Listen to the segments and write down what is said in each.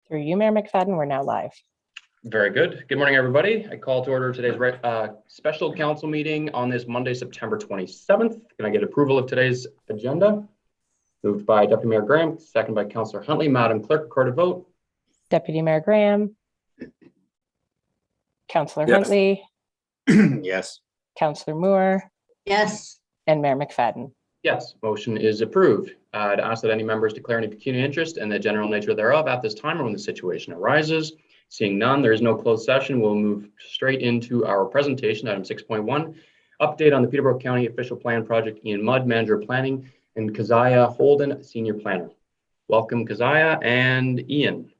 Through you, Mayor McFadden, we're now live. Very good. Good morning, everybody. I call to order today's special council meeting on this Monday, September 27th. Can I get approval of today's agenda? Moved by Deputy Mayor Graham, second by Councillor Huntley. Madam Clerk, record a vote. Deputy Mayor Graham. Councillor Huntley. Yes. Councillor Moore. Yes. And Mayor McFadden. Yes, motion is approved. I'd ask that any members declare any pecuniary interest and the general nature thereof at this time or when the situation arises. Seeing none, there is no closed session. We'll move straight into our presentation, item 6.1, update on the Peterborough County Official Plan Project. Ian Mudd, Manager of Planning, and Keziah Holden, Senior Planner. Welcome, Keziah and Ian.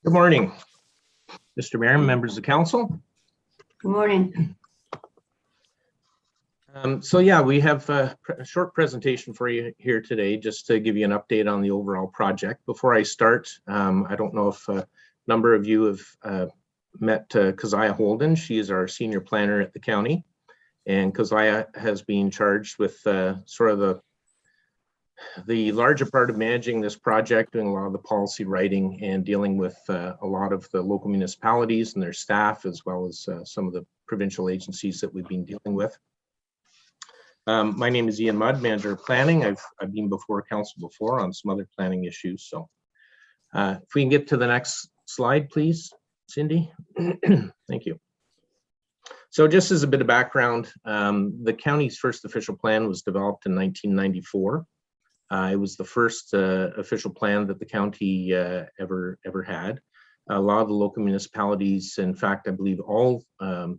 Good morning, Mr. Mayor, members of council. Good morning. We have a short presentation for you here today, just to give you an update on the overall project. Before I start, I don't know if a number of you have met Keziah Holden. She is our senior planner at the county, and Keziah has been charged with sort of the larger part of managing this project, doing a lot of the policy writing and dealing with a lot of the local municipalities and their staff, as well as some of the provincial agencies that we've been dealing with. My name is Ian Mudd, Manager of Planning. I've been before council before on some other planning issues. So if we can get to the next slide, please, Cindy. Thank you. So just as a bit of background, the county's first official plan was developed in 1994. It was the first official plan that the county ever had. A lot of the local municipalities, in fact, I believe all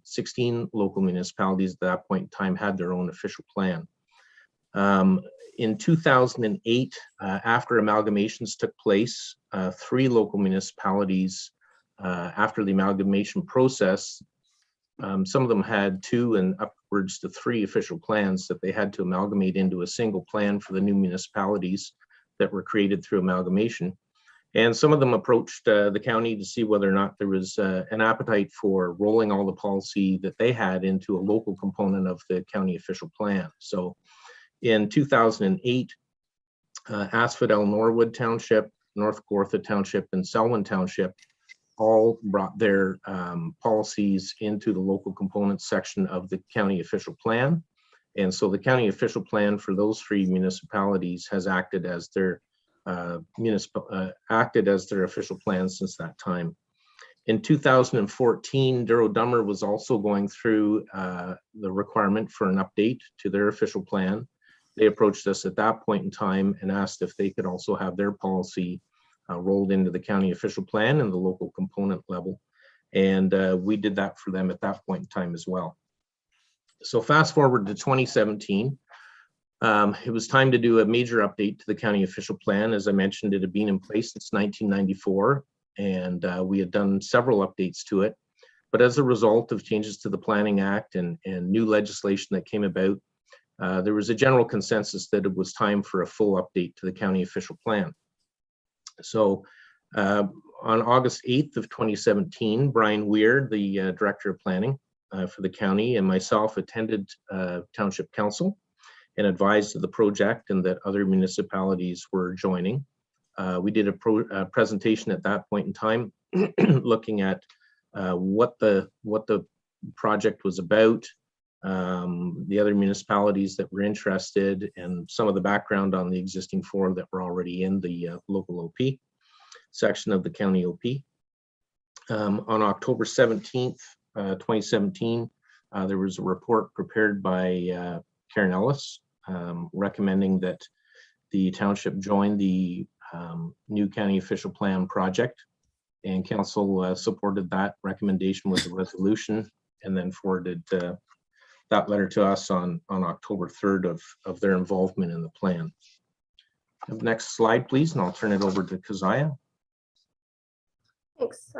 16 local municipalities at that point in time had their own official plan. In 2008, after amalgamations took place, 3 local municipalities, after the amalgamation process, some of them had 2 and upwards to 3 official plans that they had to amalgamate into a single plan for the new municipalities that were created through amalgamation. And some of them approached the county to see whether or not there was an appetite for rolling all the policy that they had into a local component of the county official plan. So in 2008, Asphodel Norwood Township, North Gortha Township, and Selwyn Township all brought their policies into the local components section of the county official plan. And so the county official plan for those 3 municipalities has acted as their official plan since that time. In 2014, Duro-Dummer was also going through the requirement for an update to their official plan. They approached us at that point in time and asked if they could also have their policy rolled into the county official plan and the local component level. And we did that for them at that point in time as well. So fast forward to 2017, it was time to do a major update to the county official plan. As I mentioned, it had been in place since 1994, and we had done several updates to it. But as a result of changes to the Planning Act and new legislation that came about, there was a general consensus that it was time for a full update to the county official plan. So on August 8th of 2017, Brian Weir, the Director of Planning for the county, and myself attended Township Council and advised of the project and that other municipalities were joining. We did a presentation at that point in time looking at what the project was about, the other municipalities that were interested, and some of the background on the existing 4 that were already in the local OP section of the county OP. On October 17th, 2017, there was a report prepared by Karen Ellis recommending that the township join the new county official plan project, and council supported that recommendation with a resolution and then forwarded that letter to us on October 3rd of their involvement in the plan. Next slide, please, and I'll turn it over to Keziah. Thanks.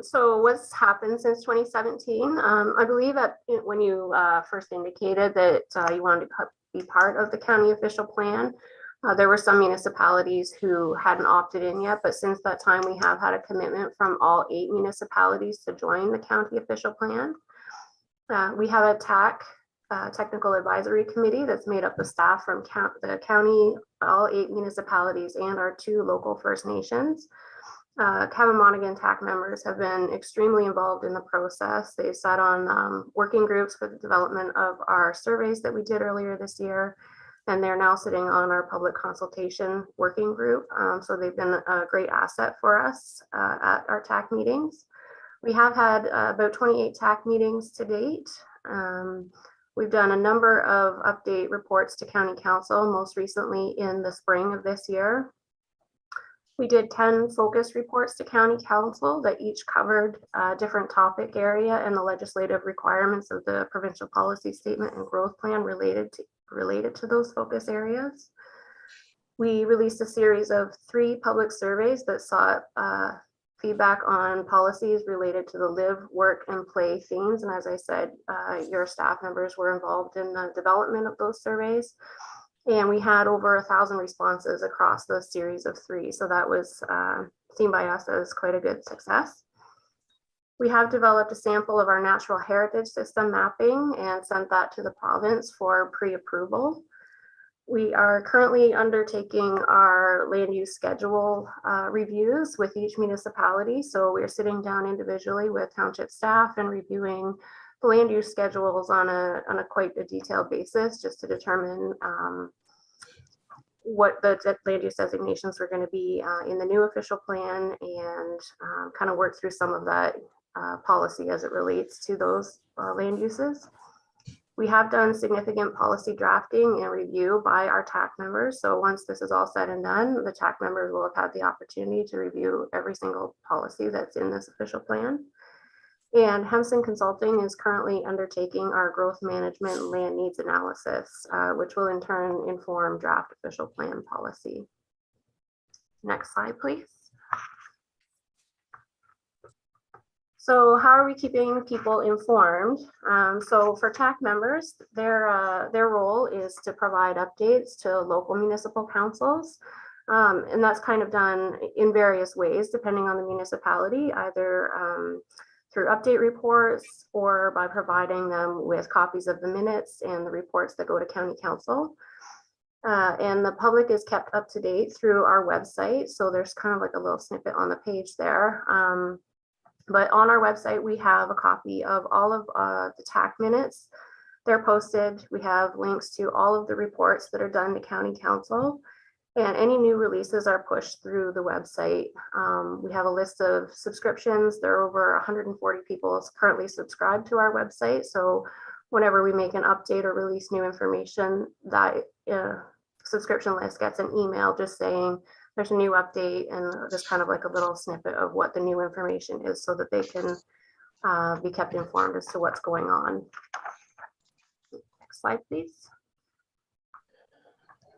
So what's happened since 2017? I believe that when you first indicated that you wanted to be part of the county official plan, There were some municipalities who hadn't opted in yet, but since that time, we have had a commitment from all 8 municipalities to join the county official plan. We have a technical advisory committee that's made up of staff from the county, all 8 municipalities, and our 2 local First Nations. Kevin Monaghan TAC members have been extremely involved in the process. They sat on working groups for the development of our surveys that we did earlier this year, and they're now sitting on our public consultation working group. So they've been a great asset for us at our TAC meetings. We have had about 28 TAC meetings to date. We've done a number of update reports to County Council, most recently in the spring of this year. We did 10 focus reports to County Council that each covered a different topic area and the legislative requirements of the provincial policy statement and growth plan related to those focus areas. We released a series of 3 public surveys that sought feedback on policies related to the live, work, and play themes. And as I said, your staff members were involved in the development of those surveys. And we had over 1,000 responses across the series of 3. So that was seen by us as quite a good success. We have developed a sample of our natural heritage system mapping and sent that to the province for pre-approval. We are currently undertaking our land use schedule reviews with each municipality. So we're sitting down individually with township staff and reviewing the land use schedules on a quite a detailed basis, just to determine what the land use designations are going to be in the new official plan, and kind of work through some of that policy as it relates to those land uses. We have done significant policy drafting and review by our TAC members. So once this is all said and done, the TAC members will have had the opportunity to review every single policy that's in this official plan. And Hemson Consulting is currently undertaking our growth management land needs analysis, which will in turn inform draft official plan policy. Next slide, please. So how are we keeping people informed? So for TAC members, their role is to provide updates to local municipal councils. And that's kind of done in various ways, depending on the municipality, either through update reports or by providing them with copies of the minutes and the reports that go to County Council. And the public is kept up to date through our website. So there's kind of like a little snippet on the page there. But on our website, we have a copy of all of the TAC minutes. They're posted. We have links to all of the reports that are done to County Council, and any new releases are pushed through the website. We have a list of subscriptions. There are over 140 people currently subscribed to our website. So whenever we make an update or release new information, that subscription list gets an email just saying there's a new update, and just kind of like a little snippet of what the new information is, so that they can be kept informed as to what's going on. Next slide, please.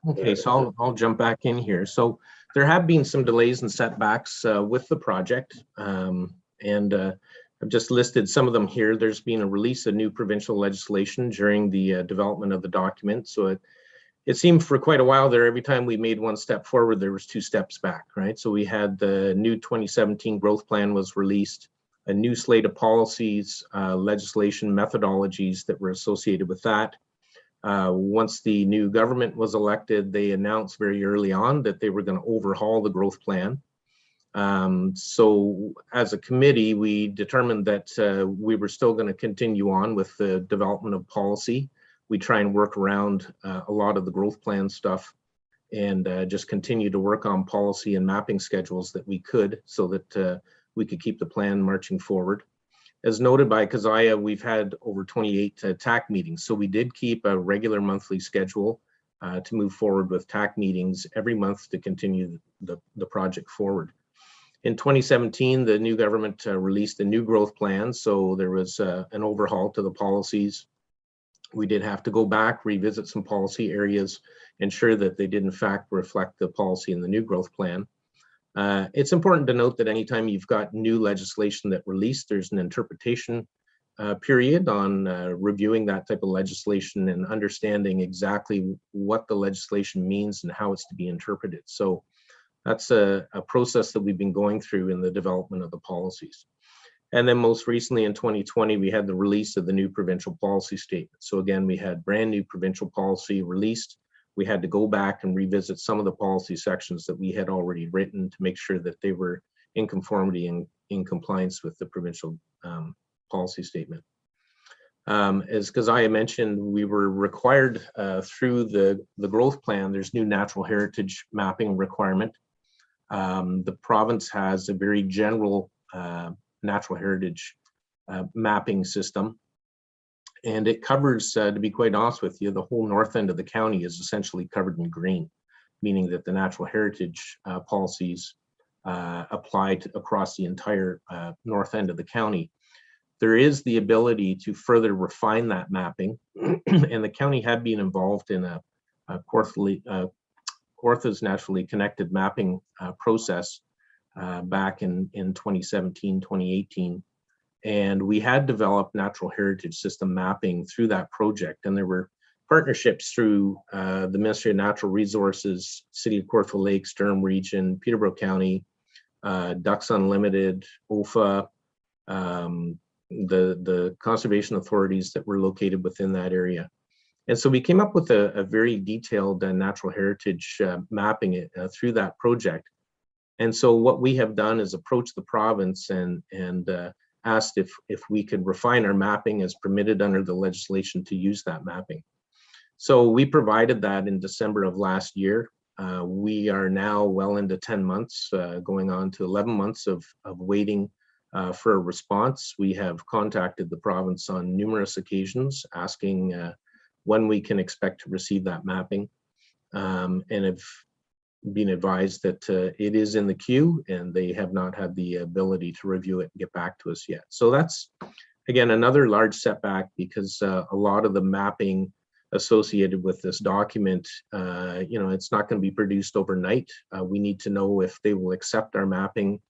Okay, so I'll jump back in here. So there have been some delays and setbacks with the project, and I've just listed some of them here. There's been a release of new provincial legislation during the development of the document. So it seemed for quite a while there, every time we made one step forward, there was 2 steps back, right? So we had the new 2017 growth plan was released, a new slate of policies, legislation methodologies that were associated with that. Once the new government was elected, they announced very early on that they were going to overhaul the growth plan. So as a committee, we determined that we were still going to continue on with the development of policy. We try and work around a lot of the growth plan stuff, and just continue to work on policy and mapping schedules that we could, so that we could keep the plan marching forward. As noted by Keziah, we've had over 28 TAC meetings. So we did keep a regular monthly schedule to move forward with TAC meetings every month to continue the project forward. In 2017, the new government released a new growth plan. So there was an overhaul to the policies. We did have to go back, revisit some policy areas, ensure that they did in fact reflect the policy in the new growth plan. It's important to note that anytime you've got new legislation that released, there's an interpretation period on reviewing that type of legislation and understanding exactly what the legislation means and how it's to be interpreted. So that's a process that we've been going through in the development of the policies. And then most recently in 2020, we had the release of the new provincial policy statement. So again, we had brand new provincial policy released. We had to go back and revisit some of the policy sections that we had already written to make sure that they were in conformity and in compliance with the provincial policy statement. As Keziah mentioned, we were required through the growth plan, there's new natural heritage mapping requirement. The province has a very general natural heritage mapping system. And it covers, to be quite honest with you, the whole north end of the county is essentially covered in green, meaning that the natural heritage policies apply across the entire north end of the county. There is the ability to further refine that mapping, and the county had been involved in a Kawarthas naturally connected mapping process back in 2017, 2018. And we had developed natural heritage system mapping through that project. And there were partnerships through the Ministry of Natural Resources, City of Kawartha Lakes, Durham Region, Peterborough County, Ducks Unlimited, OFA, the conservation authorities that were located within that area. And so we came up with a very detailed natural heritage mapping through that project. And so what we have done is approach the province and asked if we could refine our mapping as permitted under the legislation to use that mapping. So we provided that in December of last year. We are now well into 10 months, going on to 11 months of waiting for a response. We have contacted the province on numerous occasions asking when we can expect to receive that mapping, and have been advised that it is in the queue and they have not had the ability to review it and get back to us yet. So that's, again, another large setback because a lot of the mapping associated with this document, it's not going to be produced overnight. We need to know if they will accept our mapping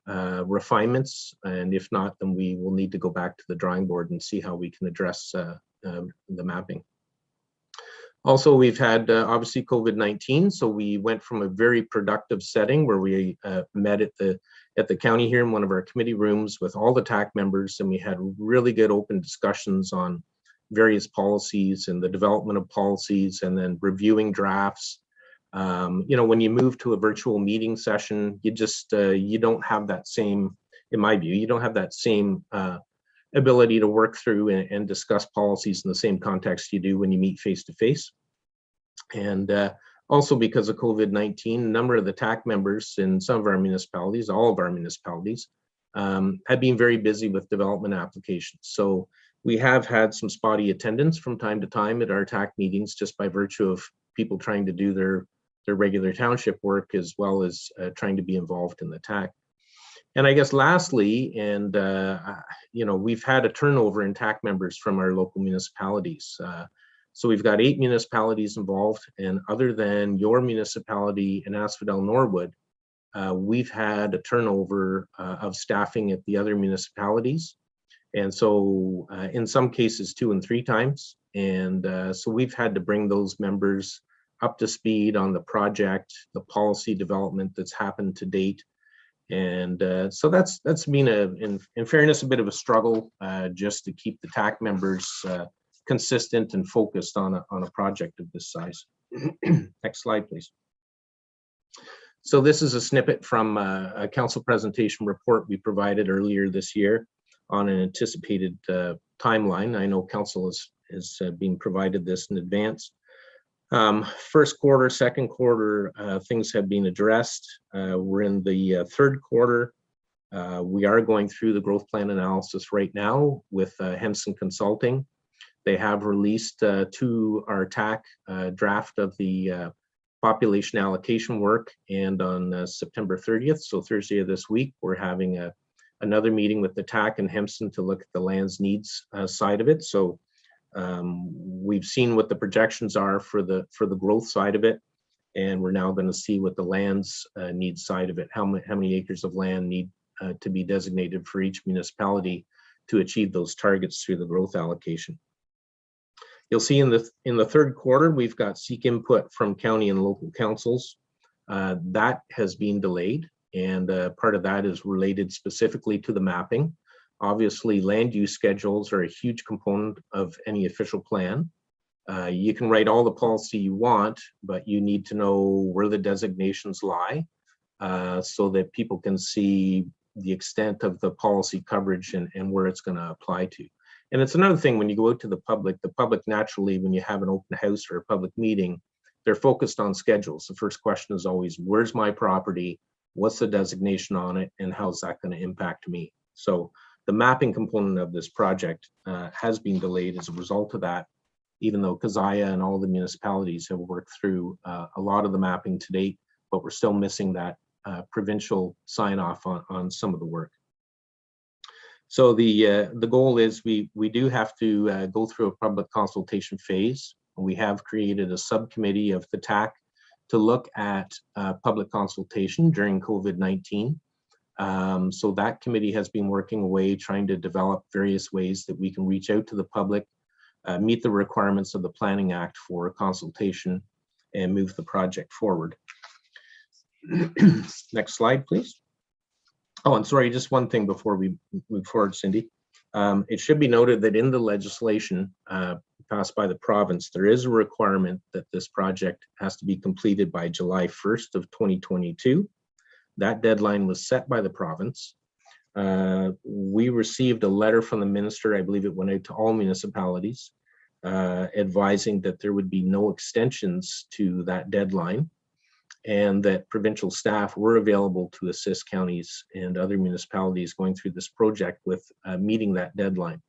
refinements, and if not, then we will need to go back to the drawing board and see how we can address the mapping. Also, we've had obviously COVID-19, so we went from a very productive setting where we met at the county here in one of our committee rooms with all the TAC members, and we had really good open discussions on various policies and the development of policies, and then reviewing drafts. When you move to a virtual meeting session, you just you don't have that same, in my view, you don't have that same ability to work through and discuss policies in the same context you do when you meet face to face. And also because of COVID-19, a number of the TAC members in some of our municipalities, all of our municipalities, have been very busy with development applications. So we have had some spotty attendance from time to time at our TAC meetings just by virtue of people trying to do their regular township work as well as trying to be involved in the TAC. And I guess lastly, and we've had a turnover in TAC members from our local municipalities. So we've got 8 municipalities involved, and other than your municipality in Asphodel Norwood, we've had a turnover of staffing at the other municipalities. And so in some cases 2 and 3 times. And so we've had to bring those members up to speed on the project, the policy development that's happened to date. And so that's been, in fairness, a bit of a struggle just to keep the TAC members consistent and focused on a project of this size. Next slide, please. So this is a snippet from a council presentation report we provided earlier this year on an anticipated timeline. I know council is being provided this in advance. First quarter, second quarter, things have been addressed. We're in the third quarter. We are going through the growth plan analysis right now with Henson Consulting. They have released to our TAC draft of the population allocation work, and on September 30th, so Thursday of this week, we're having another meeting with the TAC and Henson to look at the lands needs side of it. So we've seen what the projections are for the growth side of it, and we're now going to see what the lands needs side of it, how many acres of land need to be designated for each municipality to achieve those targets through the growth allocation. You'll see in the third quarter, we've got seek input from county and local councils. That has been delayed, and part of that is related specifically to the mapping. Obviously, land use schedules are a huge component of any official plan. You can write all the policy you want, but you need to know where the designations lie so that people can see the extent of the policy coverage and where it's going to apply to. And it's another thing when you go out to the public naturally, when you have an open house or a public meeting, they're focused on schedules. The first question is always, where's my property? What's the designation on it? And how's that going to impact me? So the mapping component of this project has been delayed as a result of that, even though Kazaya and all the municipalities have worked through a lot of the mapping to date, but we're still missing that provincial sign off on some of the work. So the goal is we do have to go through a public consultation phase. We have created a subcommittee of the TAC to look at public consultation during COVID-19. So that committee has been working away, trying to develop various ways that we can reach out to the public, meet the requirements of the Planning Act for consultation, and move the project forward. Next slide, please. Oh, and sorry, just one thing before we move forward, Cindy. It should be noted that in the legislation passed by the province, there is a requirement that this project has to be completed by July 1st of 2022. That deadline was set by the province. We received a letter from the minister, I believe it went out to all municipalities, advising that there would be no extensions to that deadline, and that provincial staff were available to assist counties and other municipalities going through this project with meeting that deadline.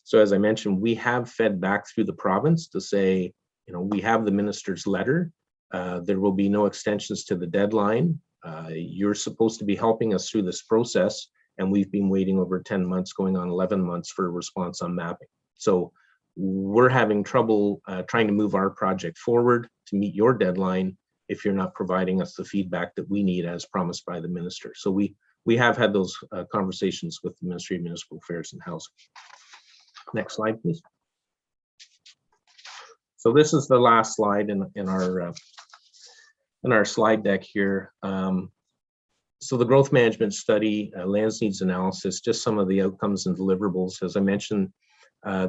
So as I mentioned, we have fed back through the province to say, you know, we have the minister's letter. There will be no extensions to the deadline. You're supposed to be helping us through this process, and we've been waiting over 10 months, going on 11 months for a response on mapping. So we're having trouble trying to move our project forward to meet your deadline if you're not providing us the feedback that we need as promised by the minister. So we have had those conversations with the Ministry of Municipal Affairs and Housing. Next slide, please. So this is the last slide in our slide deck here. So the growth management study, lands needs analysis, just some of the outcomes and deliverables. As I mentioned,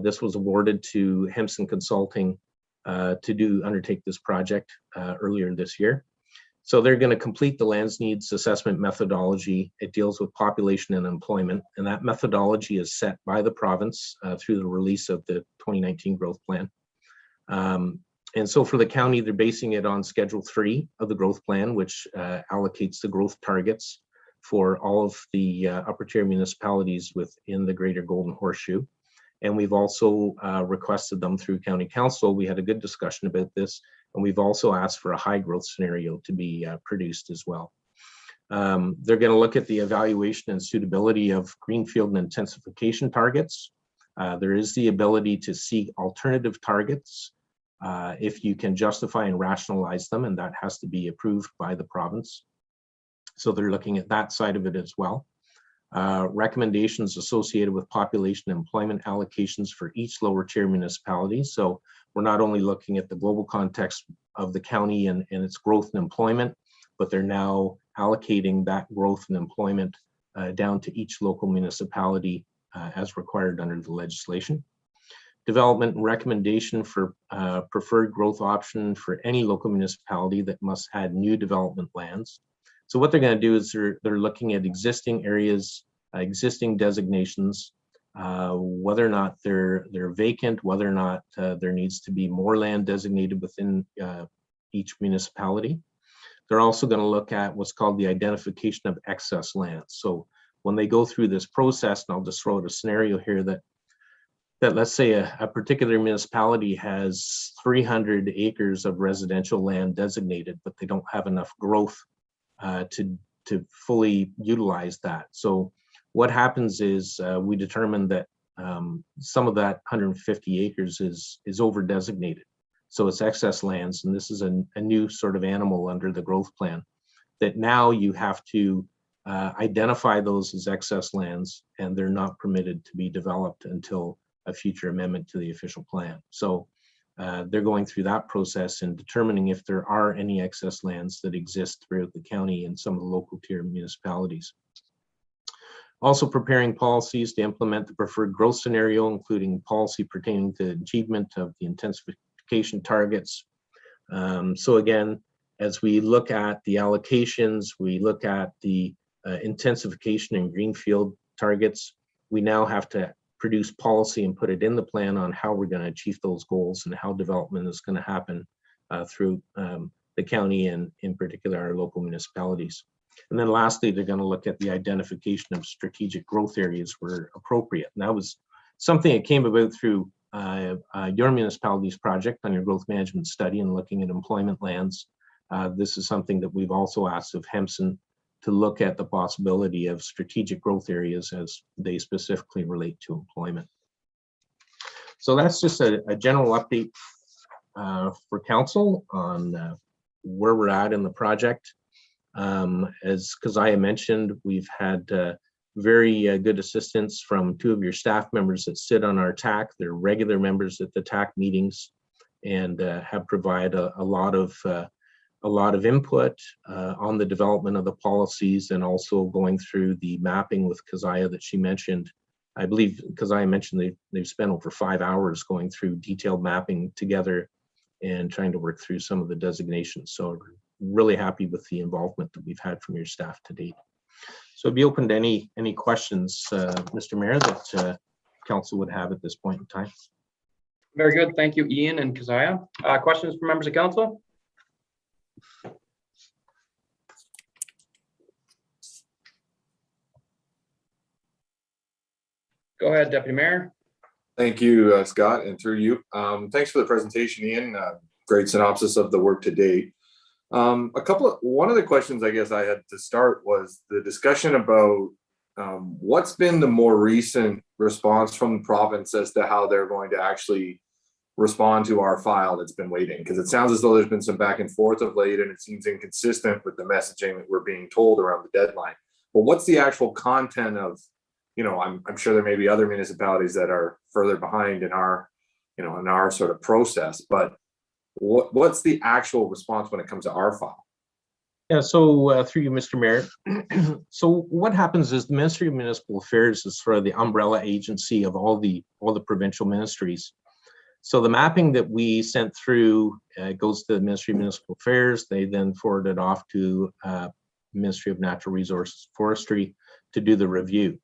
this was awarded to Hempson Consulting to undertake this project earlier this year. So they're going to complete the lands needs assessment methodology. It deals with population and employment, and that methodology is set by the province through the release of the 2019 growth plan. And so for the county, they're basing it on Schedule 3 of the growth plan, which allocates the growth targets for all of the upper tier municipalities within the Greater Golden Horseshoe. And we've also requested them through County Council. We had a good discussion about this, and we've also asked for a high growth scenario to be produced as well. They're going to look at the evaluation and suitability of greenfield and intensification targets. There is the ability to seek alternative targets if you can justify and rationalize them, and that has to be approved by the province. So they're looking at that side of it as well. Recommendations associated with population and employment allocations for each lower tier municipality. So we're not only looking at the global context of the county and its growth and employment, but they're now allocating that growth and employment down to each local municipality as required under the legislation. Development and recommendation for preferred growth option for any local municipality that must add new development lands. So what they're going to do is they're looking at existing areas, existing designations, whether or not they're vacant, whether or not there needs to be more land designated within each municipality. They're also going to look at what's called the identification of excess land. So when they go through this process, and I'll just throw out a scenario here that let's say a particular municipality has 300 acres of residential land designated, but they don't have enough growth to fully utilize that. So what happens is we determine that some of that 150 acres is over designated. So it's excess lands, and this is a new sort of animal under the growth plan that now you have to identify those as excess lands, and they're not permitted to be developed until a future amendment to the official plan. So they're going through that process and determining if there are any excess lands that exist throughout the county and some of the local tier municipalities. Also preparing policies to implement the preferred growth scenario, including policy pertaining to achievement of the intensification targets. So again, as we look at the allocations, we look at the intensification and greenfield targets, we now have to produce policy and put it in the plan on how we're going to achieve those goals and how development is going to happen through the county and in particular our local municipalities. And then lastly, they're going to look at the identification of strategic growth areas where appropriate. And that was something that came about through your municipality's project on your growth management study and looking at employment lands. This is something that we've also asked of Hempson to look at the possibility of strategic growth areas as they specifically relate to employment. So that's just a general update for council on where we're at in the project. As Keziah mentioned, we've had very good assistance from two of your staff members that sit on our TAC. They're regular members at the TAC meetings and have provided a lot of input on the development of the policies and also going through the mapping with Keziah that she mentioned. I believe Keziah mentioned they've spent over 5 hours going through detailed mapping together and trying to work through some of the designations. So really happy with the involvement that we've had from your staff to date. So I'd be open to any questions, Mr. Mayor, that council would have at this point in time. Very good. Thank you, Ian and Keziah. Questions from members of council? Go ahead, Deputy Mayor. Thank you, Scott, and through you. Thanks for the presentation, Ian. Great synopsis of the work to date. One of the questions I guess I had to start was the discussion about what's been the more recent response from the province as to how they're going to actually respond to our file that's been waiting, because it sounds as though there's been some back and forth of late and it seems inconsistent with the messaging that we're being told around the deadline. But what's the actual content of, you know, I'm sure there may be other municipalities that are further behind in our, you know, in our sort of process, but what's the actual response when it comes to our file? Yeah, so through you, Mr. Mayor. So what happens is the Ministry of Municipal Affairs is sort of the umbrella agency of all the provincial ministries. So the mapping that we sent through goes to the Ministry of Municipal Affairs. They then forward it off to Ministry of Natural Resources Forestry to do the review.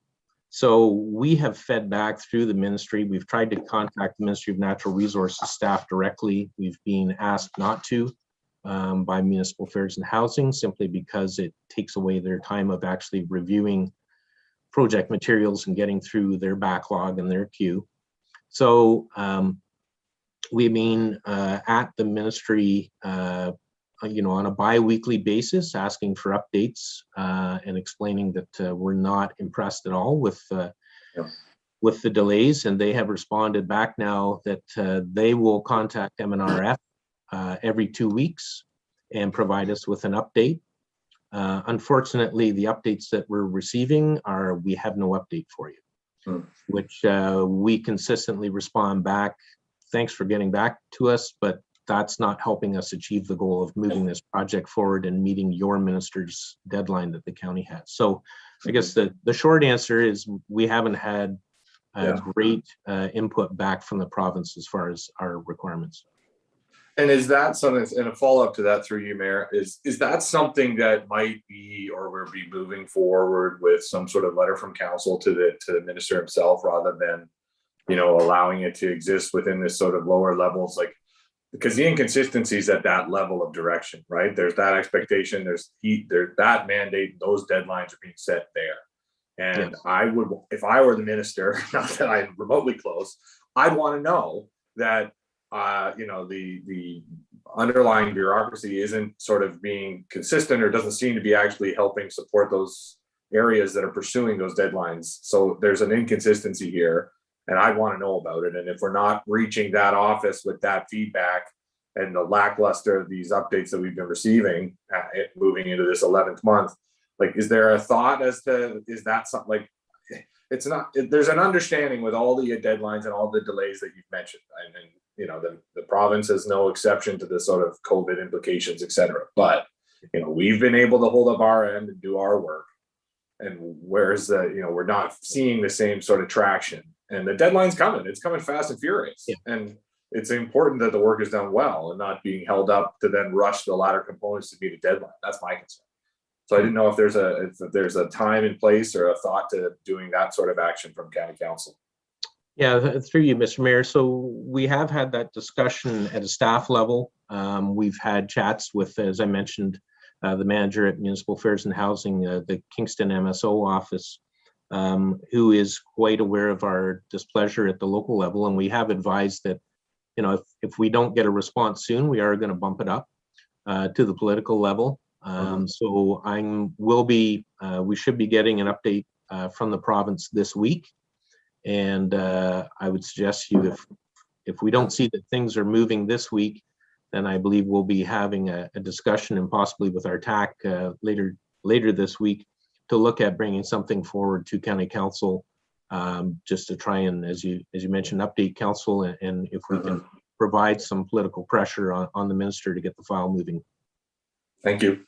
So we have fed back through the ministry. We've tried to contact the Ministry of Natural Resources staff directly. We've been asked not to by Municipal Affairs and Housing, simply because it takes away their time of actually reviewing project materials and getting through their backlog and their queue. So we've been at the ministry you know, on a bi-weekly basis, asking for updates and explaining that we're not impressed at all with the delays, and they have responded back now that they will contact MNRF every 2 weeks and provide us with an update. Unfortunately, the updates that we're receiving are, we have no update for you, which we consistently respond back, thanks for getting back to us, but that's not helping us achieve the goal of moving this project forward and meeting your minister's deadline that the county has. So I guess the short answer is we haven't had great input back from the province as far as our requirements. And is that something, and a follow-up to that through you, Mayor, is that something that might be, or will be moving forward with some sort of letter from council to the minister himself, rather than, you know, allowing it to exist within this sort of lower levels, like, because the inconsistencies at that level of direction, right? There's that expectation, there's that mandate, those deadlines are being set there. And yes. I would, if I were the minister, not that I'm remotely close, I'd want to know that, you know, the underlying bureaucracy isn't sort of being consistent, or doesn't seem to be actually helping support those areas that are pursuing those deadlines. So there's an inconsistency here, and I want to know about it. And if we're not reaching that office with that feedback and the lackluster of these updates that we've been receiving, moving into this 11th month, Like, is there a thought as to, is that something like, it's not, there's an understanding with all the deadlines and all the delays that you've mentioned. And you know, the province is no exception to the sort of COVID implications, et cetera. But, you know, we've been able to hold up our end and do our work. And where's the, you know, we're not seeing the same sort of traction, and the deadline's coming. It's coming fast and furious. Yeah. And it's important that the work is done well and not being held up to then rush the latter components to meet a deadline. That's my concern. So I didn't know if there's a time and place or a thought to doing that sort of action from county council. Yeah, through you, Mr. Mayor. So we have had that discussion at a staff level. We've had chats with, as I mentioned, the manager at Municipal Affairs and Housing, the Kingston MSO office, who is quite aware of our displeasure at the local level. And we have advised that, you know, if we don't get a response soon, we are going to bump it up to the political level. So we should be getting an update from the province this week. And I would suggest you, if we don't see that things are moving this week, then I believe we'll be having a discussion, and possibly with our TAC later this week, to look at bringing something forward to county council, just to try and, as you mentioned, update council, and if we can provide some political pressure on the minister to get the file moving. Thank you.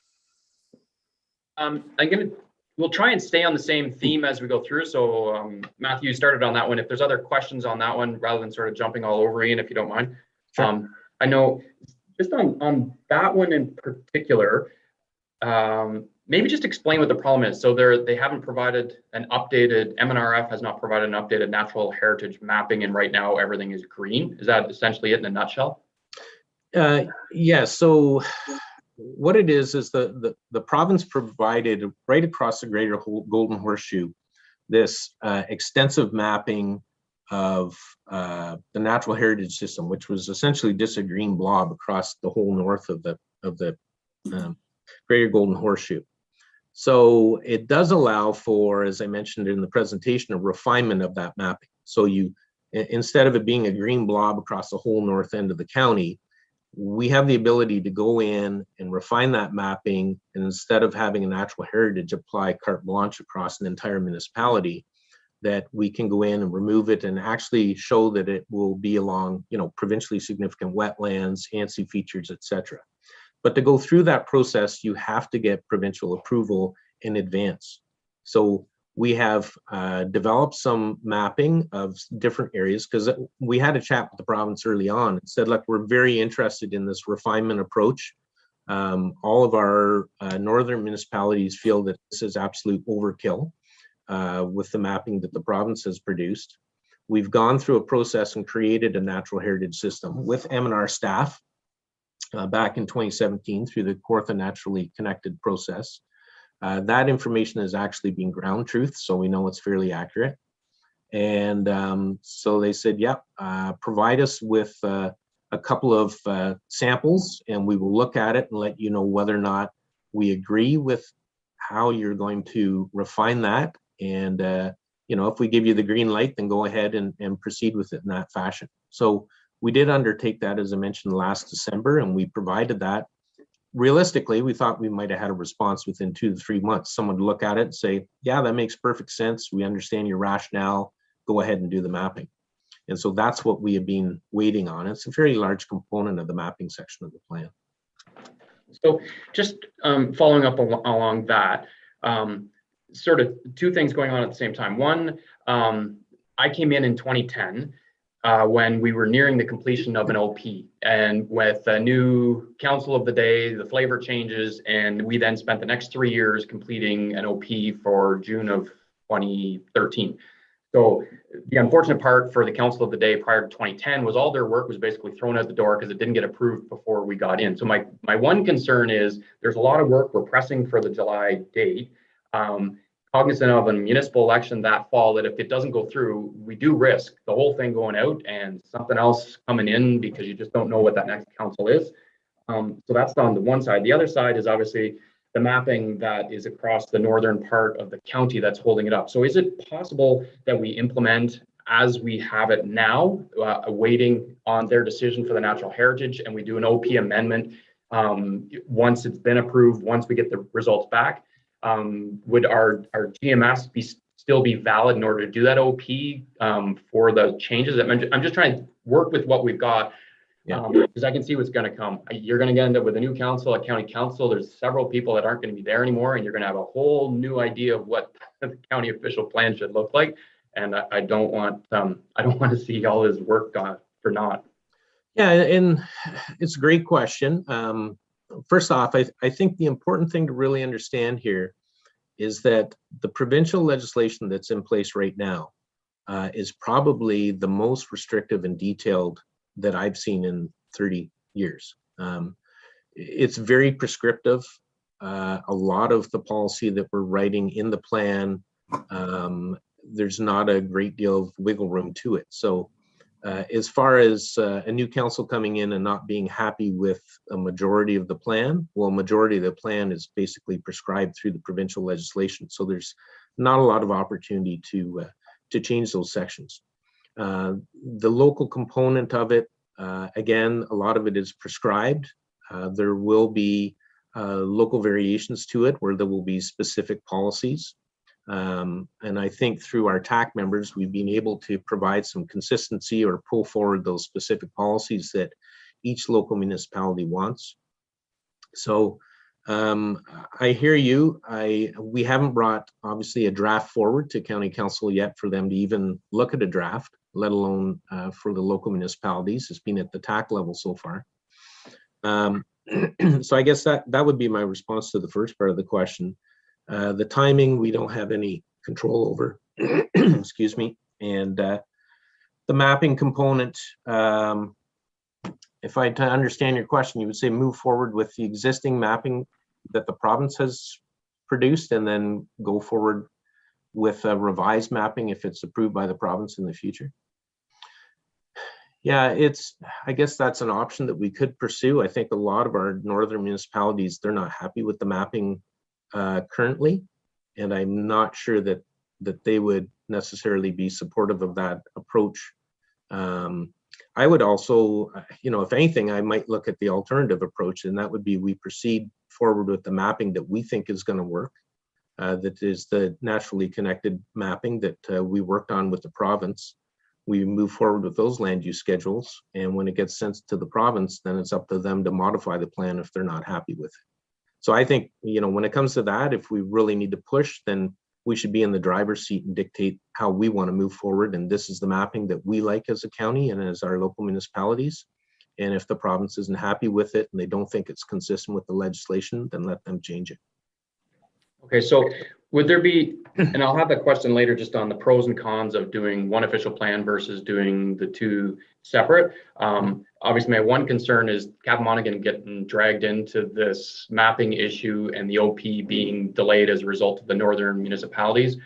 We'll try and stay on the same theme as we go through. So Matthew, you started on that one. If there's other questions on that one, rather than sort of jumping all over Ian, if you don't mind. Sure. I know just on that one in particular, maybe just explain what the problem is. So they haven't provided an updated, MNRF has not provided an updated natural heritage mapping, and right now everything is green. Is that essentially it in a nutshell? Yeah, so what it is the province provided right across the greater Golden Horseshoe this extensive mapping of the natural heritage system, which was essentially just a green blob across the whole north of the greater Golden Horseshoe. So it does allow for, as I mentioned in the presentation, a refinement of that mapping. So you, instead of it being a green blob across the whole north end of the county, we have the ability to go in and refine that mapping, and instead of having a natural heritage apply carte blanche across an entire municipality, that we can go in and remove it and actually show that it will be along, you know, provincially significant wetlands, ANSI features, etc. But to go through that process, you have to get provincial approval in advance. So we have developed some mapping of different areas, because we had a chat with the province early on and said, look, we're very interested in this refinement approach. All of our northern municipalities feel that this is absolute overkill with the mapping that the province has produced. We've gone through a process and created a natural heritage system with M&R staff back in 2017 through the Kawartha Naturally Connected process. That information is actually being ground truth, so we know it's fairly accurate. And so they said, yep, provide us with a couple of samples, and we will look at it and let you know whether or not we agree with how you're going to refine that. And you know, if we give you the green light, then go ahead and proceed with it in that fashion. So we did undertake that, as I mentioned, last December, and we provided that. Realistically, we thought we might have had a response within 2 to 3 months. Someone would look at it and say, yeah, that makes perfect sense. We understand your rationale. Go ahead and do the mapping. And so that's what we have been waiting on. It's a very large component of the mapping section of the plan. So just following up along that, sort of two things going on at the same time. One, I came in 2010 when we were nearing the completion of an OP, and with a new council of the day, the flavor changes, and we then spent the next 3 years completing an OP for June of 2013. So the unfortunate part for the council of the day prior to 2010 was all their work was basically thrown out the door because it didn't get approved before we got in. So my one concern is there's a lot of work. We're pressing for the July date. Cognizant of a municipal election that fall, that if it doesn't go through, we do risk the whole thing going out and something else coming in, because you just don't know what that next council is. So that's on the one side. The other side is obviously the mapping that is across the northern part of the county that's holding it up. So is it possible that we implement as we have it now, waiting on their decision for the natural heritage, and we do an OP amendment once it's been approved, once we get the results back? Would our GMS still be valid in order to do that OP for the changes? I'm just trying to work with what we've got. Yeah. Because I can see what's going to come. You're going to end up with a new council, a county council. There's several people that aren't going to be there anymore, and you're going to have a whole new idea of what the county official plan should look like. And I don't want to see all this work done for naught. Yeah, and it's a great question. First off, I think the important thing to really understand here is that the provincial legislation that's in place right now is probably the most restrictive and detailed that I've seen in 30 years. It's very prescriptive. A lot of the policy that we're writing in the plan, there's not a great deal of wiggle room to it. So as far as a new council coming in and not being happy with a majority of the plan, well, majority of the plan is basically prescribed through the provincial legislation. So there's not a lot of opportunity to change those sections. The local component of it, again, a lot of it is prescribed. There will be local variations to it where there will be specific policies. And I think through our TAC members, we've been able to provide some consistency or pull forward those specific policies that each local municipality wants. So I hear you. We haven't brought obviously a draft forward to county council yet for them to even look at a draft, let alone for the local municipalities. It's been at the TAC level so far. So I guess that would be my response to the first part of the question. The timing, we don't have any control over, excuse me. And the mapping component, if I understand your question, you would say move forward with the existing mapping that the province has produced and then go forward with a revised mapping if it's approved by the province in the future. Yeah, I guess that's an option that we could pursue. I think a lot of our northern municipalities, they're not happy with the mapping currently, and I'm not sure that they would necessarily be supportive of that approach. I would also, if anything, I might look at the alternative approach, and that would be we proceed forward with the mapping that we think is going to work. That is the naturally connected mapping that we worked on with the province. We move forward with those land use schedules, and when it gets sent to the province, then it's up to them to modify the plan if they're not happy with it. So I think, when it comes to that, if we really need to push, then we should be in the driver's seat and dictate how we want to move forward. And this is the mapping that we like as a county and as our local municipalities. And if the province isn't happy with it and they don't think it's consistent with the legislation, then let them change it. Okay, so would there be, and I'll have that question later, just on the pros and cons of doing one official plan versus doing the two separate. Obviously, my one concern is Cap Monaghan getting dragged into this mapping issue and the OP being delayed as a result of the northern municipalities.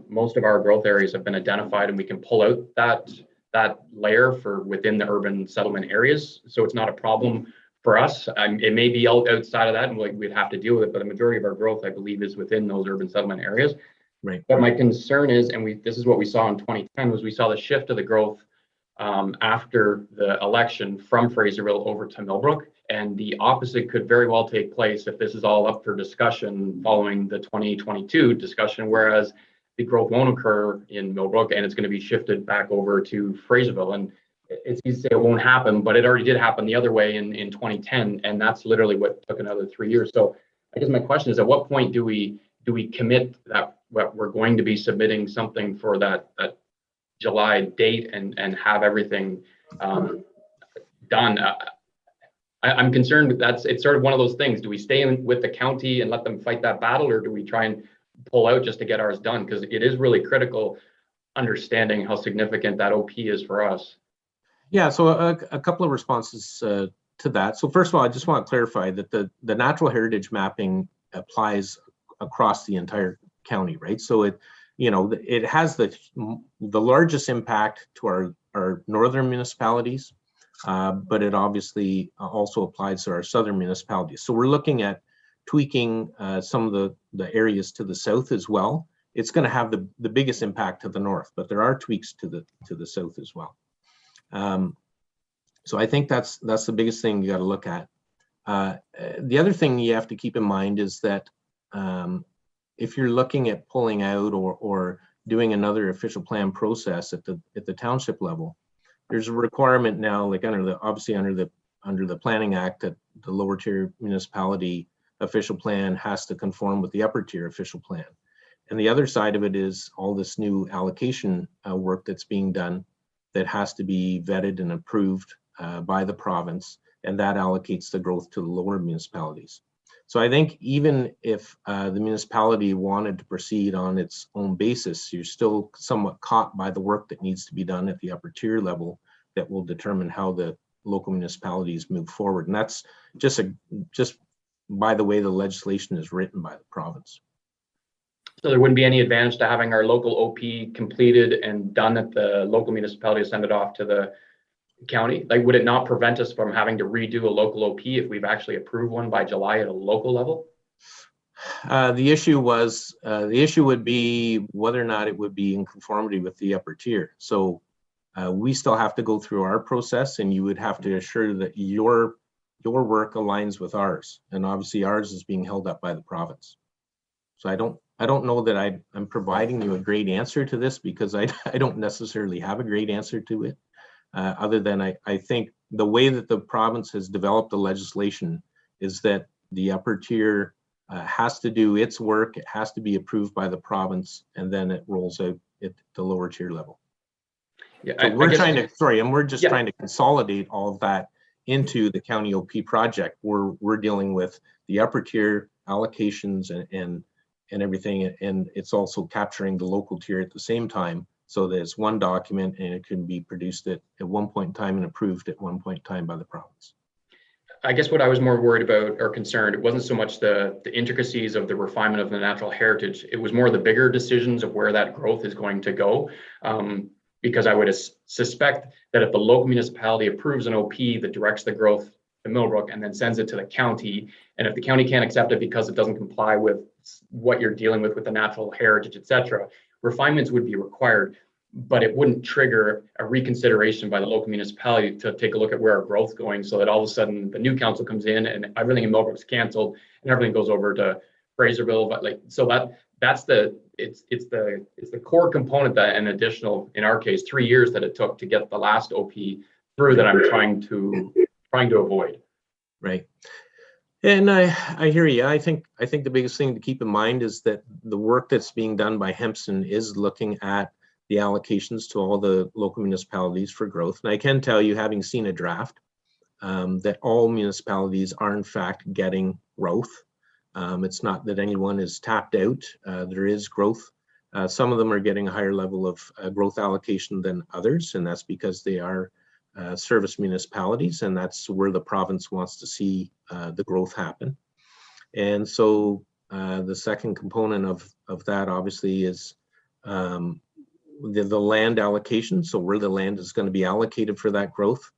Most of our growth areas have been identified, and we can pull out that layer for within the urban settlement areas. So it's not a problem for us. It may be outside of that, and we'd have to deal with it, but the majority of our growth, I believe, is within those urban settlement areas. Right. But my concern is, and this is what we saw in 2010, was we saw the shift of the growth after the election from Fraserville over to Millbrook, and the opposite could very well take place if this is all up for discussion following the 2022 discussion, whereas the growth won't occur in Millbrook and it's going to be shifted back over to Fraserville. And it's easy to say it won't happen, but it already did happen the other way in 2010, and that's literally what took another 3 years. So I guess my question is, at what point do we commit that we're going to be submitting something for that July date and have everything done? I'm concerned with it's sort of one of those things. Do we stay in with the county and let them fight that battle, or do we try and pull out just to get ours done? Because it is really critical understanding how significant that OP is for us. Yeah, so a couple of responses to that. So first of all, I just want to clarify that the natural heritage mapping applies across the entire county, right? So it has the largest impact to our northern municipalities, but it obviously also applies to our southern municipalities. So we're looking at tweaking some of the areas to the south as well. It's going to have the biggest impact to the north, but there are tweaks to the south as well. So I think that's the biggest thing you got to look at. The other thing you have to keep in mind is that if you're looking at pulling out or doing another official plan process at the township level, there's a requirement now, like obviously under the Planning Act, that the lower tier municipality official plan has to conform with the upper tier official plan. And the other side of it is all this new allocation work that's being done that has to be vetted and approved by the province, and that allocates the growth to the lower municipalities. So I think even if the municipality wanted to proceed on its own basis, you're still somewhat caught by the work that needs to be done at the upper tier level that will determine how the local municipalities move forward. And that's just by the way the legislation is written by the province. So there wouldn't be any advantage to having our local OP completed and done at the local municipality to send it off to the county? Like, would it not prevent us from having to redo a local OP if we've actually approved one by July at a local level? The issue would be whether or not it would be in conformity with the upper tier. So we still have to go through our process, and you would have to assure that your work aligns with ours. And obviously ours is being held up by the province. So I don't know that I'm providing you a great answer to this, because I don't necessarily have a great answer to it. Other than I think the way that the province has developed the legislation is that the upper tier has to do its work, it has to be approved by the province, and then it rolls out at the lower tier level. Yeah, So we're just Yeah. trying to consolidate all of that into the county OP project. We're dealing with the upper tier allocations and everything, and it's also capturing the local tier at the same time, so that it's one document and it can be produced at one point in time and approved at one point in time by the province. I guess what I was more worried about or concerned, it wasn't so much the intricacies of the refinement of the natural heritage. It was more the bigger decisions of where that growth is going to go. Because I would suspect that if the local municipality approves an OP that directs the growth to Millbrook and then sends it to the county, and if the county can't accept it because it doesn't comply with what you're dealing with the natural heritage, et cetera, refinements would be required, but it wouldn't trigger a reconsideration by the local municipality to take a look at where our growth's going, so that all of a sudden the new council comes in and everything in Millbrook's canceled and everything goes over to Fraserville. But like, so that's the core component, that an additional, in our case, 3 years that it took to get the last OP through, that I'm trying to avoid. Right. And I hear you. I think the biggest thing to keep in mind is that the work that's being done by Hempson is looking at the allocations to all the local municipalities for growth. And I can tell you, having seen a draft, that all municipalities are in fact getting growth. It's not that anyone is tapped out. There is growth. Some of them are getting a higher level of growth allocation than others, and that's because they are service municipalities, and that's where the province wants to see the growth happen. And so the second component of that obviously is the land allocation, so where the land is going to be allocated for that growth.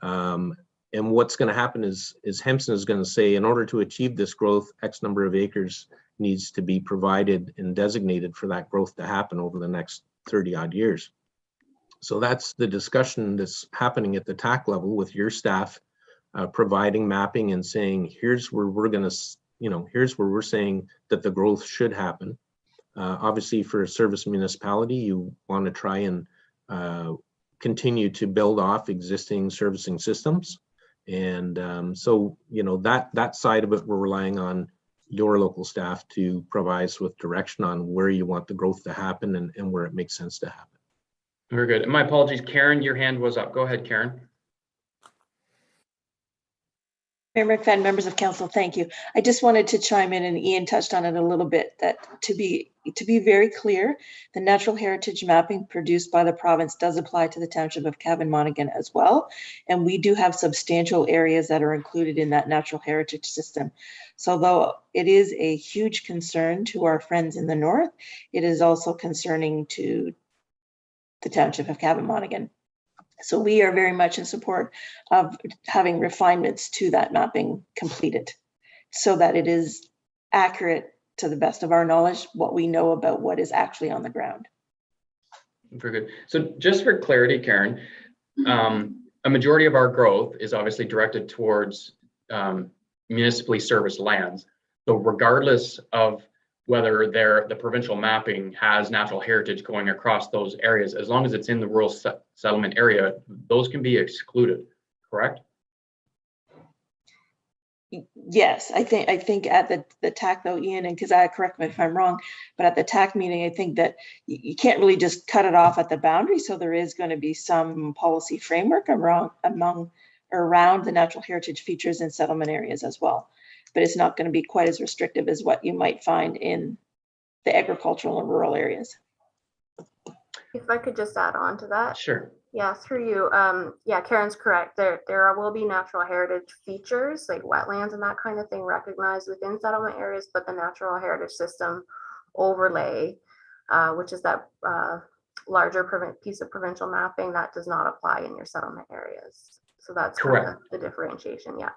And what's going to happen is Hempson is going to say, in order to achieve this growth, X number of acres needs to be provided and designated for that growth to happen over the next 30 odd years. So that's the discussion that's happening at the TAC level with your staff, providing mapping and saying, here's where we're going to, here's where we're saying that the growth should happen. Obviously, for a service municipality, you want to try and continue to build off existing servicing systems. And so, that side of it, we're relying on your local staff to provide us with direction on where you want the growth to happen and where it makes sense to happen. Very good. And my apologies, Karen, your hand was up. Go ahead, Karen. Mayor McFadden, members of council, thank you. I just wanted to chime in, and Ian touched on it a little bit, that to be very clear, the natural heritage mapping produced by the province does apply to the township of Cavan Monaghan as well. And we do have substantial areas that are included in that natural heritage system. So though it is a huge concern to our friends in the north, it is also concerning to the township of Cavan Monaghan. So we are very much in support of having refinements to that mapping completed so that it is accurate to the best of our knowledge, what we know about what is actually on the ground. Very good. So just for clarity, Karen, a majority of our growth is obviously directed towards municipally serviced lands. So regardless of whether the provincial mapping has natural heritage going across those areas. As long as it's in the rural settlement area, those can be excluded, correct? Yes, I think at the TAC though, Ian, and Keziah, correct me if I'm wrong, but at the TAC meeting, I think that you can't really just cut it off at the boundary. So there is going to be some policy framework around the natural heritage features in settlement areas as well. But it's not going to be quite as restrictive as what you might find in the agricultural and rural areas. If I could just add on to that. Sure. Yeah, through you. Yeah, Karen's correct. There will be natural heritage features like wetlands and that kind of thing recognized within settlement areas, but the natural heritage system overlay, which is that larger piece of provincial mapping, that does not apply in your settlement areas. So that's correct. Kind of the differentiation. Yeah.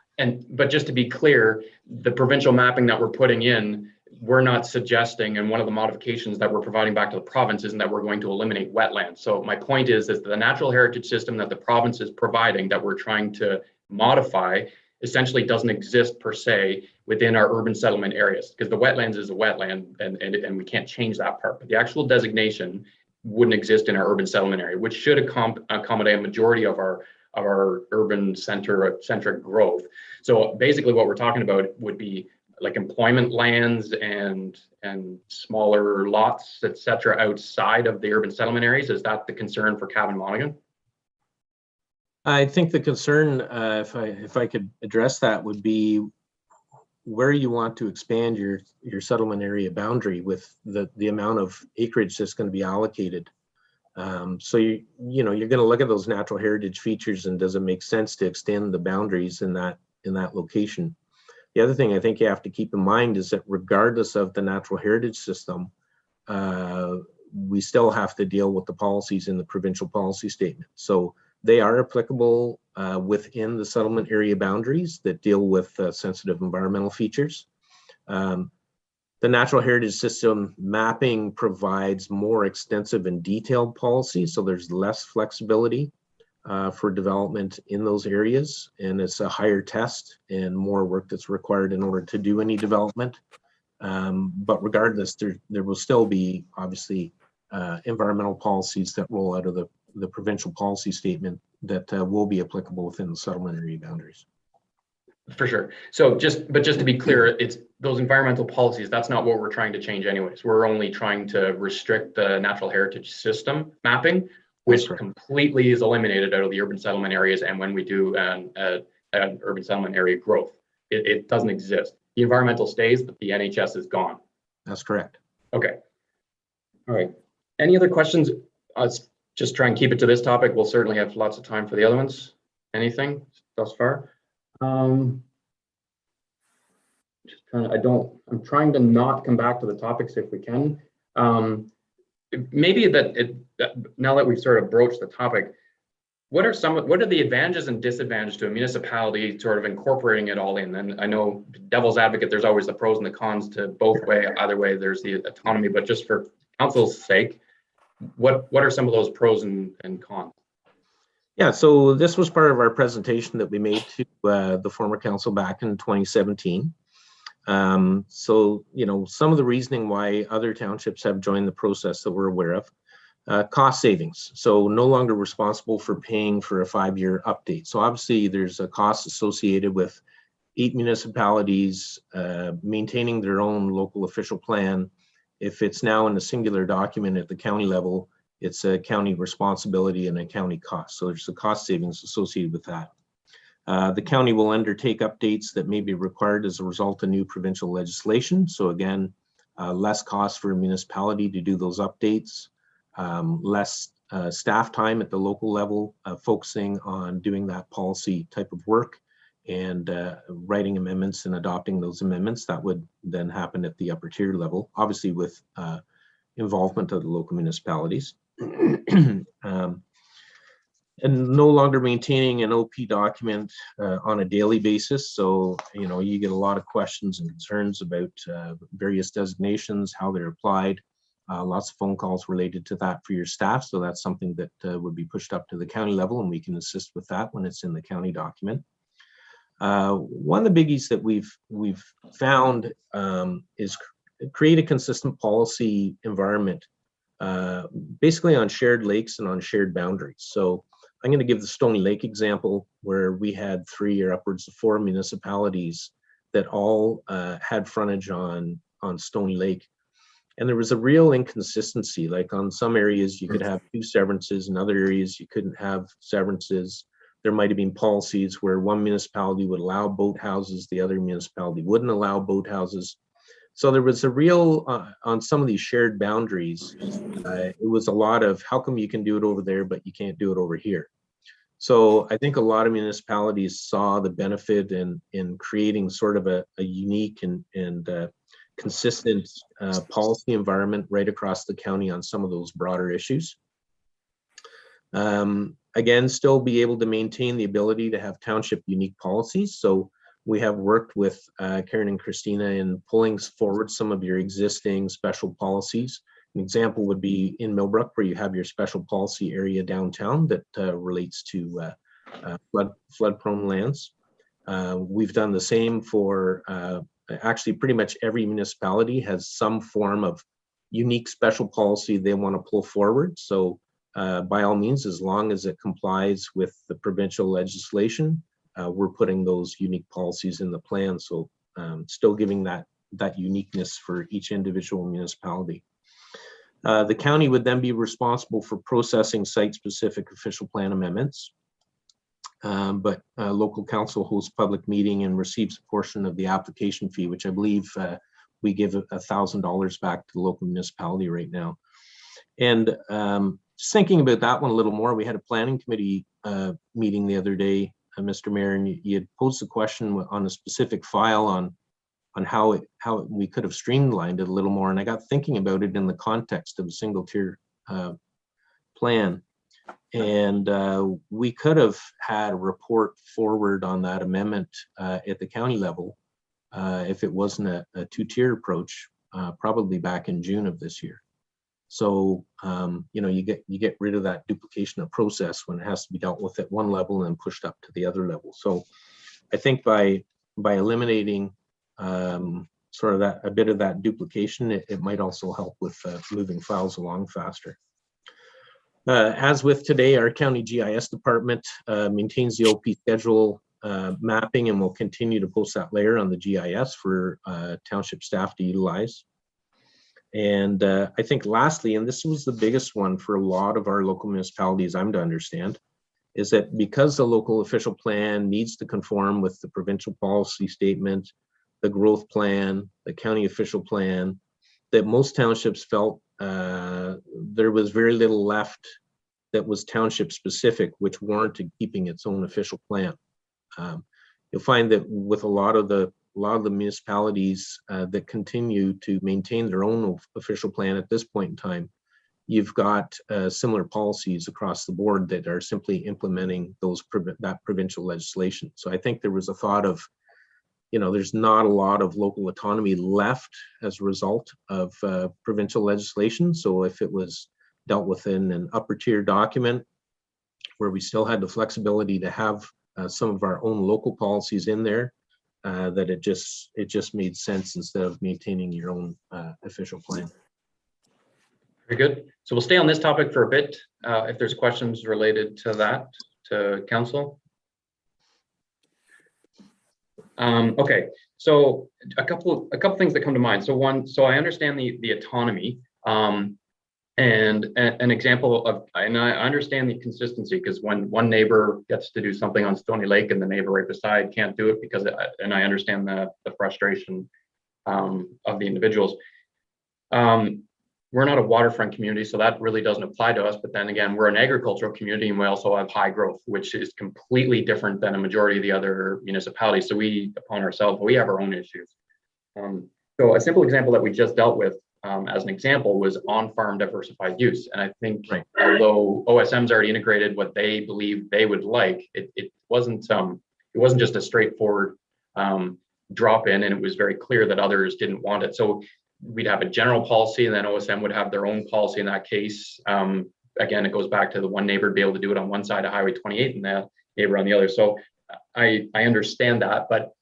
But just to be clear, the provincial mapping that we're putting in, we're not suggesting, and one of the modifications that we're providing back to the province isn't that we're going to eliminate wetlands. So my point is the natural heritage system that the province is providing that we're trying to modify essentially doesn't exist per se within our urban settlement areas, because the wetlands is a wetland and we can't change that part. But the actual designation wouldn't exist in our urban settlement area, which should accommodate a majority of our urban centric growth. So basically what we're talking about would be like employment lands and smaller lots, et cetera, outside of the urban settlement areas. Is that the concern for Cavan Monaghan? I think the concern, if I could address that, would be where you want to expand your settlement area boundary with the amount of acreage that's going to be allocated. So you're going to look at those natural heritage features, and does it make sense to extend the boundaries in that location? The other thing I think you have to keep in mind is that regardless of the natural heritage system, we still have to deal with the policies in the provincial policy statement. So they are applicable within the settlement area boundaries that deal with sensitive environmental features. The natural heritage system mapping provides more extensive and detailed policy, so there's less flexibility for development in those areas, and it's a higher test and more work that's required in order to do any development. But regardless, there will still be obviously environmental policies that roll out of the provincial policy statement that will be applicable within the settlement area boundaries. For sure. So just to be clear, it's those environmental policies, that's not what we're trying to change anyways. We're only trying to restrict the natural heritage system mapping, which completely is eliminated out of the urban settlement areas. And when we do an urban settlement area growth, it doesn't exist. The environmental stays, but the NHS is gone. That's correct. Okay. All right. Any other questions? Let's just try and keep it to this topic. We'll certainly have lots of time for the other ones. Anything thus far? I'm trying to not come back to the topics if we can. Maybe now that we've sort of broached the topic, what are the advantages and disadvantages to a municipality sort of incorporating it all in? And I know devil's advocate, there's always the pros and the cons to both way. Either way, there's the autonomy, but just for council's sake, what are some of those pros and cons? Yeah, so this was part of our presentation that we made to the former council back in 2017. So, some of the reasoning why other townships have joined the process that we're aware of, cost savings. So no longer responsible for paying for a 5-year update. So obviously there's a cost associated with 8 municipalities maintaining their own local official plan. If it's now in a singular document at the county level, it's a county responsibility and a county cost. So there's a cost savings associated with that. The county will undertake updates that may be required as a result of new provincial legislation. So again, less cost for a municipality to do those updates, less staff time at the local level, focusing on doing that policy type of work and writing amendments and adopting those amendments. That would then happen at the upper tier level, obviously with involvement of the local municipalities. And no longer maintaining an OP document on a daily basis. So, you get a lot of questions and concerns about various designations, how they're applied, lots of phone calls related to that for your staff. So that's something that would be pushed up to the county level, and we can assist with that when it's in the county document. One of the biggies that we've found is create a consistent policy environment, basically on shared lakes and on shared boundaries. So I'm going to give the Stony Lake example, where we had 3 or upwards of 4 municipalities that all had frontage on Stony Lake. And there was a real inconsistency. Like on some areas you could have 2 severances, in other areas you couldn't have severances. There might have been policies where one municipality would allow boat houses, the other municipality wouldn't allow boat houses. So there was a real, on some of these shared boundaries, it was a lot of, how come you can do it over there, but you can't do it over here? So I think a lot of municipalities saw the benefit in creating sort of a unique and consistent policy environment right across the county on some of those broader issues. Again, still be able to maintain the ability to have township unique policies. So we have worked with Karen and Christina in pulling forward some of your existing special policies. An example would be in Millbrook, where you have your special policy area downtown that relates to flood-prone lands. We've done the same for actually pretty much every municipality has some form of unique special policy they want to pull forward. So by all means, as long as it complies with the provincial legislation, we're putting those unique policies in the plan. So still giving that uniqueness for each individual municipality. The county would then be responsible for processing site-specific official plan amendments. But local council hosts public meeting and receives a portion of the application fee, which I believe we give $1,000 back to the local municipality right now. And just thinking about that one a little more, we had a planning committee meeting the other day, Mr. Mayor, and you had posed a question on a specific file on how we could have streamlined it a little more. And I got thinking about it in the context of a single tier plan. And we could have had a report forward on that amendment at the county level if it wasn't a 2-tier approach, probably back in June of this year. So you get rid of that duplication of process when it has to be dealt with at one level and then pushed up to the other level. So I think by eliminating sort of a bit of that duplication, it might also help with moving files along faster. As with today, our county GIS department maintains the OP schedule mapping, and will continue to post that layer on the GIS for township staff to utilize. And I think lastly, and this was the biggest one for a lot of our local municipalities I'm to understand, is that because the local official plan needs to conform with the provincial policy statement, the growth plan, the county official plan, that most townships felt there was very little left that was township specific, which warranted keeping its own official plan. You'll find that with a lot of the municipalities that continue to maintain their own official plan at this point in time, you've got similar policies across the board that are simply implementing that provincial legislation. So I think there was a thought of, there's not a lot of local autonomy left as a result of provincial legislation. So if it was dealt with in an upper tier document where we still had the flexibility to have some of our own local policies in there, that it just made sense instead of maintaining your own official plan. Very good. So we'll stay on this topic for a bit. If there's questions related to that, to council. Okay, so a couple things that come to mind. So I understand the autonomy, and an example of, and I understand the consistency, because when one neighbor gets to do something on Stony Lake and the neighbor right beside can't do it because, and I understand the frustration of the individuals. We're not a waterfront community, so that really doesn't apply to us. But then again, we're an agricultural community, and we also have high growth, which is completely different than a majority of the other municipalities. So we, upon ourselves, we have our own issues. So a simple example that we just dealt with, as an example, was on-farm diversified use. And I think, right, although OSM's already integrated what they believe they would like, it wasn't just a straightforward drop in, and it was very clear that others didn't want it. So we'd have a general policy, and then OSM would have their own policy in that case. Again, it goes back to the one neighbor be able to do it on one side of Highway 28 and the neighbor on the other. So I understand that, but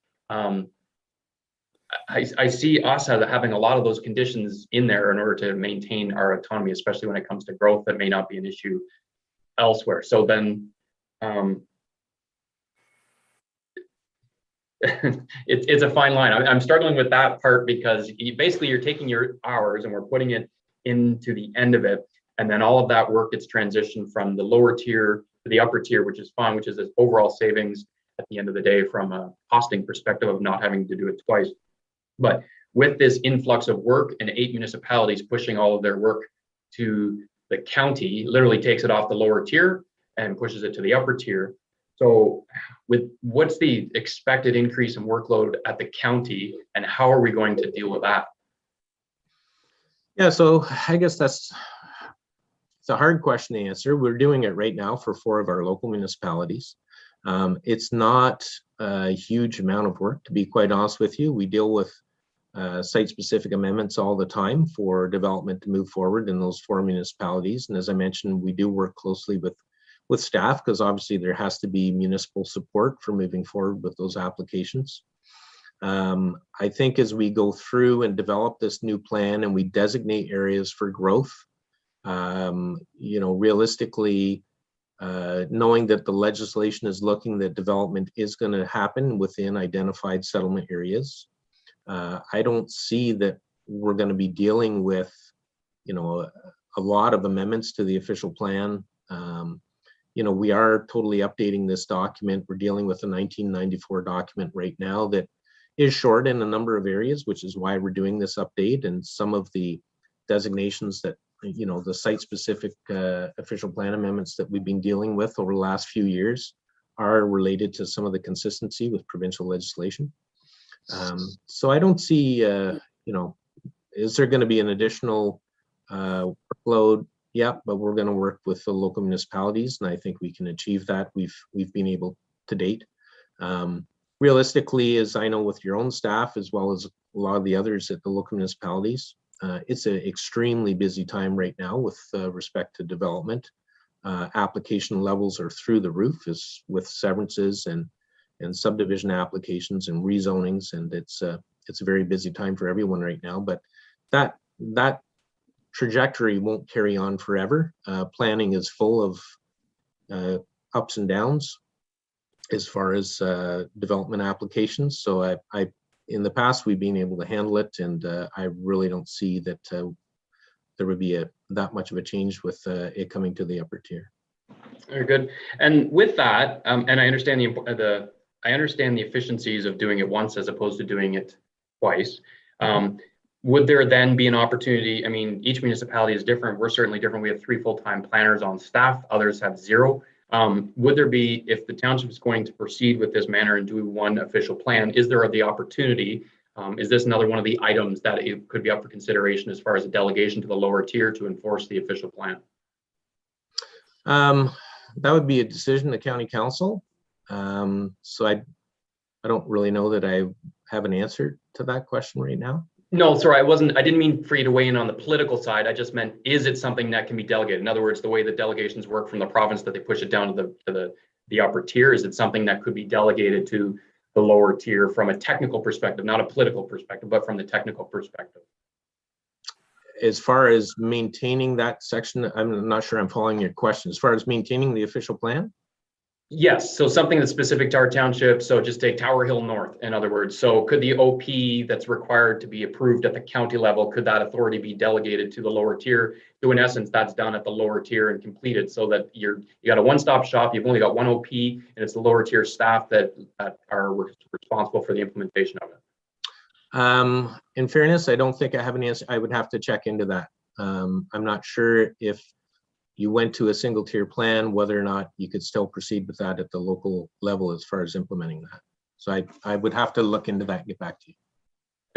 I see us as having a lot of those conditions in there in order to maintain our autonomy, especially when it comes to growth that may not be an issue elsewhere. So then it's a fine line. I'm struggling with that part because basically you're taking your hours and we're putting it into the end of it. And then all of that work gets transitioned from the lower tier to the upper tier, which is fine, which is this overall savings at the end of the day from a costing perspective of not having to do it twice. But with this influx of work and 8 municipalities pushing all of their work to the county, literally takes it off the lower tier and pushes it to the upper tier. So with what's the expected increase in workload at the county and how are we going to deal with that? Yeah, so I guess it's a hard question to answer. We're doing it right now for 4 of our local municipalities. It's not a huge amount of work, to be quite honest with you. We deal with site-specific amendments all the time for development to move forward in those 4 municipalities. And as I mentioned, we do work closely with staff because obviously there has to be municipal support for moving forward with those applications. I think as we go through and develop this new plan and we designate areas for growth, realistically, knowing that the legislation is looking that development is going to happen within identified settlement areas, I don't see that we're going to be dealing with, a lot of amendments to the official plan. We are totally updating this document. We're dealing with a 1994 document right now that is short in a number of areas, which is why we're doing this update. And some of the designations that, the site-specific official plan amendments that we've been dealing with over the last few years are related to some of the consistency with provincial legislation. So I don't see, is there going to be an additional workload? Yeah, but we're going to work with the local municipalities, and I think we can achieve that. We've been able to date. Realistically, as I know with your own staff, as well as a lot of the others at the local municipalities, it's an extremely busy time right now with respect to development. Application levels are through the roof with severances and subdivision applications and rezonings, and it's a very busy time for everyone right now. But that trajectory won't carry on forever. Planning is full of ups and downs as far as development applications. So I in the past we've been able to handle it, and I really don't see that there would be that much of a change with it coming to the upper tier. Very good. And with that, and I understand the efficiencies of doing it once as opposed to doing it twice. Would there then be an opportunity? I mean, each municipality is different. We're certainly different. We have 3 full-time planners on staff. Others have 0. Would there be, if the township is going to proceed with this manner and do one official plan, is there the opportunity? Is this another one of the items that it could be up for consideration as far as a delegation to the lower tier to enforce the official plan? That would be a decision of county council. So I don't really know that I have an answer to that question right now. No, sorry, I didn't mean for you to weigh in on the political side. I just meant, is it something that can be delegated? In other words, the way the delegations work from the province, that they push it down to the upper tier, is it something that could be delegated to the lower tier from a technical perspective, not a political perspective, but from the technical perspective? As far as maintaining that section, I'm not sure I'm following your question. As far as maintaining the official plan? Yes, so something that's specific to our township. So just take Tower Hill North, in other words. So could the OP that's required to be approved at the county level, could that authority be delegated to the lower tier? So in essence, that's done at the lower tier and completed, so that you got a one-stop shop. You've only got one OP, and it's the lower tier staff that are responsible for the implementation of it. In fairness, I don't think I have an answer. I would have to check into that. I'm not sure if you went to a single tier plan, whether or not you could still proceed with that at the local level as far as implementing that. So I would have to look into that and get back to you.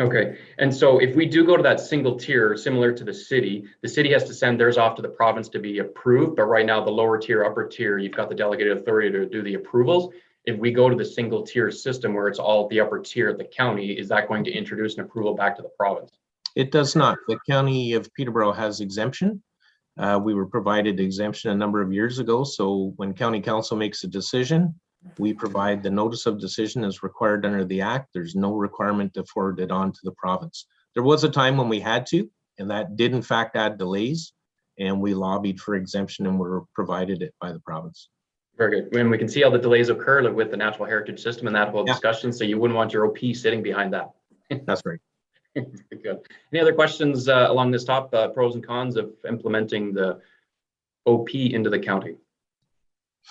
Okay, and so if we do go to that single tier, similar to the city has to send theirs off to the province to be approved, but right now the lower tier, upper tier, you've got the delegated authority to do the approvals. If we go to the single tier system where it's all at the upper tier of the county, is that going to introduce an approval back to the province? It does not. The county of Peterborough has exemption. We were provided exemption a number of years ago. So when county council makes a decision, We provide the notice of decision as required under the act. There's no requirement to forward it on to the province. There was a time when we had to, and that did in fact add delays, and we lobbied for exemption and were provided it by the province. Very good. When we can see how the delays occur like with the natural heritage system and that whole Yeah. discussion, so you wouldn't want your OP sitting behind that. That's right. Good. Any other questions along this top, pros and cons of implementing the OP into the county?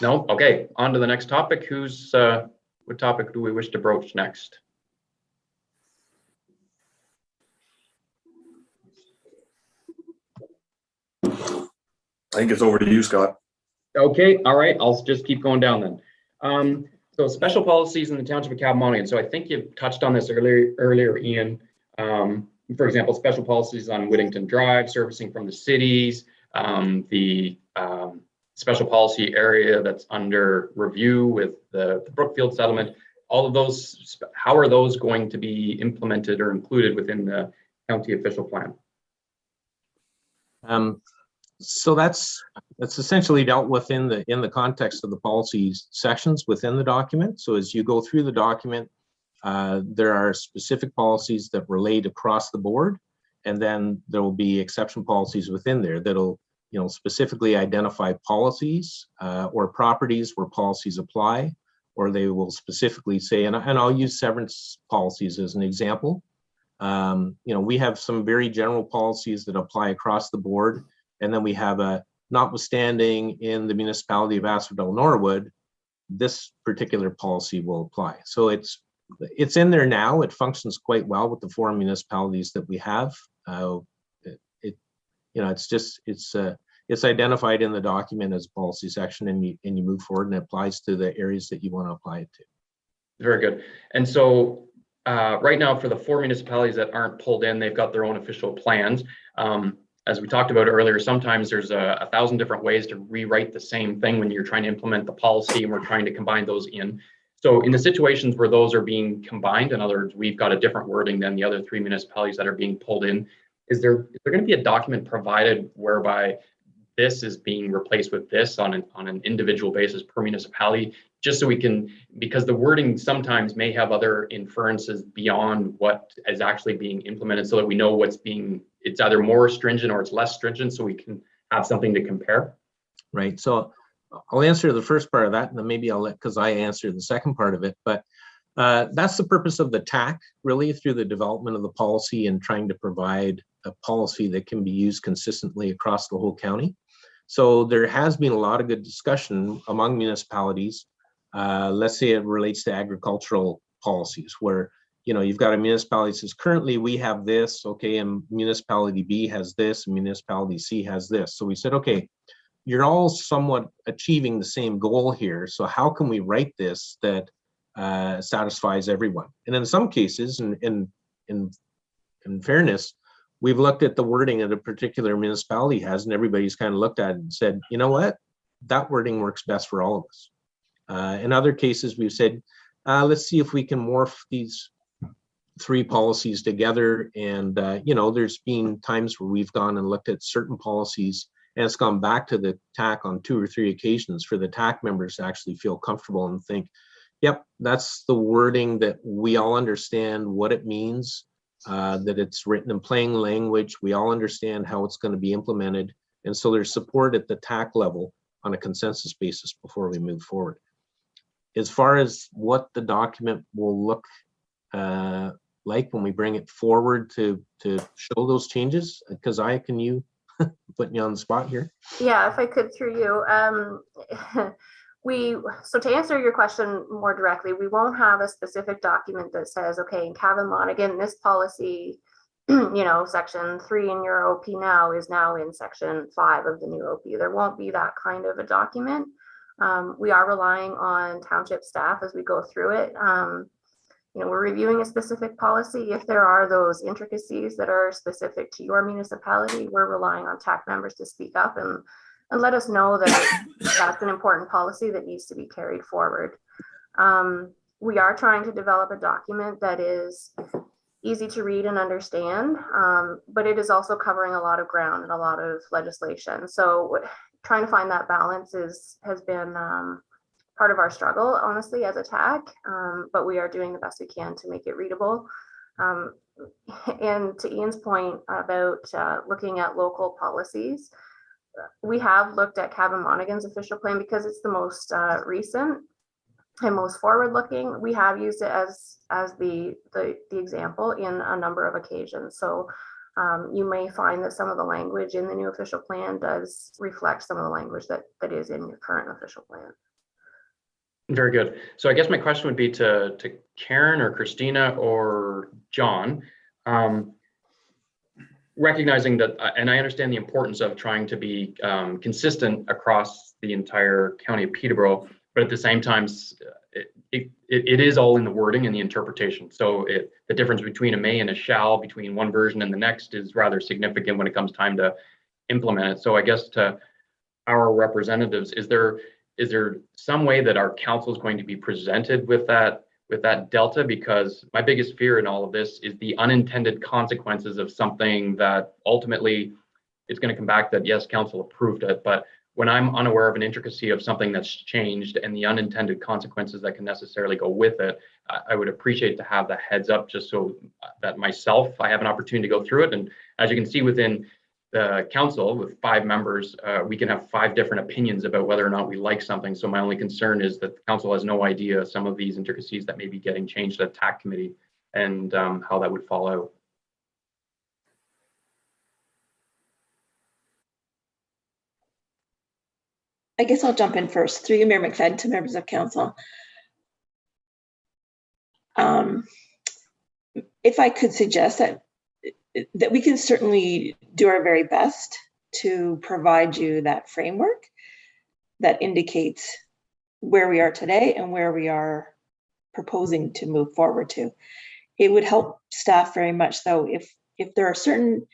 No? Okay, on to the next topic. What topic do we wish to broach next? I think it's over to you, Scott. Okay, all right, I'll just keep going down then. So special policies in the Township of Catamount. So I think you've touched on this earlier, Ian. For example, special policies on Whittington Drive, servicing from the cities, the special policy area that's under review with the Brookfield settlement. All of those, how are those going to be implemented or included within the county official plan? So that's essentially dealt with in the context of the policies sections within the document. So as you go through the document, there are specific policies that relate across the board, and then there will be exception policies within there that'll specifically identify policies or properties where policies apply, or they will specifically say, and I'll use severance policies as an example. We have some very general policies that apply across the board. And then we have a notwithstanding in the municipality of Asphodel Norwood, this particular policy will apply. So it's in there now. It functions quite well with the 4 municipalities that we have. It's identified in the document as a policy section, and you move forward, and it applies to the areas that you want to apply it to. Very good. And so right now, for the 4 municipalities that aren't pulled in, they've got their own official plans. As we talked about earlier, sometimes there's 1,000 different ways to rewrite the same thing when you're trying to implement the policy, and we're trying to combine those in. So in the situations where those are being combined, in other words, we've got a different wording than the other 3 municipalities that are being pulled in, is there going to be a document provided whereby this is being replaced with this on an individual basis per municipality, just so we can, because the wording sometimes may have other inferences beyond what is actually being implemented, so that we know it's either more stringent or it's less stringent, so we can have something to compare? Right. So I'll answer the first part of that, and then maybe I'll let Kazai answer the second part of it. But that's the purpose of the TAC, really, through the development of the policy and trying to provide a policy that can be used consistently across the whole county. So there has been a lot of good discussion among municipalities. Let's say it relates to agricultural policies, where you've got a municipality that says currently we have this, okay, and municipality B has this, and municipality C has this. So we said, okay, you're all somewhat achieving the same goal here. So how can we write this that satisfies everyone? And in some cases, in fairness, we've looked at the wording that a particular municipality has, and everybody's kind of looked at it and said, you know what, that wording works best for all of us. In other cases, we've said, let's see if we can morph these 3 policies together. And, there's been times where we've gone and looked at certain policies, and it's gone back to the TAC on 2 or 3 occasions for the TAC members to actually feel comfortable and think, yep, that's the wording that we all understand what it means, that it's written in plain language. We all understand how it's going to be implemented. And so there's support at the TAC level on a consensus basis before we move forward. As far as what the document will look like when we bring it forward to show those changes, because can you putting you on the spot here? Yeah, if I could through you. So to answer your question more directly, we won't have a specific document that says, okay, in Cavan-Monaghan, this policy, section 3 in your OP now is now in section 5 of the new OP. There won't be that kind of a document. We are relying on township staff as we go through it. We're reviewing a specific policy. If there are those intricacies that are specific to your municipality, we're relying on TAC members to speak up and let us know that that's an important policy that needs to be carried forward. We are trying to develop a document that is easy to read and understand, but it is also covering a lot of ground and a lot of legislation. So trying to find that balance has been part of our struggle, honestly, as a TAC, but we are doing the best we can to make it readable. And to Ian's point about looking at local policies, we have looked at Kevin Monaghan's official plan because it's the most recent and most forward-looking. We have used it as the example in a number of occasions. So you may find that some of the language in the new official plan does reflect some of the language that is in your current official plan. Very good. So I guess my question would be to Karen or Christina or John, recognizing that, and I understand the importance of trying to be consistent across the entire county of Peterborough, but at the same time, it is all in the wording and the interpretation. So the difference between a may and a shall between one version and the next is rather significant when it comes time to implement it. So I guess to our representatives, is there some way that our council is going to be presented with that delta? Because my biggest fear in all of this is the unintended consequences of something that ultimately it's going to come back that yes, council approved it, but when I'm unaware of an intricacy of something that's changed and the unintended consequences that can necessarily go with it, I would appreciate to have the heads up just so that myself, I have an opportunity to go through it. And as you can see within the council with 5 members, we can have 5 different opinions about whether or not we like something. So my only concern is that the council has no idea some of these intricacies that may be getting changed at TAC committee and how that would fall out. I guess I'll jump in first. Through you, Mayor McFadden, to members of council. If I could suggest that we can certainly do our very best to provide you that framework that indicates where we are today and where we are proposing to move forward to. It would help staff very much, though, if there are certain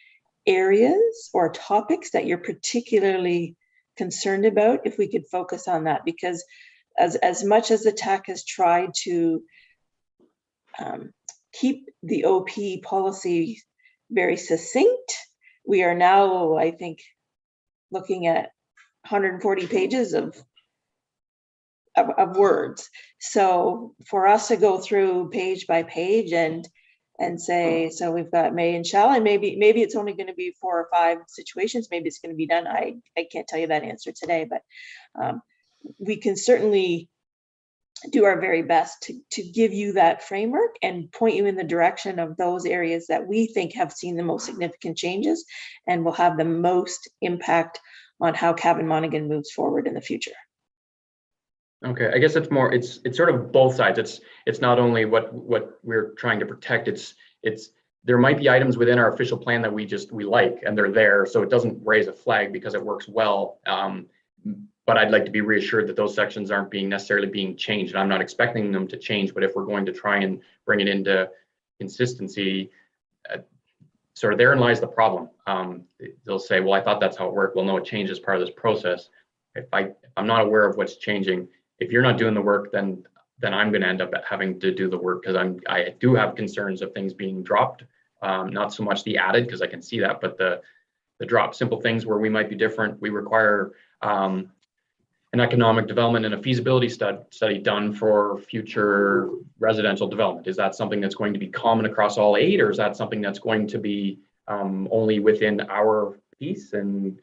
areas or topics that you're particularly concerned about, if we could focus on that, because as much as the TAC has tried to keep the OP policy very succinct, we are now, I think, looking at 140 pages of words. So for us to go through page by page and say, so we've got may and shall, and maybe it's only going to be 4 or 5 situations, maybe it's going to be done. I can't tell you that answer today, but we can certainly do our very best to give you that framework and point you in the direction of those areas that we think have seen the most significant changes and will have the most impact on how Kevin Monaghan moves forward in the future. Okay, I guess it's sort of both sides. It's not only what we're trying to protect, it's there might be items within our official plan that we like and they're there, so it doesn't raise a flag because it works well. But I'd like to be reassured that those sections aren't necessarily being changed. And I'm not expecting them to change, but if we're going to try and bring it into consistency, sort of therein lies the problem. They'll say, well, I thought that's how it worked. Well, no, it changed as part of this process. If I'm not aware of what's changing, if you're not doing the work, then I'm going to end up having to do the work, because I do have concerns of things being dropped, not so much the added, because I can see that, but the drop, simple things where we might be different. We require an economic development and a feasibility study done for future residential development. Is that something that's going to be common across all 8, or is that something that's going to be only within our piece? And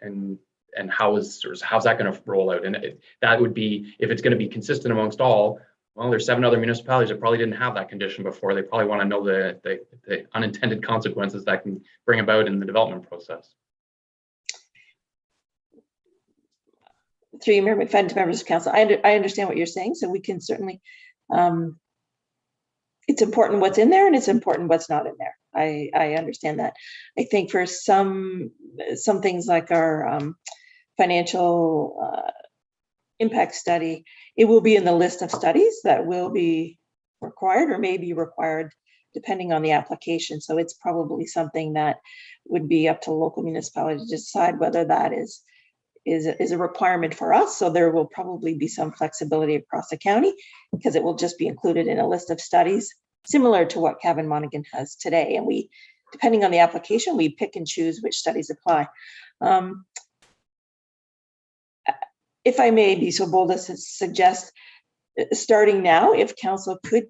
how's that going to roll out? And that would be, if it's going to be consistent amongst all, well, there's 7 other municipalities that probably didn't have that condition before. They probably want to know the unintended consequences that can bring about in the development process. Through you, Mayor McFadden, to members of council, I understand what you're saying, so we can certainly, it's important what's in there and it's important what's not in there. I understand that. I think for some things like our financial impact study, it will be in the list of studies that will be required or may be required depending on the application. So it's probably something that would be up to local municipality to decide whether that is a requirement for us. So there will probably be some flexibility across the county because it will just be included in a list of studies similar to what Kevin Monaghan has today. And we, depending on the application, we pick and choose which studies apply. If I may be so bold as to suggest, starting now, if council could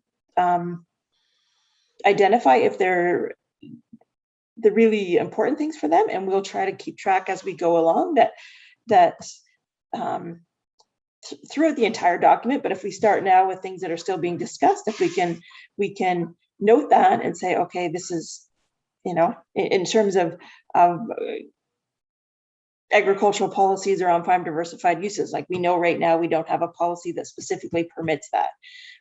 identify if they're the really important things for them, and we'll try to keep track as we go along throughout the entire document. But if we start now with things that are still being discussed, if we can note that and say, okay, this is, in terms of agricultural policies around farm diversified uses. Like, we know right now we don't have a policy that specifically permits that.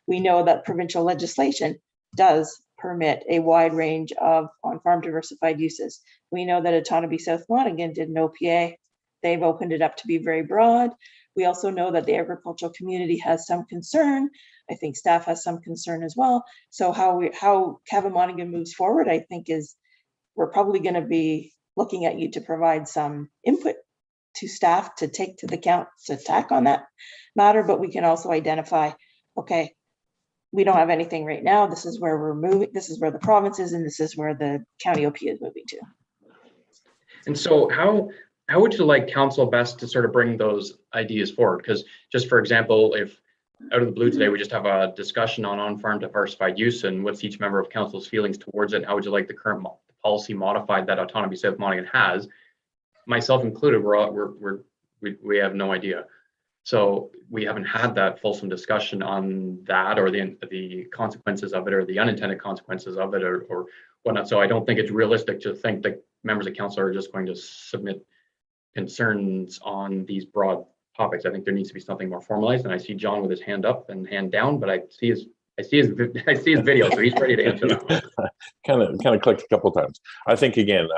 We know that provincial legislation does permit a wide range of on-farm diversified uses. We know that Autonomy South Monaghan did an OPA. They've opened it up to be very broad. We also know that the agricultural community has some concern. I think staff has some concern as well. So how Cavan Monaghan moves forward, I think, is we're probably going to be looking at you to provide some input to staff to take to the council to tack on that matter. But we can also identify, okay, we don't have anything right now. This is where we're moving. This is where the province is, and this is where the county OP is moving to. And so how would you like council best to sort of bring those ideas forward? Because just for example, if out of the blue today, we just have a discussion on-farm diversified use and what's each member of council's feelings towards it, and how would you like the current policy modified that Autonomy South Monaghan has, myself included, we have no idea. So we haven't had that fulsome discussion on that, or the consequences of it, or the unintended consequences of it, or whatnot. So I don't think it's realistic to think that members of council are just going to submit concerns on these broad topics. I think there needs to be something more formalized. And I see John with his hand up and hand down, but I see his video, so he's ready to answer that one. kind of clicked a couple times. I think, again,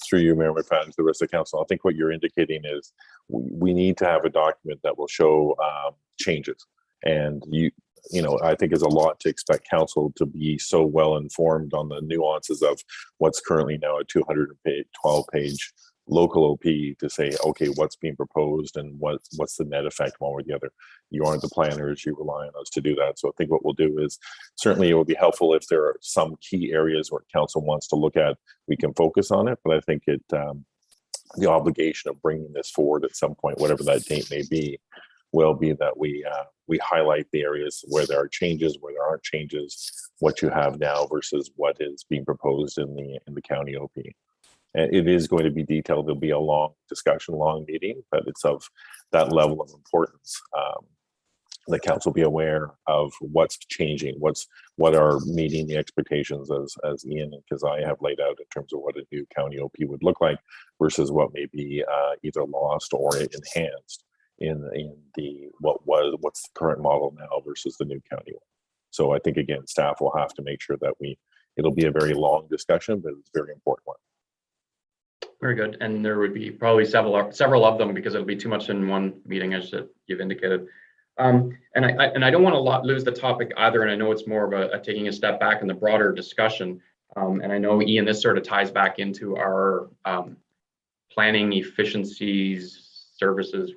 through you, Mayor McFadden, to the rest of the council, I think what you're indicating is we need to have a document that will show changes. And I think there's a lot to expect council to be so well informed on the nuances of what's currently now a 212-page local OP to say, okay, what's being proposed and what's the net effect one or the other. You aren't the planners, you rely on us to do that. So I think what we'll do is, certainly it will be helpful if there are some key areas where council wants to look at, we can focus on it. But I think the obligation of bringing this forward at some point, whatever that date may be, will be that we highlight the areas where there are changes, where there aren't changes, what you have now versus what is being proposed in the county OP. And it is going to be detailed. There'll be a long discussion, long meeting, but it's of that level of importance. The council be aware of what's changing, what are meeting the expectations as Ian and Kazai have laid out in terms of what a new county OP would look like versus what may be either lost or enhanced in what's the current model now versus the new county one. So I think, again, staff will have to make sure that it'll be a very long discussion, but it's a very important one. Very good. And there would be probably several of them, because it'll be too much in one meeting, as you've indicated. And I don't want to lose the topic either. And I know it's more of a taking a step back in the broader discussion. And I know, Ian, this sort of ties back into our planning efficiencies services,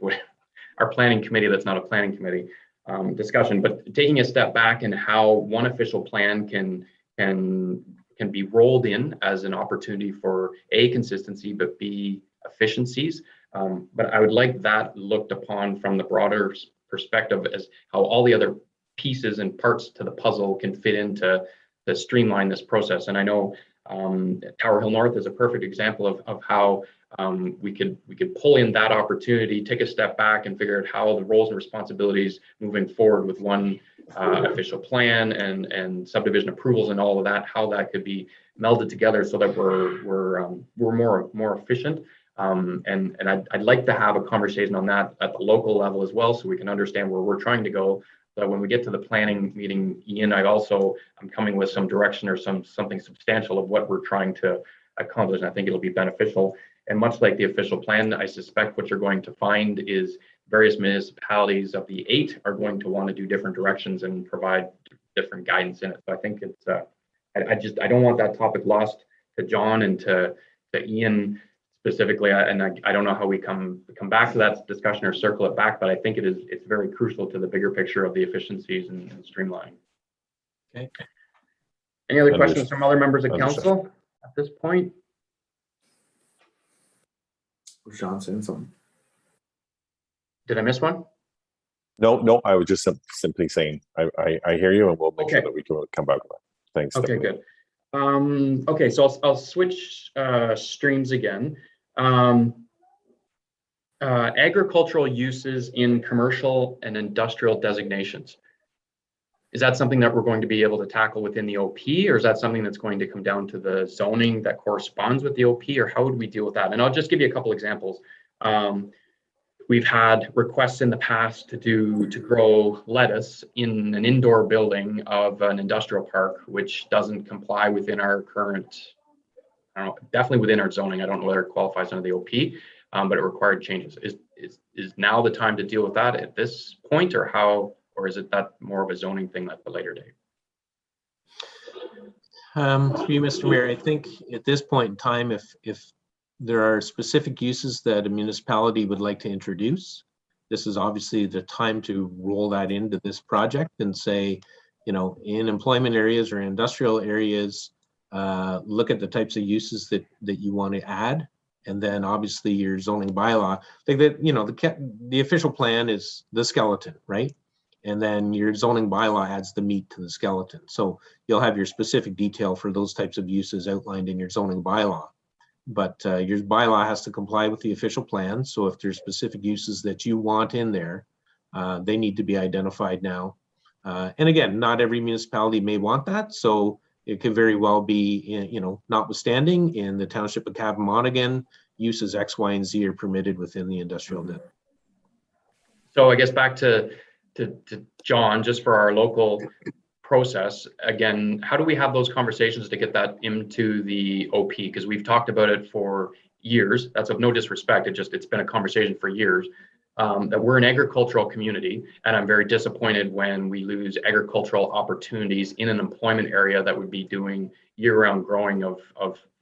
our planning committee that's not a planning committee discussion, but taking a step back and how one official plan can be rolled in as an opportunity for A, consistency, but B, efficiencies. But I would like that looked upon from the broader perspective as how all the other pieces and parts to the puzzle can fit into to streamline this process. And I know Tower Hill North is a perfect example of how we could pull in that opportunity, take a step back and figure out how the roles and responsibilities moving forward with one official plan and subdivision approvals and all of that, how that could be melded together so that we're more efficient. And I'd like to have a conversation on that at the local level as well, so we can understand where we're trying to go. But when we get to the planning meeting, Ian, I'm coming with some direction or something substantial of what we're trying to accomplish. And I think it'll be beneficial. And much like the official plan, I suspect what you're going to find is various municipalities of the 8 are going to want to do different directions and provide different guidance in it. So I think it's, I don't want that topic lost to John and to Ian specifically. And I don't know how we come back to that discussion or circle it back, but I think it's very crucial to the bigger picture of the efficiencies and streamlining. Okay. Any other questions from other members of council at this point? Was John saying something? Did I miss one? No, I was just simply saying, I hear you, and we'll make sure Okay. that we can come back with that. Thanks. Okay, Stephanie. good. Okay, so I'll switch streams again. Agricultural uses in commercial and industrial designations. Is that something that we're going to be able to tackle within the OP, or is that something that's going to come down to the zoning that corresponds with the OP, or how would we deal with that? And I'll just give you a couple examples. We've had requests in the past to grow lettuce in an indoor building of an industrial park, which doesn't comply within our current, I don't know, definitely within our zoning. I don't know whether it qualifies under the OP, but it required changes. Is now the time to deal with that at this point, or how, or is it that more of a zoning thing at the later date? Through you, Mr. Mayor, I think at this point in time, if there are specific uses that a municipality would like to introduce, this is obviously the time to roll that into this project and say, you know, in employment areas or industrial areas, look at the types of uses that you want to add. And then obviously your zoning bylaw, I think that, you know, the official plan is the skeleton, right? And then your zoning bylaw adds the meat to the skeleton. So you'll have your specific detail for those types of uses outlined in your zoning bylaw. But your bylaw has to comply with the official plan. So if there's specific uses that you want in there, they need to be identified now. And again, not every municipality may want that. So it could very well be, you know, notwithstanding in the township of Cabot-Monaghan, uses X, Y, and Z are permitted within the industrial district. So I guess back to John, just for our local process, again, how do we have those conversations to get that into the OP? Because we've talked about it for years. That's of no disrespect. It's been a conversation for years. That we're an agricultural community, and I'm very disappointed when we lose agricultural opportunities in an employment area that would be doing year-round growing of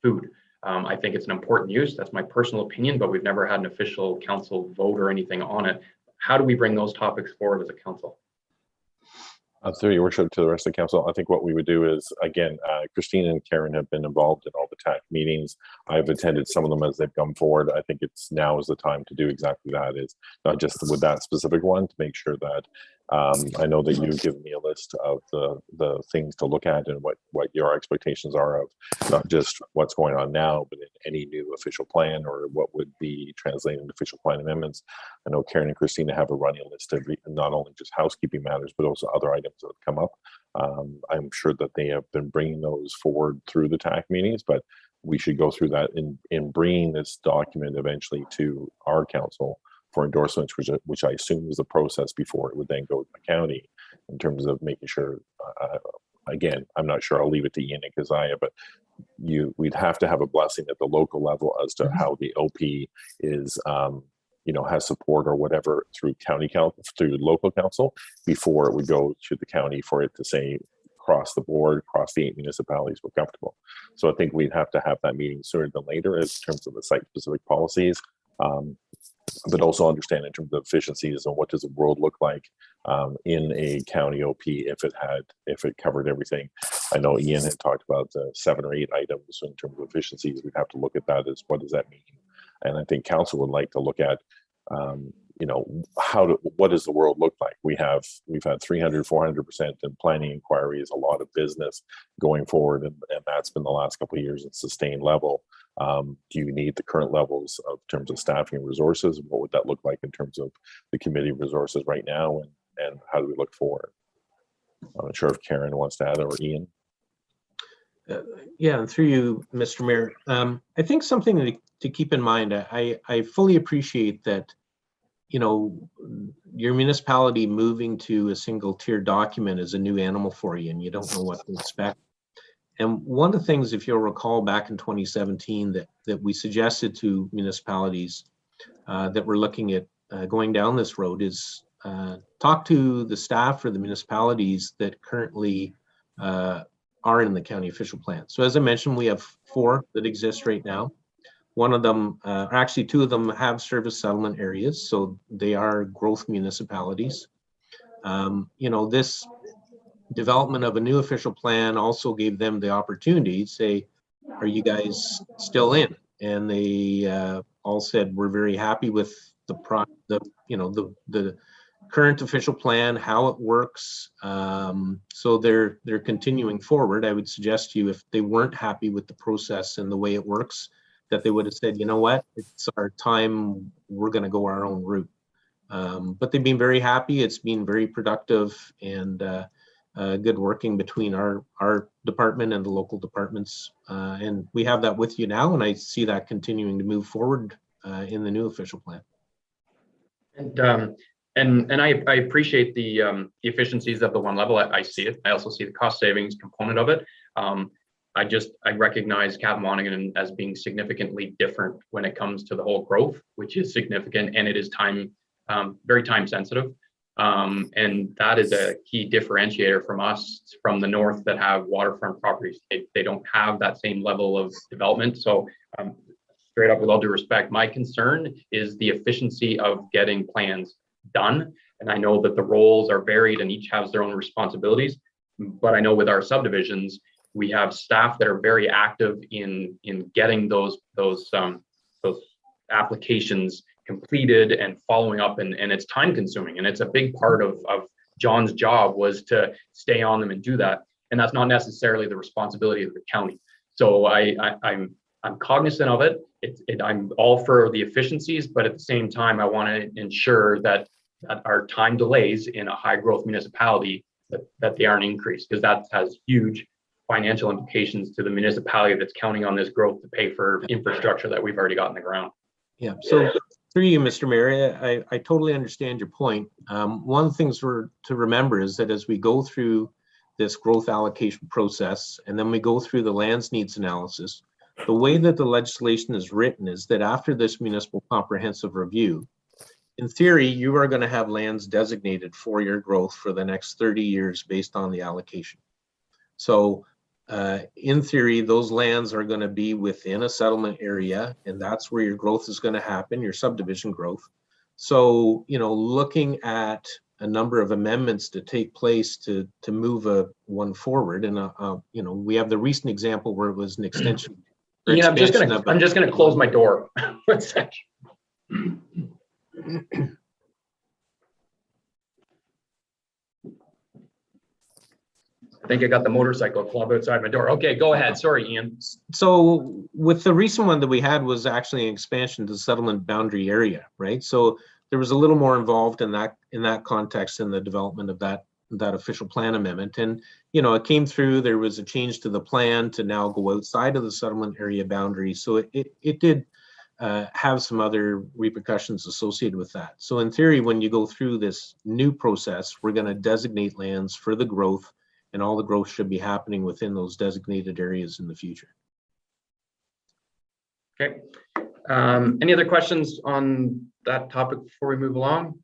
food. I think it's an important use. That's my personal opinion, but we've never had an official council vote or anything on it. How do we bring those topics forward as a council? Through your worship to the rest of the council, I think what we would do is, again, Christine and Karen have been involved in all the TAC meetings. I've attended some of them as they've come forward. I think it's now is the time to do exactly that, is not just with that specific one, to make sure that I know that you've given me a list of the things to look at and what your expectations are of not just what's going on now, but in any new official plan or what would be translated into official plan amendments. I know Karen and Christina have a running list of not only just housekeeping matters, but also other items that have come up. I'm sure that they have been bringing those forward through the TAC meetings, but we should go through that in bringing this document eventually to our council for endorsements, which I assume is the process before it would then go to the county in terms of making sure, again, I'm not sure, I'll leave it to Ian and Keziah, but we'd have to have a blessing at the local level as to how the OP is, you know, has support or whatever through county council, through local council, before it would go to the county for it to say, across the board, across the 8 municipalities, we're comfortable. So I think we'd have to have that meeting sooner than later in terms of the site-specific policies, but also understand in terms of efficiencies and what does the world look like in a county OP if it covered everything. I know Ian had talked about 7 or 8 items in terms of efficiencies. We'd have to look at that as what does that mean? And I think council would like to look at, you know, what does the world look like? We've had 300-400% in planning inquiries, a lot of business going forward, and that's been the last couple of years at sustained level. Do you need the current levels of terms of staffing and resources? What would that look like in terms of the committee resources right now, and how do we look forward? I'm not sure if Karen wants to add, or Ian. Yeah, and through you, Mr. Mayor, I think something to keep in mind, I fully appreciate that, you know, your municipality moving to a single tier document is a new animal for you and you don't know what to expect. And one of the things, if you'll recall back in 2017, that we suggested to municipalities that we're looking at going down this road is talk to the staff for the municipalities that currently are in the county official plan. So as I mentioned, we have 4 that exist right now. One of them, actually 2 of them have service settlement areas, so they are growth municipalities. You know, this development of a new official plan also gave them the opportunity to say, are you guys still in? And they all said, we're very happy with the current official plan, how it works. So they're continuing forward. I would suggest to you, if they weren't happy with the process and the way it works, that they would have said, you know what, it's our time, we're going to go our own route. But they've been very happy. It's been very productive and good working between our department and the local departments. And we have that with you now, and I see that continuing to move forward in the new official plan. And I appreciate the efficiencies of the one level. I see it. I also see the cost savings component of it. I recognize Cap Monaghan as being significantly different when it comes to the whole growth, which is significant, and it is very time sensitive. And that is a key differentiator from us, from the north that have waterfront properties. They don't have that same level of development. So straight up, with all due respect, my concern is the efficiency of getting plans done. And I know that the roles are varied and each has their own responsibilities. But I know with our subdivisions, we have staff that are very active in getting those applications completed and following up, and it's time consuming, and it's a big part of John's job was to stay on them and do that, and that's not necessarily the responsibility of the county. So I'm cognizant of it. I'm all for the efficiencies, but at the same time I want to ensure that our time delays in a high growth municipality that they aren't increased, because that has huge financial implications to the municipality that's counting on this growth to pay for infrastructure that we've already got in the ground. Yeah, so through you, Mr. Mayor, I totally understand your point. One of the things to remember is that as we go through this growth allocation process, and then we go through the lands needs analysis, the way that the legislation is written is that after this municipal comprehensive review, in theory, you are going to have lands designated for your growth for the next 30 years based on the allocation. So in theory, those lands are going to be within a settlement area, and that's where your growth is going to happen, your subdivision growth. So, looking at a number of amendments to take place to move one forward, and we have the recent example where it was an extension. Yeah, I'm just gonna close my door. One sec. I think I got the motorcycle club outside my door. Okay, go ahead. Sorry, Ian. So with the recent one that we had was actually an expansion to the settlement boundary area, right? So there was a little more involved in that context in the development of that official plan amendment. And, it came through, there was a change to the plan to now go outside of the settlement area boundary. So it did have some other repercussions associated with that. So in theory, when you go through this new process, we're going to designate lands for the growth, and all the growth should be happening within those designated areas in the future. Okay. Any other questions on that topic before we move along?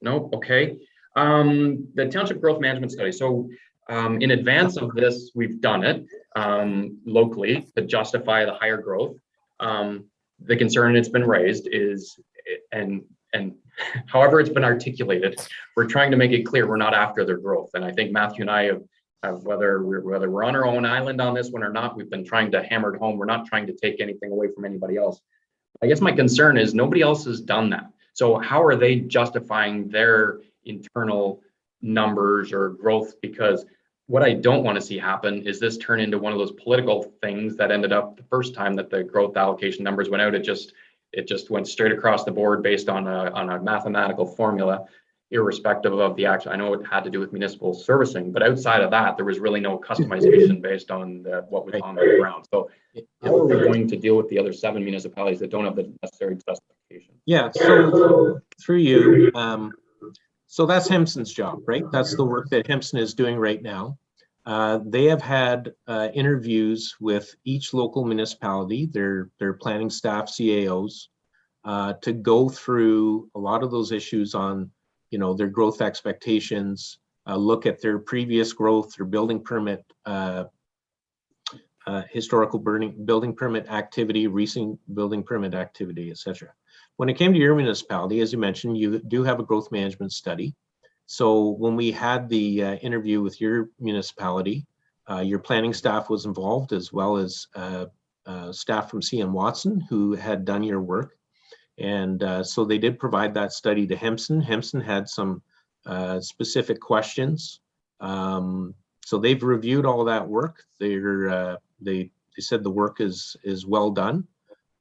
No. Okay. The Township Growth Management Study. So in advance of this, we've done it locally to justify the higher growth. The concern that's been raised is, and however it's been articulated, we're trying to make it clear we're not after their growth. And I think Matthew and I have whether we're on our own island on this one or not, we've been trying to hammer it home. We're not trying to take anything away from anybody else. I guess my concern is nobody else has done that. So how are they justifying their internal numbers or growth? Because what I don't want to see happen is this turn into one of those political things that ended up the first time that the growth allocation numbers went out. It just went straight across the board based on a mathematical formula, irrespective of the action. I know it had to do with municipal servicing, but outside of that, there was really no customization based on what was on the ground. So how are we going to deal with the other 7 municipalities that don't have the necessary justification? Yeah, so through you, so that's Hempson's job, right? That's the work that Hempson is doing right now. They have had interviews with each local municipality, their planning staff, CAOs, to go through a lot of those issues on, their growth expectations, look at their previous growth, their building permit, historical building permit activity, recent building permit activity, etc. When it came to your municipality, as you mentioned, you do have a growth management study. So when we had the interview with your municipality, your planning staff was involved, as well as staff from CM Watson, who had done your work. And so they did provide that study to Hempson. Hempson had some specific questions. So they've reviewed all that work. They said the work is well done.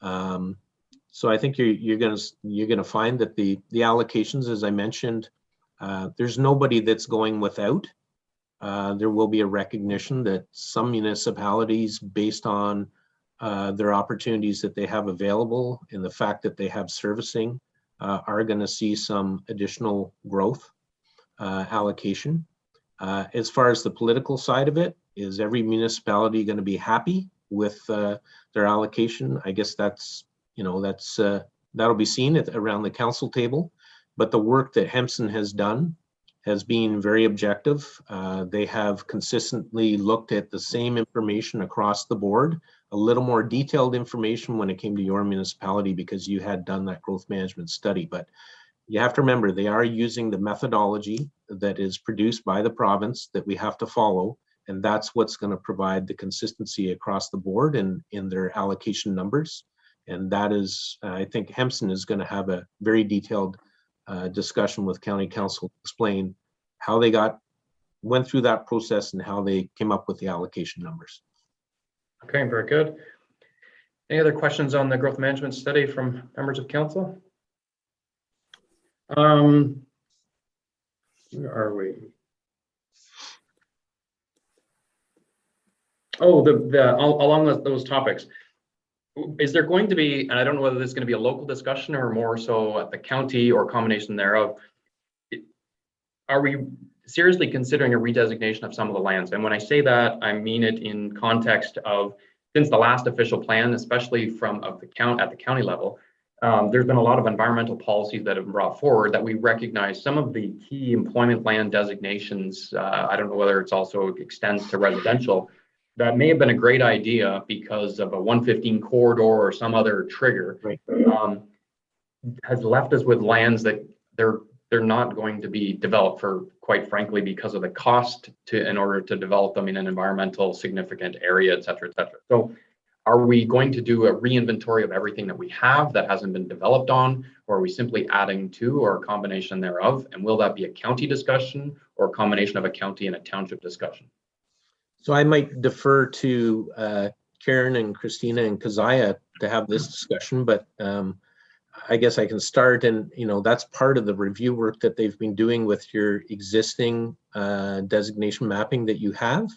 So I think you're gonna find that the allocations, as I mentioned, there's nobody that's going without. There will be a recognition that some municipalities, based on their opportunities that they have available and the fact that they have servicing, are going to see some additional growth allocation. As far as the political side of it, is every municipality going to be happy with their allocation? I guess that's, that'll be seen around the council table. But the work that Hempson has done has been very objective. They have consistently looked at the same information across the board, a little more detailed information when it came to your municipality because you had done that growth management study. But you have to remember, they are using the methodology that is produced by the province that we have to follow. And that's what's going to provide the consistency across the board in their allocation numbers. And that is, I think Hempson is going to have a very detailed discussion with County Council to explain how they went through that process and how they came up with the allocation numbers. Okay, very good. Any other questions on the growth management study from members of council? Where are we? Oh, along those topics, is there going to be, and I don't know whether this is going to be a local discussion or more so at the county or combination thereof, are we seriously considering a redesignation of some of the lands? And when I say that, I mean it in context of, since the last official plan, especially at the county level, there's been a lot of environmental policies that have been brought forward that we recognize some of the key employment land designations. I don't know whether it's also extends to residential. That may have been a great idea because of a 115 corridor or some other trigger. Right. Has left us with lands that they're not going to be developed for, quite frankly, because of the cost in order to develop them in an environmental significant area, et cetera, et cetera. So are we going to do a reinventory of everything that we have that hasn't been developed on, or are we simply adding to or a combination thereof? And will that be a county discussion or a combination of a county and a township discussion? So I might defer to Karen and Christina and Keziah to have this discussion, but I guess I can start. And that's part of the review work that they've been doing with your existing designation mapping that you have.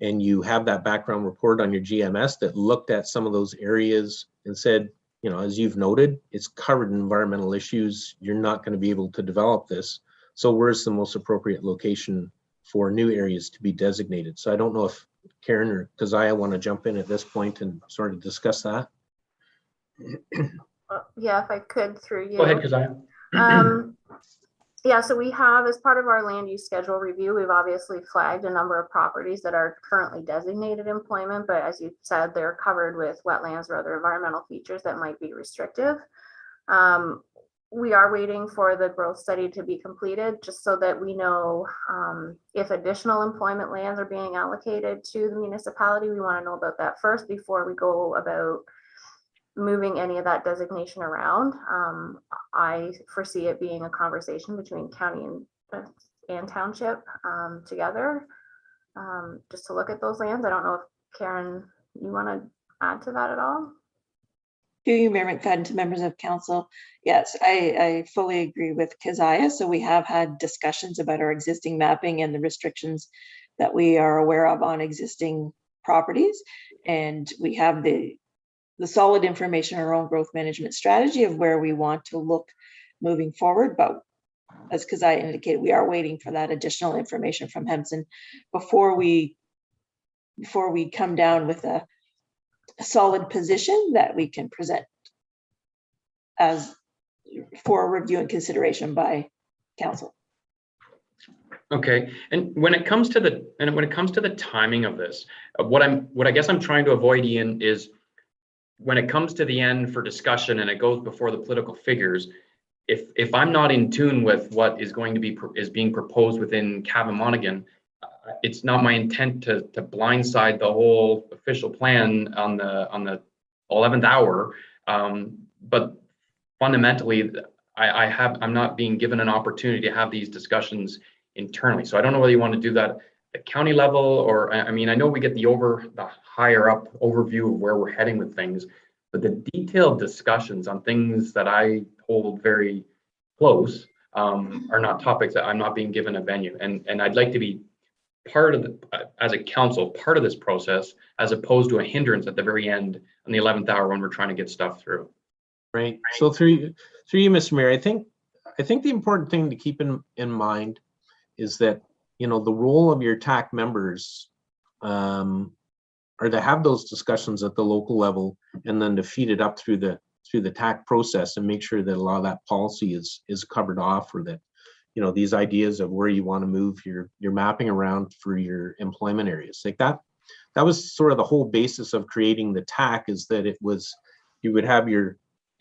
And you have that background report on your GMS that looked at some of those areas and said, as you've noted, it's covered in environmental issues. You're not going to be able to develop this. So where's the most appropriate location for new areas to be designated? So I don't know if Karen or Keziah want to jump in at this point and sort of discuss that. Yeah, if I could through you. Go ahead, Keziah. Yeah, so we have, as part of our land use schedule review, we've obviously flagged a number of properties that are currently designated employment, but as you said, they're covered with wetlands or other environmental features that might be restrictive. We are waiting for the growth study to be completed just so that we know if additional employment lands are being allocated to the municipality. We want to know about that first before we go about moving any of that designation around. I foresee it being a conversation between county and township together, just to look at those lands. I don't know if Karen, you want to add to that at all? To you, Mayor McFadden, to members of council. Yes, I fully agree with Keziah. So we have had discussions about our existing mapping and the restrictions that we are aware of on existing properties. And we have the solid information, our own growth management strategy of where we want to look moving forward. But as Keziah indicated, we are waiting for that additional information from Hempson before we come down with a solid position that we can present as for review and consideration by council. Okay, and when it comes to the timing of this, what I guess I'm trying to avoid, Ian, is when it comes to the end for discussion and it goes before the political figures, if I'm not in tune with what is going to be being proposed within Cavan Monaghan, it's not my intent to blindside the whole official plan on the 11th hour. But fundamentally, I'm not being given an opportunity to have these discussions internally. So I don't know whether you want to do that at county level, or, I mean, I know we get the higher up overview of where we're heading with things, but the detailed discussions on things that I hold very close are not topics that I'm not being given a venue. And I'd like to be part of as a council, part of this process, as opposed to a hindrance at the very end on the 11th hour when we're trying to get stuff through. Right. So through you, Mr. Mayor, I think the important thing to keep in mind is that, you know, the role of your TAC members are to have those discussions at the local level, and then to feed it up through the TAC process and make sure that a lot of that policy is covered off, or that, you know, these ideas of where you want to move your mapping around for your employment areas, like that was sort of the whole basis of creating the TAC, is that you would have your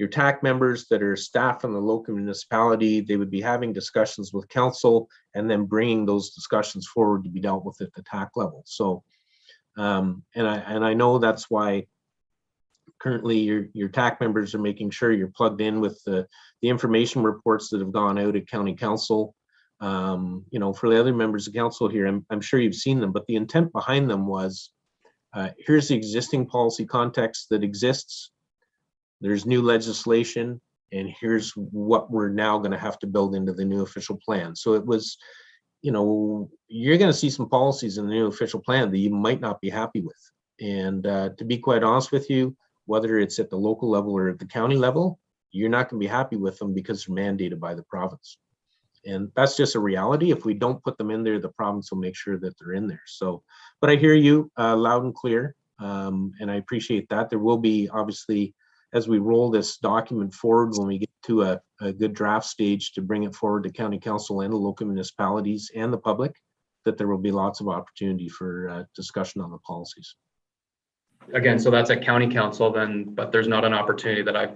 TAC members that are staff in the local municipality. They would be having discussions with council and then bringing those discussions forward to be dealt with at the TAC level. So, and I know that's why currently your TAC members are making sure you're plugged in with the information reports that have gone out at county council. You know, for the other members of council here, I'm sure you've seen them, but the intent behind them was, here's the existing policy context that exists. There's new legislation, and here's what we're now going to have to build into the new official plan. So it was, you know, you're going to see some policies in the new official plan that you might not be happy with. And to be quite honest with you, whether it's at the local level or at the county level, you're not going to be happy with them because they're mandated by the province. And that's just a reality. If we don't put them in there, the province will make sure that they're in there. So, but I hear you loud and clear, and I appreciate that. There will be, obviously, as we roll this document forward, when we get to a good draft stage to bring it forward to county council and the local municipalities and the public, that there will be lots of opportunity for discussion on the policies. Again, so that's at county council then, but there's not an opportunity that I've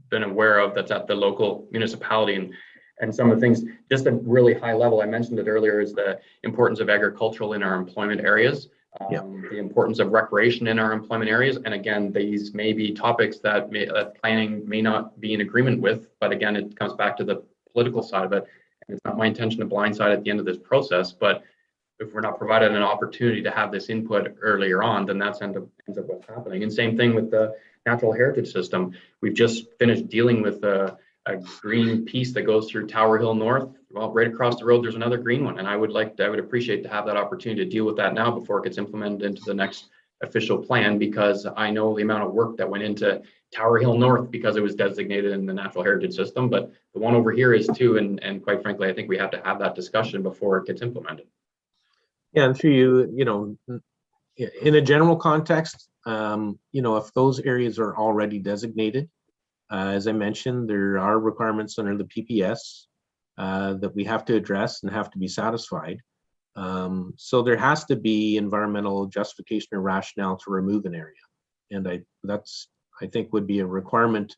been aware of that's at the local municipality. And some of the things, just a really high level, I mentioned it earlier, is the importance of agricultural in our employment areas. The importance of recreation in our employment areas. And again, these may be topics that planning may not be in agreement with, but again, it comes back to the political side of it. And it's not my intention to blindside at the end of this process, but if we're not provided an opportunity to have this input earlier on, then that's ends up what's happening. And same thing with the natural heritage system. We've just finished dealing with a green piece that goes through Tower Hill North. Well, right across the road, there's another green one. And I would appreciate to have that opportunity to deal with that now before it gets implemented into the next official plan, because I know the amount of work that went into Tower Hill North because it was designated in the natural heritage system, but the one over here is too. And quite frankly, I think we have to have that discussion before it gets implemented. Yeah, and through you know, in a general context, you know, if those areas are already designated, as I mentioned, there are requirements under the PPS that we have to address and have to be satisfied. So there has to be environmental justification or rationale to remove an area. And I think would be a requirement,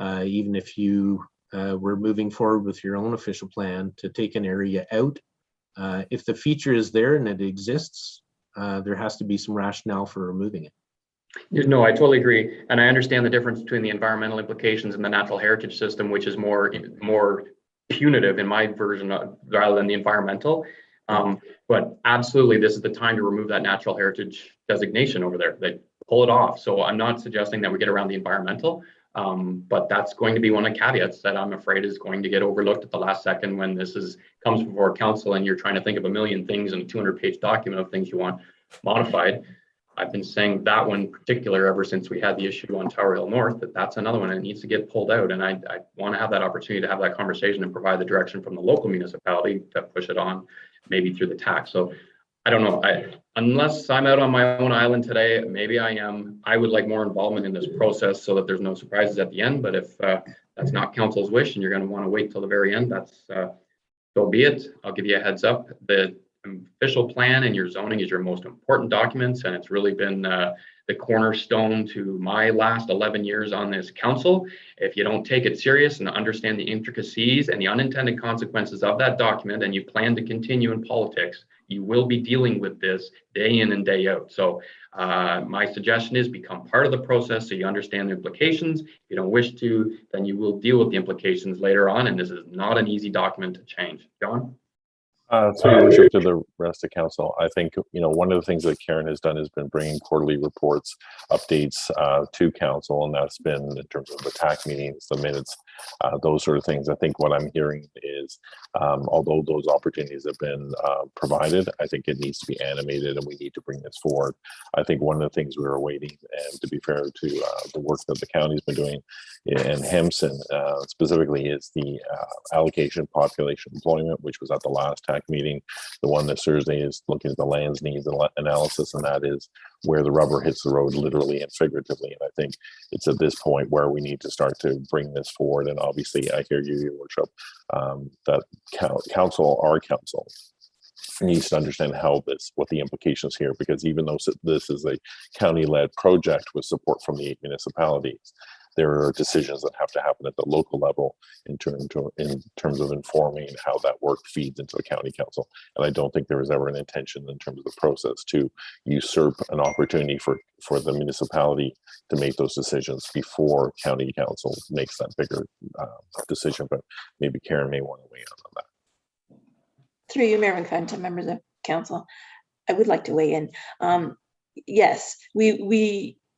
even if you were moving forward with your own official plan, to take an area out. If the feature is there and it exists, there has to be some rationale for removing it. No, I totally agree. And I understand the difference between the environmental implications and the natural heritage system, which is more punitive in my version rather than the environmental. But absolutely, this is the time to remove that natural heritage designation over there. They pull it off. So I'm not suggesting that we get around the environmental, but that's going to be one of the caveats that I'm afraid is going to get overlooked at the last second when this comes before council and you're trying to think of a million things in a 200-page document of things you want modified. I've been saying that one in particular ever since we had the issue on Tower Hill North, that's another one that needs to get pulled out. And I want to have that opportunity to have that conversation and provide the direction from the local municipality to push it on, maybe through the TAC. So I don't know, unless I'm out on my own island today, maybe I am. I would like more involvement in this process so that there's no surprises at the end. But if that's not council's wish and you're going to want to wait till the very end, that's so be it. I'll give you a heads up. The official plan and your zoning is your most important documents, and it's really been the cornerstone to my last 11 years on this council. If you don't take it serious and understand the intricacies and the unintended consequences of that document, and you plan to continue in politics, you will be dealing with this day in and day out. So my suggestion is become part of the process so you understand the implications. If you don't wish to, then you will deal with the implications later on, and this is not an easy document to change. John? Through your worship, to the rest of council, I think, one of the things that Karen has done has been bringing quarterly reports, updates to council, and that's been in terms of the TAC meetings, the minutes, those sort of things. I think what I'm hearing is, although those opportunities have been provided, I think it needs to be animated and we need to bring this forward. I think one of the things we were waiting, and to be fair to the work that the county's been doing, and Hempson specifically, is the allocation population employment, which was at the last TAC meeting. The one this Thursday is looking at the lands needs analysis, and that is where the rubber hits the road, literally and figuratively. And I think it's at this point where we need to start to bring this forward. And obviously, I hear you, Your Worship, that our council needs to understand what the implications here, because even though this is a county-led project with support from the 8 municipalities, there are decisions that have to happen at the local level in terms of informing how that work feeds into the county council. And I don't think there was ever an intention in terms of the process to usurp an opportunity for the municipality to make those decisions before county council makes that bigger decision. But maybe Karen may want to weigh in on that. Through you, Mayor McFadden, to members of council, I would like to weigh in. Yes,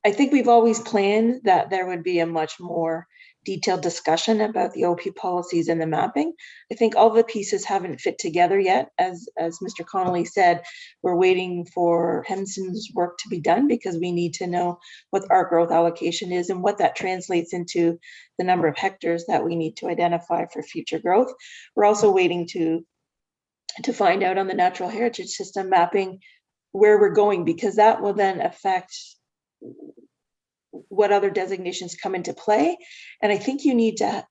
I think we've always planned that there would be a much more detailed discussion about the OP policies and the mapping. I think all the pieces haven't fit together yet. As Mr. Connolly said, we're waiting for Hempson's work to be done because we need to know what our growth allocation is and what that translates into the number of hectares that we need to identify for future growth. We're also waiting to find out on the natural heritage system mapping where we're going, because that will then affect what other designations come into play. And I think you need to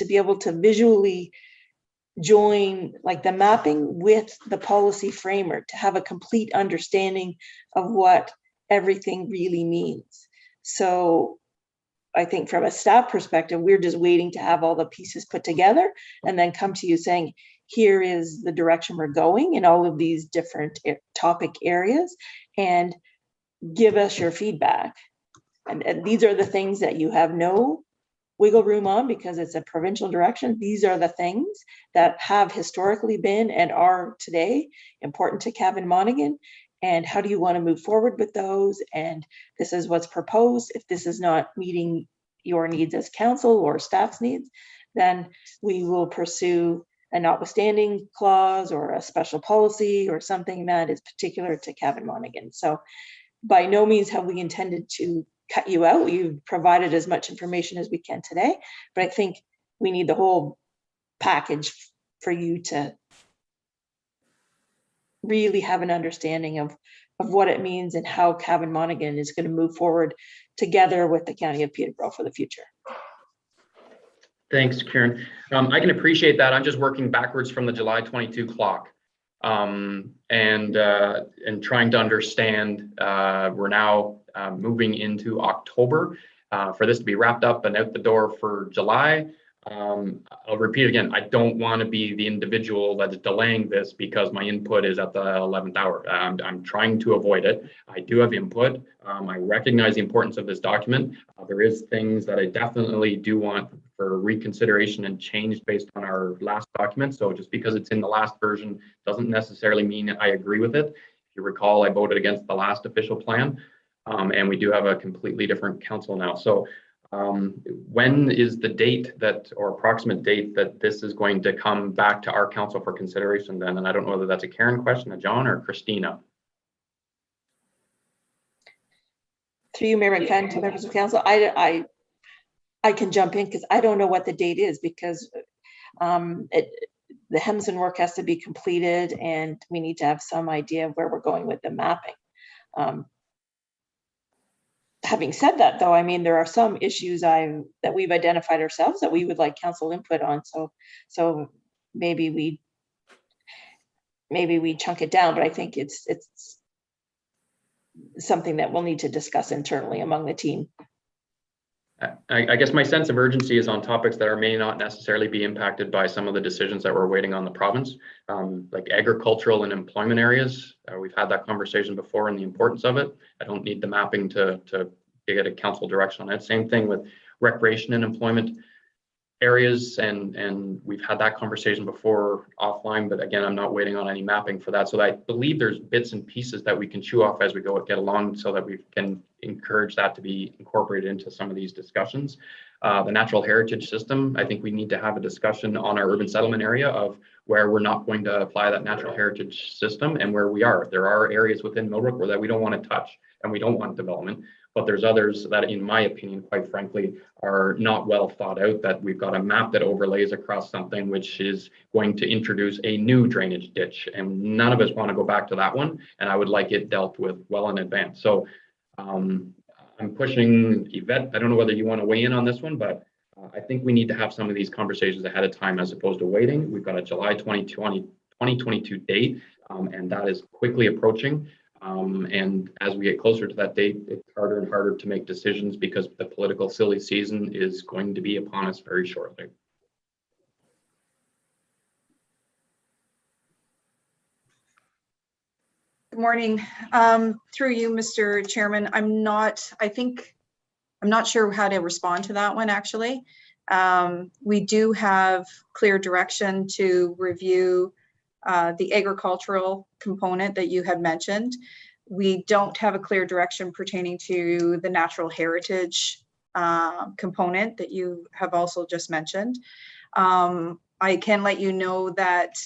be able to visually join like the mapping with the policy framework to have a complete understanding of what everything really means. So I think from a staff perspective, we're just waiting to have all the pieces put together and then come to you saying, here is the direction we're going in all of these different topic areas, and give us your feedback. And these are the things that you have no wiggle room on because it's a provincial direction. These are the things that have historically been and are today important to Cavan Monaghan. And how do you want to move forward with those? And this is what's proposed. If this is not meeting your needs as council or staff's needs, then we will pursue a notwithstanding clause or a special policy or something that is particular to Cavan Monaghan. So by no means have we intended to cut you out. We've provided as much information as we can today, but I think we need the whole package for you to really have an understanding of what it means and how Cavan Monaghan is going to move forward together with the County of Peterborough for the future. Thanks, Karen. I can appreciate that. I'm just working backwards from the July 22 clock. And trying to understand, we're now moving into October for this to be wrapped up and out the door for July. I'll repeat again, I don't want to be the individual that's delaying this because my input is at the 11th hour. I'm trying to avoid it. I do have input. I recognize the importance of this document. There is things that I definitely do want for reconsideration and change based on our last document. So just because it's in the last version doesn't necessarily mean I agree with it. If you recall, I voted against the last official plan, and we do have a completely different council now. So when is the date that, or approximate date that this is going to come back to our council for consideration then? And I don't know whether that's a Karen question, a John, or Christina. Through you, Mayor McFadden, to members of council, I can jump in because I don't know what the date is because the Hempson work has to be completed and we need to have some idea of where we're going with the mapping. Having said that, though, I mean, there are some issues that we've identified ourselves that we would like council input on. So maybe we chunk it down, but I think it's something that we'll need to discuss internally among the team. I guess my sense of urgency is on topics that may not necessarily be impacted by some of the decisions that we're waiting on the province, like agricultural and employment areas. We've had that conversation before and the importance of it. I don't need the mapping to get a council direction on it. Same thing with recreation and employment areas, and we've had that conversation before offline, but again, I'm not waiting on any mapping for that. So I believe there's bits and pieces that we can chew off as we get along so that we can encourage that to be incorporated into some of these discussions. The natural heritage system, I think we need to have a discussion on our urban settlement area of where we're not going to apply that natural heritage system and where we are. There are areas within Millbrook where that we don't want to touch and we don't want development. But there's others that, in my opinion, quite frankly, are not well thought out, that we've got a map that overlays across something which is going to introduce a new drainage ditch. And none of us want to go back to that one. And I would like it dealt with well in advance. So I'm pushing Yvette. I don't know whether you want to weigh in on this one, but I think we need to have some of these conversations ahead of time as opposed to waiting. We've got a July 2022 date, and that is quickly approaching. And as we get closer to that date, it's harder and harder to make decisions because the political silly season is going to be upon us very shortly. Good morning. Through you, Mr. Chairman, I'm not sure how to respond to that one, actually. We do have clear direction to review the agricultural component that you had mentioned. We don't have a clear direction pertaining to the natural heritage component that you have also just mentioned. I can let you know that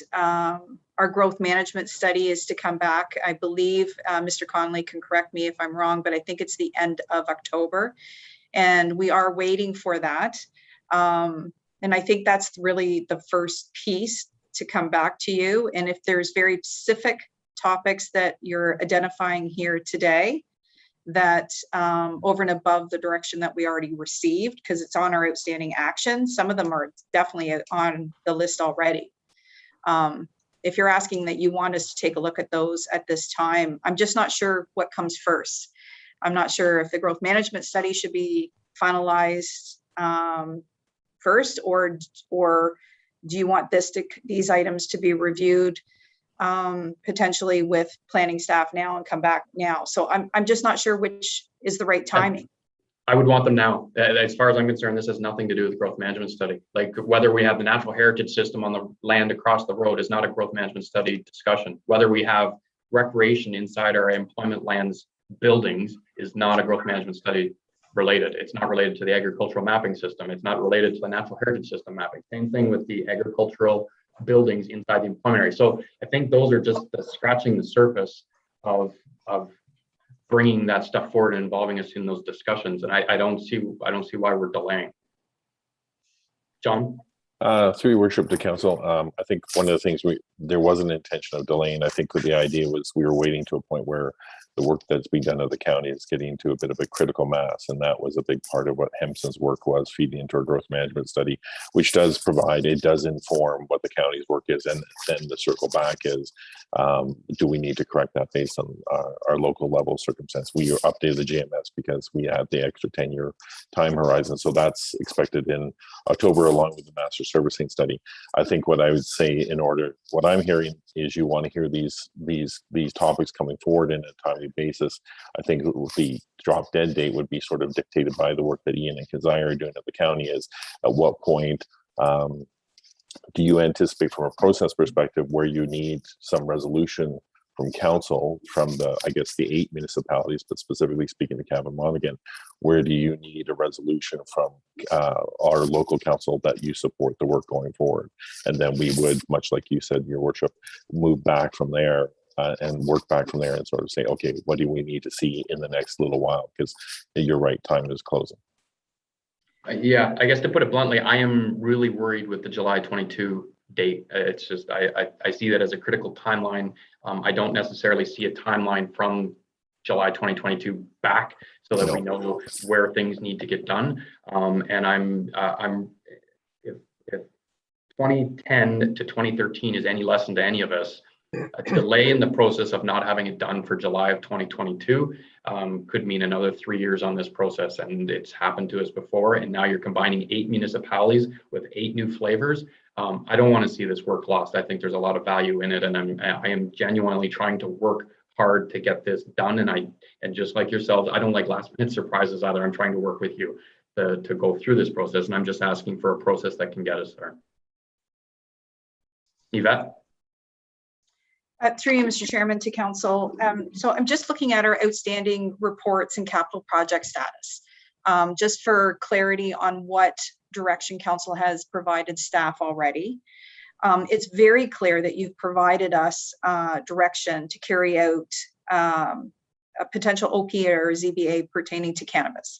our growth management study is to come back. I believe Mr. Conley can correct me if I'm wrong, but I think it's the end of October, and we are waiting for that. And I think that's really the first piece to come back to you. And if there's very specific topics that you're identifying here today that over and above the direction that we already received, because it's on our outstanding action, some of them are definitely on the list already. If you're asking that you want us to take a look at those at this time, I'm just not sure what comes first. I'm not sure if the growth management study should be finalized first, or do you want these items to be reviewed potentially with planning staff now and come back now? So I'm just not sure which is the right timing. I would want them now. As far as I'm concerned, this has nothing to do with growth management study. Like whether we have the natural heritage system on the land across the road is not a growth management study discussion. Whether we have recreation inside our employment lands buildings is not a growth management study related. It's not related to the agricultural mapping system. It's not related to the natural heritage system mapping. Same thing with the agricultural buildings inside the employment area. So I think those are just scratching the surface of bringing that stuff forward and involving us in those discussions. And I don't see why we're delaying. John? Through your worship to council, I think one of the things there was an intention of delaying. I think the idea was we were waiting to a point where the work that's being done at the county is getting to a bit of a critical mass, and that was a big part of what Hempson's work was, feeding into our growth management study, which does inform what the county's work is. And then the circle back is, do we need to correct that based on our local level circumstance? We updated the GMS because we had the extra 10-year time horizon, so that's expected in October along with the master servicing study. I think what I would say what I'm hearing is you want to hear these topics coming forward in a timely basis. I think the drop dead date would be sort of dictated by the work that Ian and Keziah are doing at the county. Is at what point do you anticipate from a process perspective where you need some resolution from council, from the 8 municipalities, but specifically speaking to Cavan Monaghan, where do you need a resolution from our local council that you support the work going forward? And then we would, much like you said, your worship, move back from there and work back from there and sort of say, okay, what do we need to see in the next little while? Because you're right, time is closing. Yeah, I guess to put it bluntly, I am really worried with the July 22 date. It's just, I see that as a critical timeline. I don't necessarily see a timeline from July 2022 back so that we know where things need to get done. And if 2010 to 2013 is any lesson to any of us, a delay in the process of not having it done for July of 2022 could mean another 3 years on this process. And it's happened to us before. And now you're combining 8 municipalities with 8 new flavors. I don't want to see this work lost. I think there's a lot of value in it. And I am genuinely trying to work hard to get this done. And just like yourselves, I don't like last minute surprises either. I'm trying to work with you to go through this process. And I'm just asking for a process that can get us there. Yvette? Through you, Mr. Chairman, to council. So I'm just looking at our outstanding reports and capital project status. Just for clarity on what direction council has provided staff already. It's very clear that you've provided us direction to carry out a potential OP or ZBA pertaining to cannabis.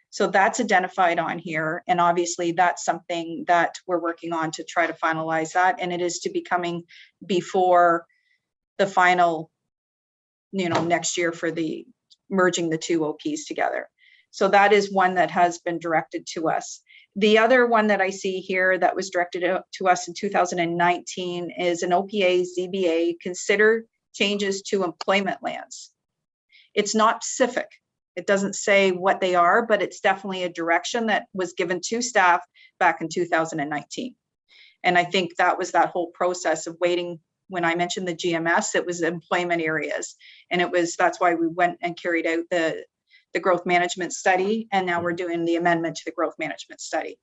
So that's identified on here. And obviously that's something that we're working on to try to finalize that. And it is to be coming before the final, next year for the merging the 2 OPs together. So that is one that has been directed to us. The other one that I see here that was directed to us in 2019 is an OPA ZBA, consider changes to employment lands. It's not specific. It doesn't say what they are, but it's definitely a direction that was given to staff back in 2019. And I think that was that whole process of waiting. When I mentioned the GMS, it was employment areas. And that's why we went and carried out the growth management study. And now we're doing the amendment to the growth management study.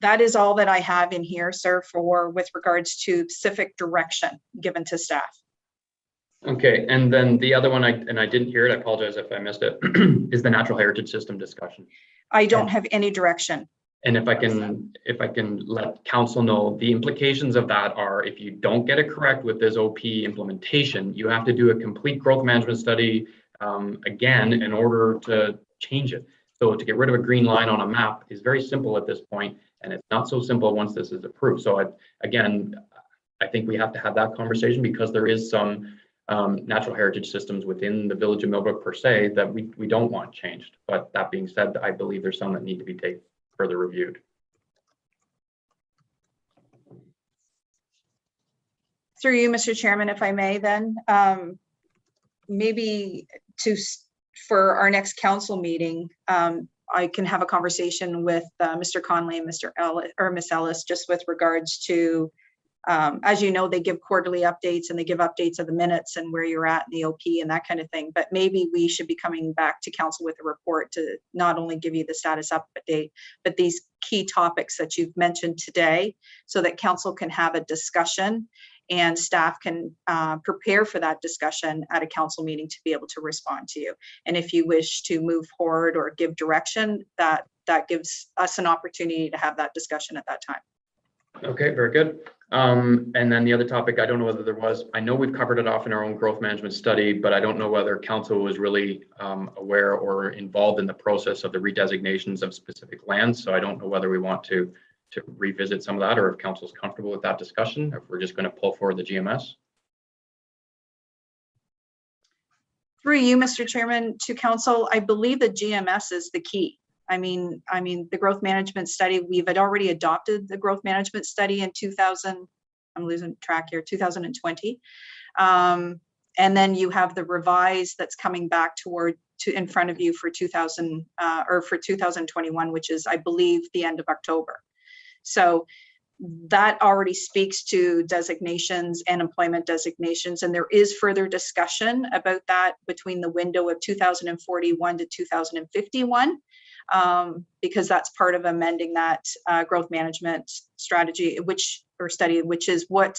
That is all that I have in here, sir, with regards to specific direction given to staff. Okay, and then the other one, I didn't hear it, I apologize if I missed it, is the natural heritage system discussion. I don't have any direction. And if I can let council know, the implications of that are if you don't get it correct with this OP implementation, you have to do a complete growth management study again in order to change it. So to get rid of a green line on a map is very simple at this point, and it's not so simple once this is approved. So I think we have to have that conversation because there is some natural heritage systems within the village of Millbrook per se that we don't want changed. But that being said, I believe there's some that need to be further reviewed. Through you, Mr. Chairman, if I may then, maybe for our next council meeting, I can have a conversation with Mr. Conley and Mr. Ellis or Miss Ellis, just with regards to, as you know, they give quarterly updates and they give updates of the minutes and where you're at in the OP and that kind of thing. But maybe we should be coming back to council with a report to not only give you the status update, but these key topics that you've mentioned today so that council can have a discussion and staff can prepare for that discussion at a council meeting to be able to respond to you. And if you wish to move forward or give direction, that gives us an opportunity to have that discussion at that time. Okay, very good. And then the other topic, I don't know whether I know we've covered it off in our own growth management study, but I don't know whether council was really aware or involved in the process of the redesignations of specific lands. So I don't know whether we want to revisit some of that or if council's comfortable with that discussion, or if we're just going to pull forward the GMS. Through you, Mr. Chairman, to council, I believe the GMS is the key. I mean, the growth management study, we've already adopted the growth management study in 2020. And then you have the revised that's coming back in front of you for 2021, which is, I believe, the end of October. So that already speaks to designations and employment designations. And there is further discussion about that between the window of 2041 to 2051. Because that's part of amending that growth management strategy, which is what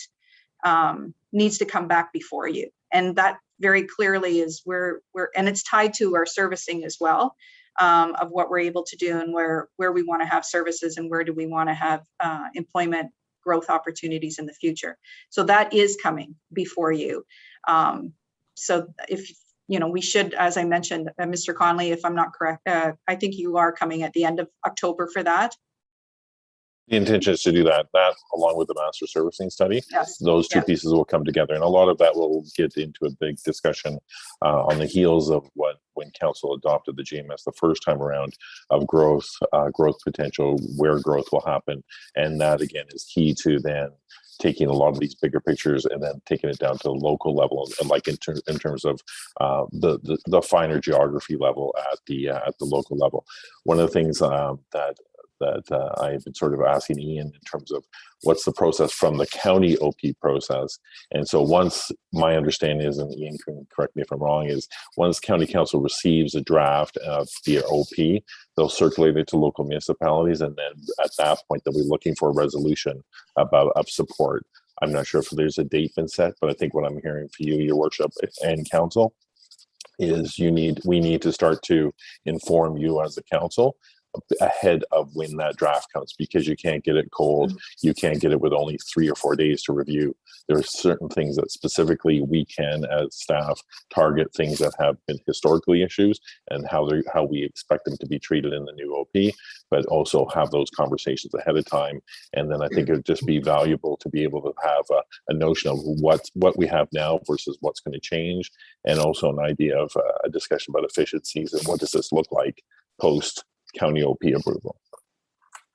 needs to come back before you. And that very clearly is where and it's tied to our servicing as well, of what we're able to do and where we want to have services and where do we want to have employment growth opportunities in the future. So that is coming before you. So if we should, as I mentioned, Mr. Conley, if I'm not correct, I think you are coming at the end of October for that. The intention is to do that along with the master servicing study. Yes. Those two Yes. pieces will come together, and a lot of that will get into a big discussion on the heels of when council adopted the GMS the first time around of growth potential, where growth will happen, and that again is key to then taking a lot of these bigger pictures and then taking it down to the local level, and like in terms of the finer geography level at the local level. One of the things that I've been sort of asking Ian in terms of what's the process from the county OP process. And so once, my understanding is, and Ian can correct me if I'm wrong, is once county council receives a draft of the OP, they'll circulate it to local municipalities. And then at that point, they'll be looking for a resolution of support. I'm not sure if there's a date been set, but I think what I'm hearing for you, your workshop and council, is we need to start to inform you as a council ahead of when that draft comes, because you can't get it cold. You can't get it with only 3 or 4 days to review. There are certain things that specifically we can, as staff, target things that have been historically issues and how we expect them to be treated in the new OP, but also have those conversations ahead of time. And then I think it would just be valuable to be able to have a notion of what we have now versus what's going to change, and also an idea of a discussion about efficiencies and what does this look like post county OP approval.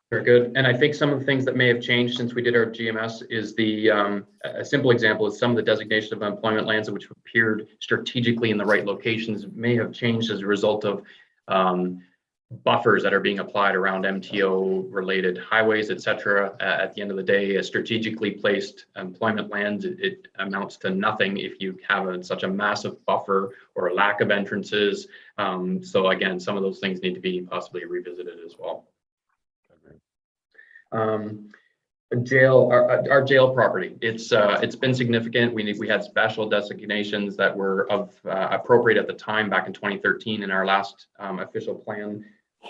Very good. And I think some of the things that may have changed since we did our GMS is a simple example is some of the designation of employment lands which appeared strategically in the right locations may have changed as a result of buffers that are being applied around MTO related highways, etc. At the end of the day, a strategically placed employment lands, it amounts to nothing if you have such a massive buffer or a lack of entrances. So again, some of those things need to be possibly revisited as well. Jail, our jail property, it's been significant. We had special designations that were appropriate at the time back in 2013 in our last official plan.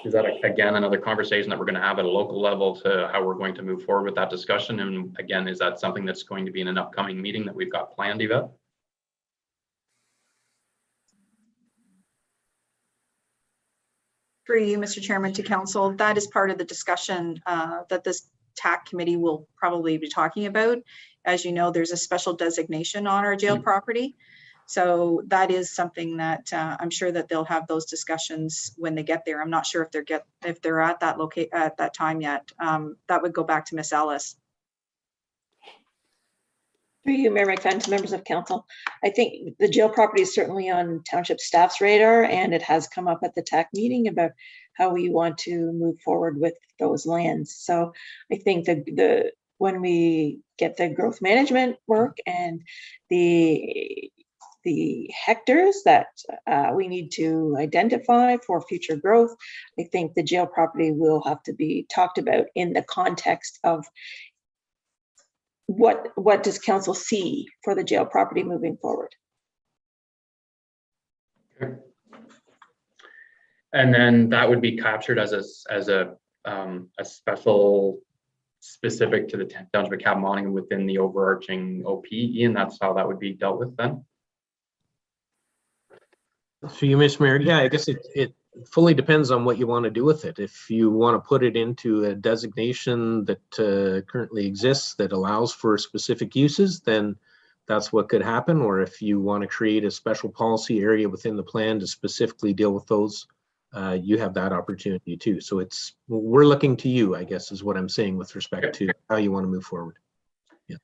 Is that again another conversation that we're going to have at a local level to how we're going to move forward with that discussion? And again, is that something that's going to be in an upcoming meeting that we've got planned, Yvette? Through you, Mr. Chairman, to council, that is part of the discussion that this TAC committee will probably be talking about. As you know, there's a special designation on our jail property. So that is something that I'm sure that they'll have those discussions when they get there. I'm not sure if they're at that time yet. That would go back to Miss Ellis. Through you, Mayor McFadden, to members of council, I think the jail property is certainly on township staff's radar, and it has come up at the TAC meeting about how we want to move forward with those lands. So I think that when we get the growth management work and the hectares that we need to identify for future growth, I think the jail property will have to be talked about in the context of what does council see for the jail property moving forward. Okay. And then that would be captured as a special specific to the Township of Cabamoning within the overarching OP, Ian. That's how that would be dealt with then. So you, Ms. Mayor, yeah, I guess it fully depends on what you want to do with it. If you want to put it into a designation that currently exists that allows for specific uses, then that's what could happen. Or if you want to create a special policy area within the plan to specifically deal with those, you have that opportunity too. So we're looking to you, I guess, is what I'm saying with respect to how you want to move forward. Yeah.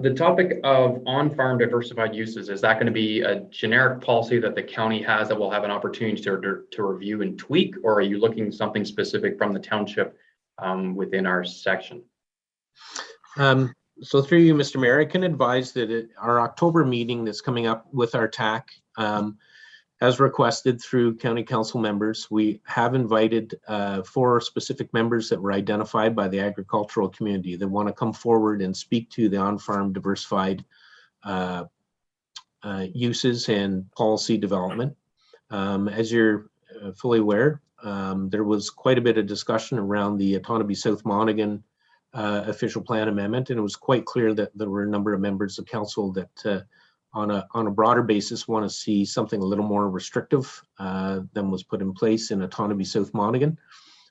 The topic of on-farm diversified uses, is that going to be a generic policy that the county has that will have an opportunity to review and tweak, or are you looking something specific from the township within our section? So through you, Mr. Mayor, I can advise that at our October meeting that's coming up with our TAC, as requested through county council members, we have invited 4 specific members that were identified by the agricultural community that want to come forward and speak to the on-farm diversified uses and policy development. As you're fully aware, there was quite a bit of discussion around the Autonomy South Monaghan official plan amendment, and it was quite clear that there were a number of members of council that on a broader basis want to see something a little more restrictive than was put in place in Autonomy South Monaghan.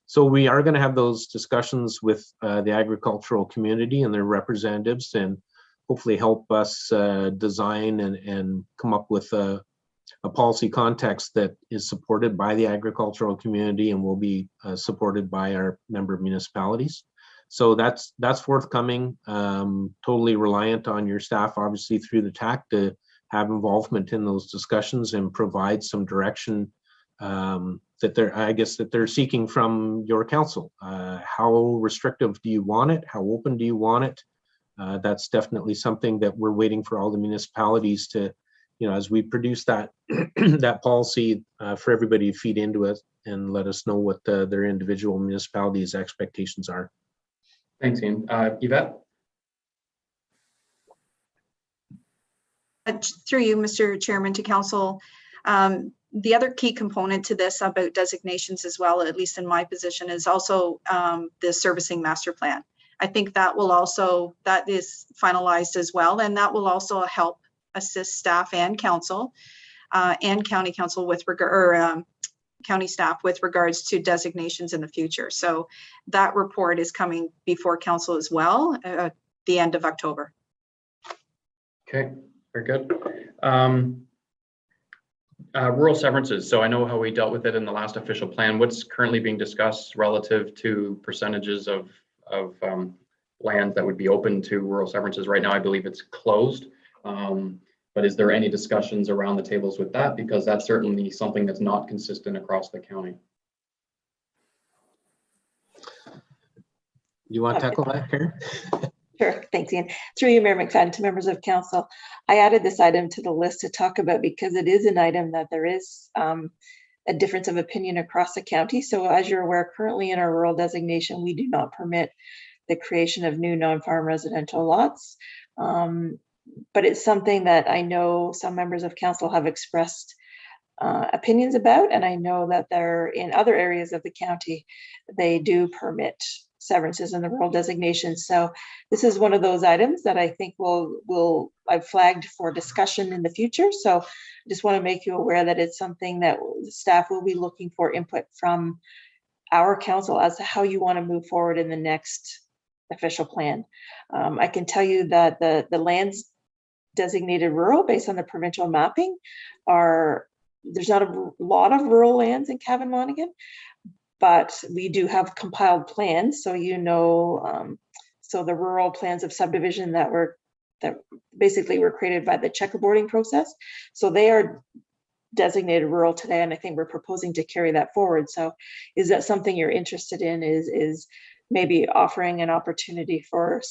So we are going to have those discussions with the agricultural community and their representatives, and hopefully help us design and come up with a policy context that is supported by the agricultural community and will be supported by our member municipalities. So that's forthcoming. Totally reliant on your staff, obviously through the TAC, to have involvement in those discussions and provide some direction that they're seeking from your council. How restrictive do you want it? How open do you want it? That's definitely something that we're waiting for all the municipalities to, as we produce that that policy for everybody to feed into it and let us know what their individual municipalities' expectations are. Thanks, Ian. Yvette? Through you, Mr. Chairman, to council. The other key component to this about designations as well, at least in my position, is also the servicing master plan. I think that is finalized as well, and that will also help assist staff and council and county council with county staff with regards to designations in the future. So that report is coming before council as well at the end of October. Okay, very good. Rural severances. So I know how we dealt with it in the last official plan. What's currently being discussed relative to percentages of land that would be open to rural severances? Right now, I believe it's closed. But is there any discussions around the tables with that? Because that's certainly something that's not consistent across the county. You want to tackle that, Karen? Sure, thanks, Ian. Through you, Mayor McFadden, to members of council, I added this item to the list to talk about because it is an item that there is a difference of opinion across the county. So as you're aware, currently in our rural designation, we do not permit the creation of new non-farm residential lots. But it's something that I know some members of council have expressed opinions about, and I know that they're in other areas of the county, they do permit severances in the rural designation. So this is one of those items that I think I've flagged for discussion in the future. So I just want to make you aware that it's something that staff will be looking for input from our council as to how you want to move forward in the next official plan. I can tell you that the lands designated rural based on the provincial mapping there's not a lot of rural lands in Cavan Monaghan, but we do have compiled plans. So, so the rural plans of subdivision that basically were created by the checkerboarding process. So they are designated rural today. And I think we're proposing to carry that forward. So is that something you're interested in, is maybe offering an opportunity for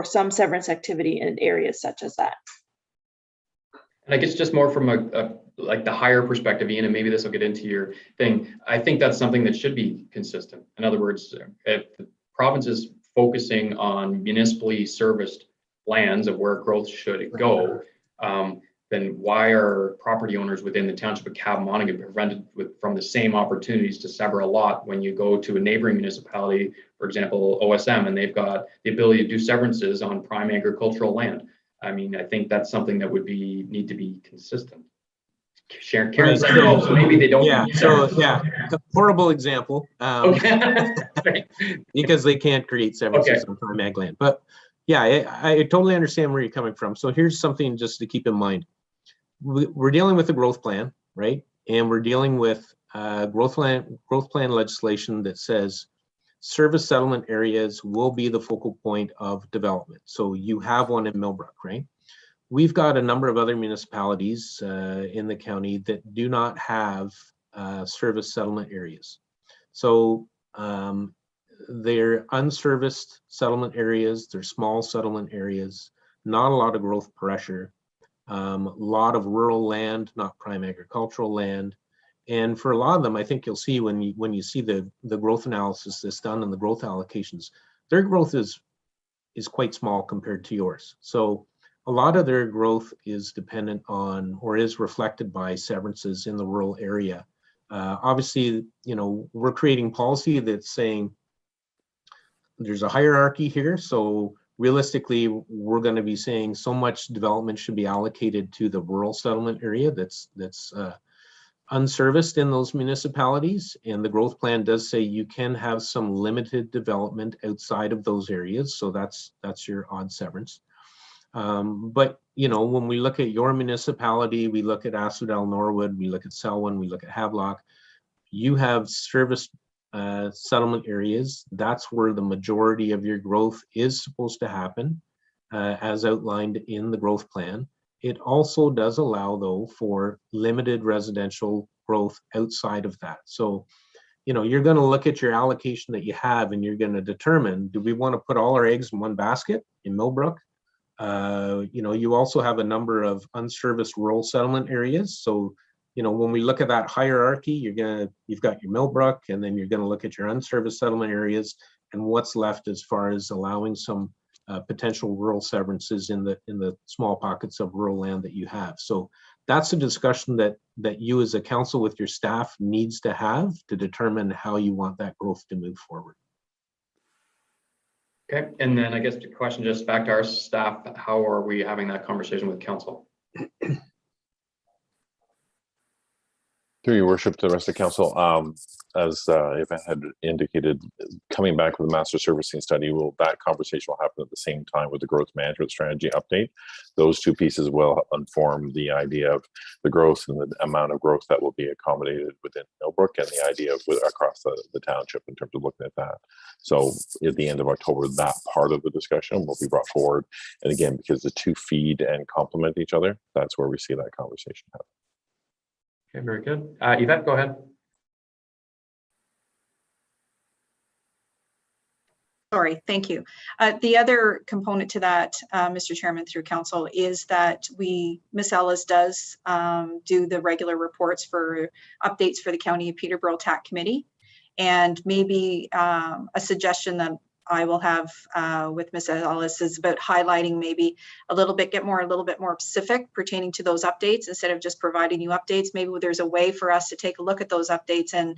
some severance activity in areas such as that? And I guess just more from like the higher perspective, Ian, and maybe this will get into your thing. I think that's something that should be consistent. In other words, if the province is focusing on municipally serviced lands of where growth should go, then why are property owners within the township of Cavan Monaghan prevented from the same opportunities to sever a lot when you go to a neighboring municipality, for example, OSM, and they've got the ability to do severances on prime agricultural land? I mean, I think that's something that would need to be consistent. Karen said no, so maybe they don't. Yeah, so yeah, horrible example. Okay. Because they can't create severances on prime ag land. But yeah, I totally understand where you're coming from. So here's something just to keep in mind. We're dealing with a growth plan, right? And we're dealing with growth plan legislation that says service settlement areas will be the focal point of development. So you have one in Millbrook, right? We've got a number of other municipalities in the county that do not have service settlement areas. So they're unserviced settlement areas, they're small settlement areas, not a lot of growth pressure, a lot of rural land, not prime agricultural land. And for a lot of them, I think you'll see when you see the growth analysis that's done and the growth allocations, their growth is quite small compared to yours. So a lot of their growth is dependent on or is reflected by severances in the rural area. Obviously, we're creating policy that's saying there's a hierarchy here. So realistically, we're going to be saying so much development should be allocated to the rural settlement area that's unserviced in those municipalities. And the growth plan does say you can have some limited development outside of those areas. So that's your odd severance. But when we look at your municipality, we look at Asphodel, Norwood, we look at Selwyn, we look at Havelock, you have serviced settlement areas, that's where the majority of your growth is supposed to happen, as outlined in the growth plan. It also does allow, though, for limited residential growth outside of that. So, you know, you're going to look at your allocation that you have and you're going to determine, do we want to put all our eggs in one basket in Millbrook? You know, you also have a number of unserviced rural settlement areas. So, you know, when we look at that hierarchy, you've got your Millbrook, and then you're going to look at your unserviced settlement areas and what's left as far as allowing some potential rural severances in the small pockets of rural land that you have. So that's a discussion that you as a council with your staff needs to have to determine how you want that growth to move forward. Okay, and then I guess the question just back to our staff, how are we having that conversation with council? Through your worship to the rest of council, as Yvette had indicated, coming back with the master servicing study, that conversation will happen at the same time with the growth management strategy update. Those two pieces will inform the idea of the growth and the amount of growth that will be accommodated within Millbrook, and the idea of across the township in terms of looking at that. So at the end of October, that part of the discussion will be brought forward. And again, because the two feed and complement each other, that's where we see that conversation happen. Okay, very good. Yvette, go ahead. Sorry, thank you. The other component to that, Mr. Chairman, through council, is that Ms. Ellis does do the regular reports for updates for the County of Peterborough TAC Committee. And maybe a suggestion that I will have with Ms. Ellis is about highlighting maybe a little bit more specific pertaining to those updates instead of just providing you updates. Maybe there's a way for us to take a look at those updates and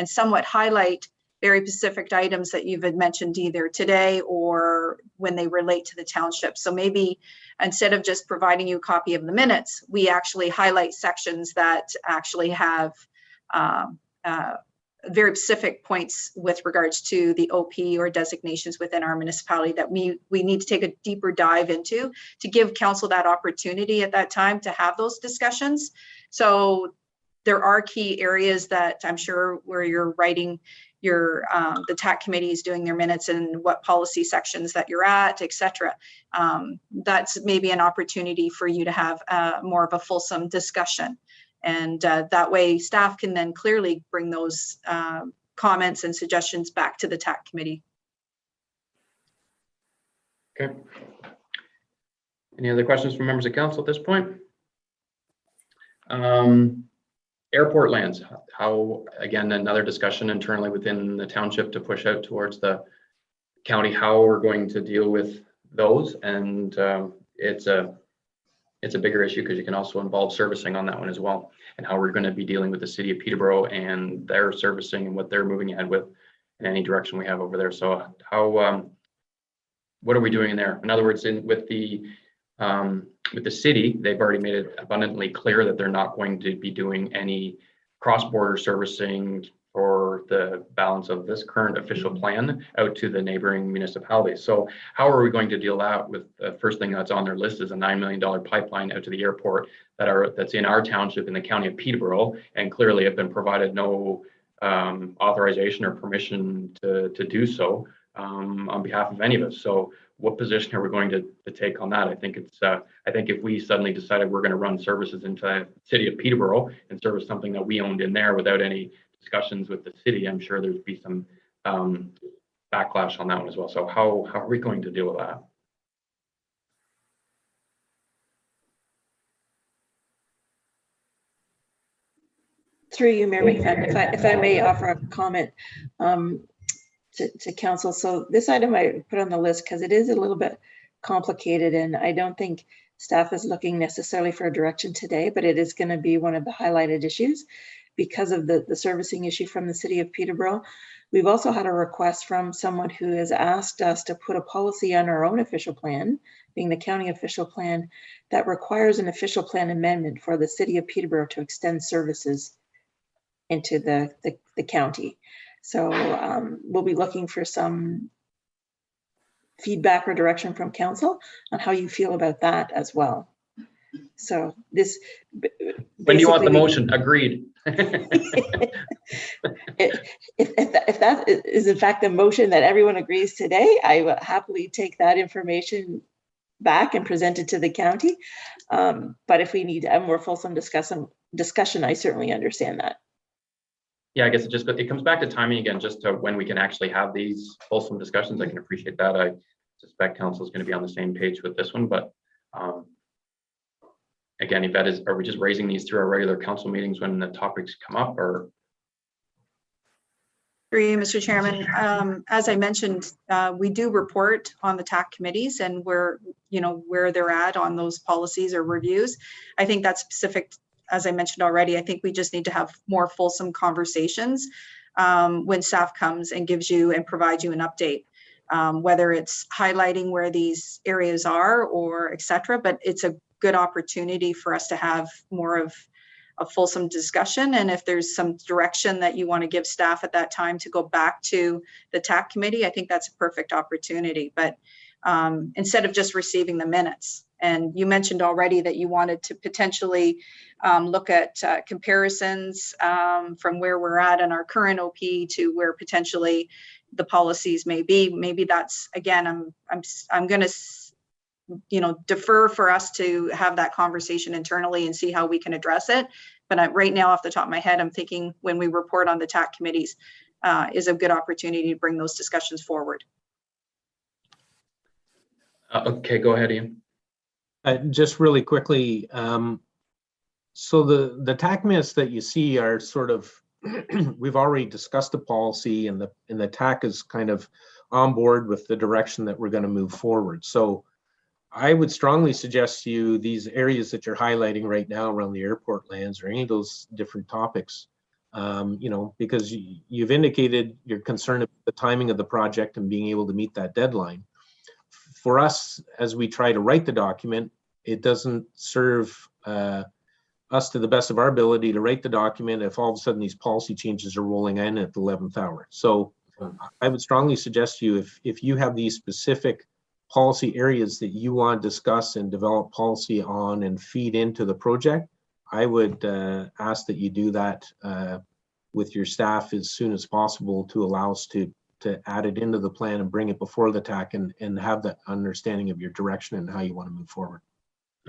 somewhat highlight very specific items that you've mentioned either today or when they relate to the township. So maybe instead of just providing you a copy of the minutes, we actually highlight sections that actually have very specific points with regards to the OP or designations within our municipality that we need to take a deeper dive into to give council that opportunity at that time to have those discussions. So there are key areas that I'm sure where you're writing your the TAC committee is doing their minutes and what policy sections that you're at, etc. That's maybe an opportunity for you to have more of a fulsome discussion. And that way staff can then clearly bring those comments and suggestions back to the TAC committee. Okay. Any other questions from members of council at this point? Airport lands, how, again, another discussion internally within the township to push out towards the county, how we're going to deal with those. And it's a bigger issue because you can also involve servicing on that one as well, and how we're going to be dealing with the city of Peterborough and their servicing and what they're moving ahead with in any direction we have over there. So how, what are we doing in there? In other words, with the city, they've already made it abundantly clear that they're not going to be doing any cross-border servicing for the balance of this current official plan out to the neighboring municipalities. So how are we going to deal out with the first thing that's on their list is a $9 million pipeline out to the airport that's in our township in the county of Peterborough, and clearly have been provided no authorization or permission to do so on behalf of any of us. So what position are we going to take on that? I think it's I think if we suddenly decided we're going to run services into the city of Peterborough and service something that we owned in there without any discussions with the city, I'm sure there'd be some backlash on that one as well. So how are we going to deal with that? Through you, Mayor McFadden, if I may offer a comment to council. So this item I put on the list because it is a little bit complicated, and I don't think staff is looking necessarily for a direction today, but it is going to be one of the highlighted issues because of the servicing issue from the city of Peterborough. We've also had a request from someone who has asked us to put a policy on our own official plan, being the county official plan, that requires an official plan amendment for the city of Peterborough to extend services into the county. So we'll be looking for some feedback or direction from council on how you feel about that as well. So this. When do you want the basically- motion? Agreed. If that is in fact the motion that everyone agrees today, I will happily take that information back and present it to the county. But if we need a more fulsome discussion, I certainly understand that. Yeah, I guess it comes back to timing again, just to when we can actually have these wholesome discussions. I can appreciate that. I suspect council is going to be on the same page with this one, but again, Yvette, are we just raising these through our regular council meetings when the topics come up, or? Through you, Mr. Chairman, as I mentioned, we do report on the TAC committees and where they're at on those policies or reviews. I think that's specific, as I mentioned already. I think we just need to have more fulsome conversations when staff comes and gives you and provides you an update, whether it's highlighting where these areas are or et cetera, but it's a good opportunity for us to have more of a fulsome discussion. And if there's some direction that you want to give staff at that time to go back to the TAC committee, I think that's a perfect opportunity. But instead of just receiving the minutes, and you mentioned already that you wanted to potentially look at comparisons from where we're at in our current OP to where potentially the policies may be. Maybe that's, again, I'm going to defer for us to have that conversation internally and see how we can address it. But right now, off the top of my head, I'm thinking when we report on the TAC committees is a good opportunity to bring those discussions forward. Okay, go ahead, Ian. Just really quickly, so the TAC minutes that you see are sort of, we've already discussed the policy, and the TAC is kind of on board with the direction that we're going to move forward. So I would strongly suggest to you these areas that you're highlighting right now around the airport lands or any of those different topics, because you've indicated your concern about the timing of the project and being able to meet that deadline. For us, as we try to write the document, it doesn't serve us to the best of our ability to write the document if all of a sudden these policy changes are rolling in at the 11th hour. So I would strongly suggest to you, if you have these specific policy areas that you want to discuss and develop policy on and feed into the project, I would ask that you do that with your staff as soon as possible to allow us to add it into the plan and bring it before the TAC and have that understanding of your direction and how you want to move forward.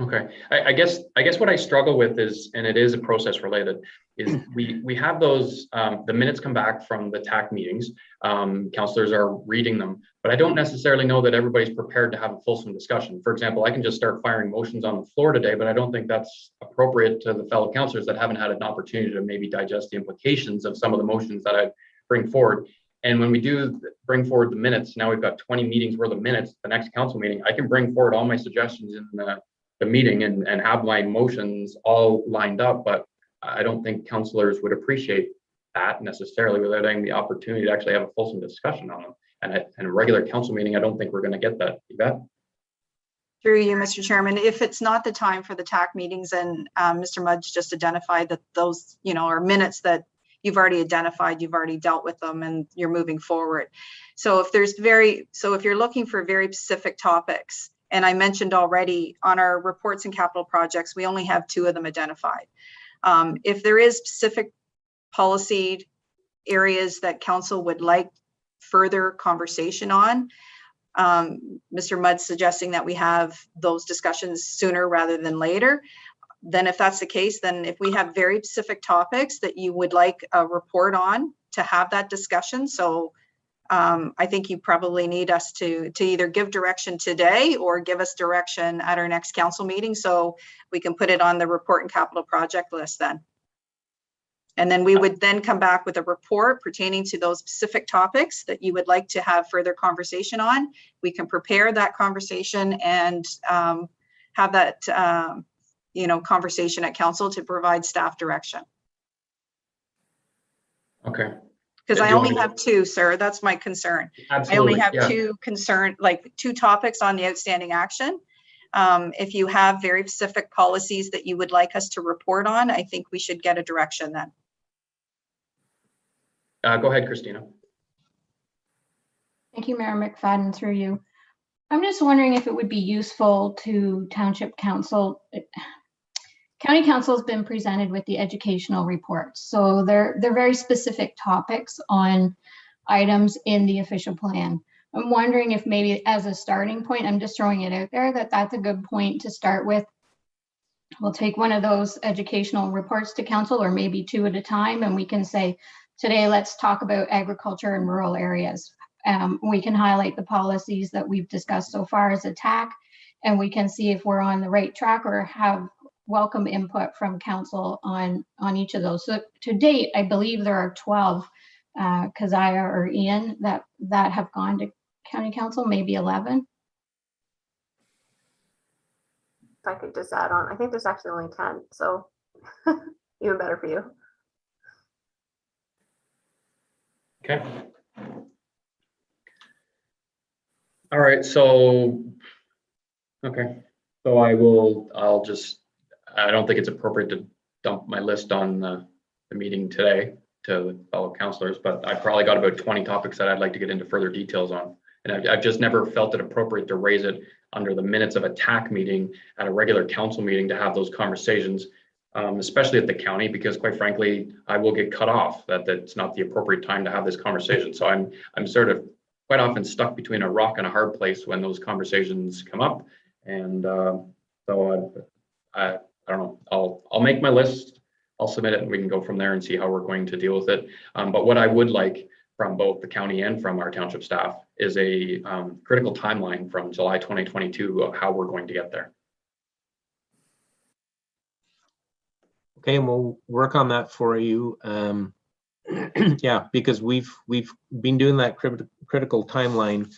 Okay, I guess what I struggle with is, and it is a process related, is we have those, the minutes come back from the TAC meetings, councillors are reading them, but I don't necessarily know that everybody's prepared to have a fulsome discussion. For example, I can just start firing motions on the floor today, but I don't think that's appropriate to the fellow councillors that haven't had an opportunity to maybe digest the implications of some of the motions that I bring forward. And when we do bring forward the minutes, now we've got 20 meetings worth of minutes, the next council meeting, I can bring forward all my suggestions in the meeting and have my motions all lined up, but I don't think councillors would appreciate that necessarily without having the opportunity to actually have a fulsome discussion on them. And at a regular council meeting, I don't think we're going to get that. Yvette? Through you, Mr. Chairman, if it's not the time for the TAC meetings, and Mr. Mudge just identified that those, are minutes that you've already identified, you've already dealt with them, and you're moving forward. So if you're looking for very specific topics, and I mentioned already on our reports and capital projects, we only have 2 of them identified. If there is specific policy areas that council would like further conversation on, Mr. Mudd's suggesting that we have those discussions sooner rather than later. Then if that's the case, then if we have very specific topics that you would like a report on to have that discussion. So I think you probably need us to either give direction today or give us direction at our next council meeting so we can put it on the report and capital project list then. And then we would then come back with a report pertaining to those specific topics that you would like to have further conversation on. We can prepare that conversation and have that conversation at council to provide staff direction. Okay. Because I only have 2, sir. That's my concern. Absolutely. I only have 2 topics on the outstanding action. If you have very specific policies that you would like us to report on, I think we should get a direction then. Go ahead, Christina. Thank you, Mayor McFadden, through you. I'm just wondering if it would be useful to Township Council. County Council has been presented with the educational reports. So they're very specific topics on items in the official plan. I'm wondering if maybe as a starting point, I'm just throwing it out there, that's a good point to start with. We'll take one of those educational reports to council, or maybe two at a time, and we can say, today, let's talk about agriculture in rural areas. We can highlight the policies that we've discussed so far as a TAC, and we can see if we're on the right track or have welcome input from council on each of those. So to date, I believe there are 12 Keziah or Ian that have gone to county council, maybe 11. If I could just add on, I think there's actually only 10, so even better for you. Okay. All right, so, okay. So I don't think it's appropriate to dump my list on the meeting today to fellow councilors, but I probably got about 20 topics that I'd like to get into further details on. And I've just never felt it appropriate to raise it under the minutes of a TAC meeting at a regular council meeting to have those conversations, especially at the county, because quite frankly, I will get cut off that that's not the appropriate time to have this conversation. So I'm sort of quite often stuck between a rock and a hard place when those conversations come up. And so I don't know, I'll make my list, I'll submit it, and we can go from there and see how we're going to deal with it. But what I would like from both the county and from our township staff is a critical timeline from July 2022 of how we're going to get there. Okay, and we'll work on that for you. Yeah, because we've been doing that critical timeline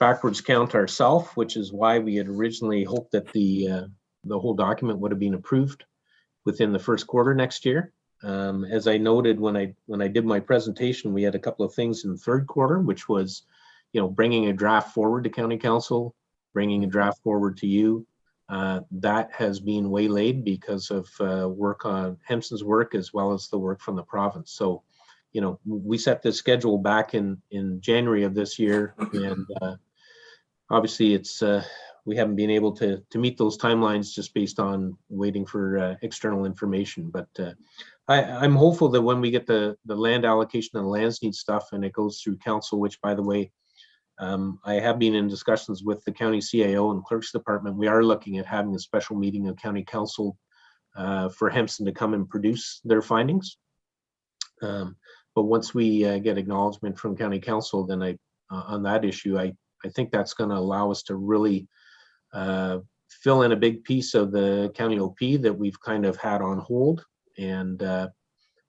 backwards count ourselves, which is why we had originally hoped that the whole document would have been approved within the first quarter next year. As I noted when I did my presentation, we had a couple of things in the third quarter, which was, bringing a draft forward to county council, bringing a draft forward to you. That has been waylaid because of work on Hempson's work as well as the work from the province. So, we set this schedule back in January of this year, and obviously it's we haven't been able to meet those timelines just based on waiting for external information. But I'm hopeful that when we get the land allocation and the lands need stuff and it goes through council, which by the way, I have been in discussions with the county CAO and clerk's department. We are looking at having a special meeting of county council for Hempson to come and produce their findings. But once we get acknowledgement from county council, then on that issue, I think that's going to allow us to really fill in a big piece of the county OP that we've kind of had on hold, and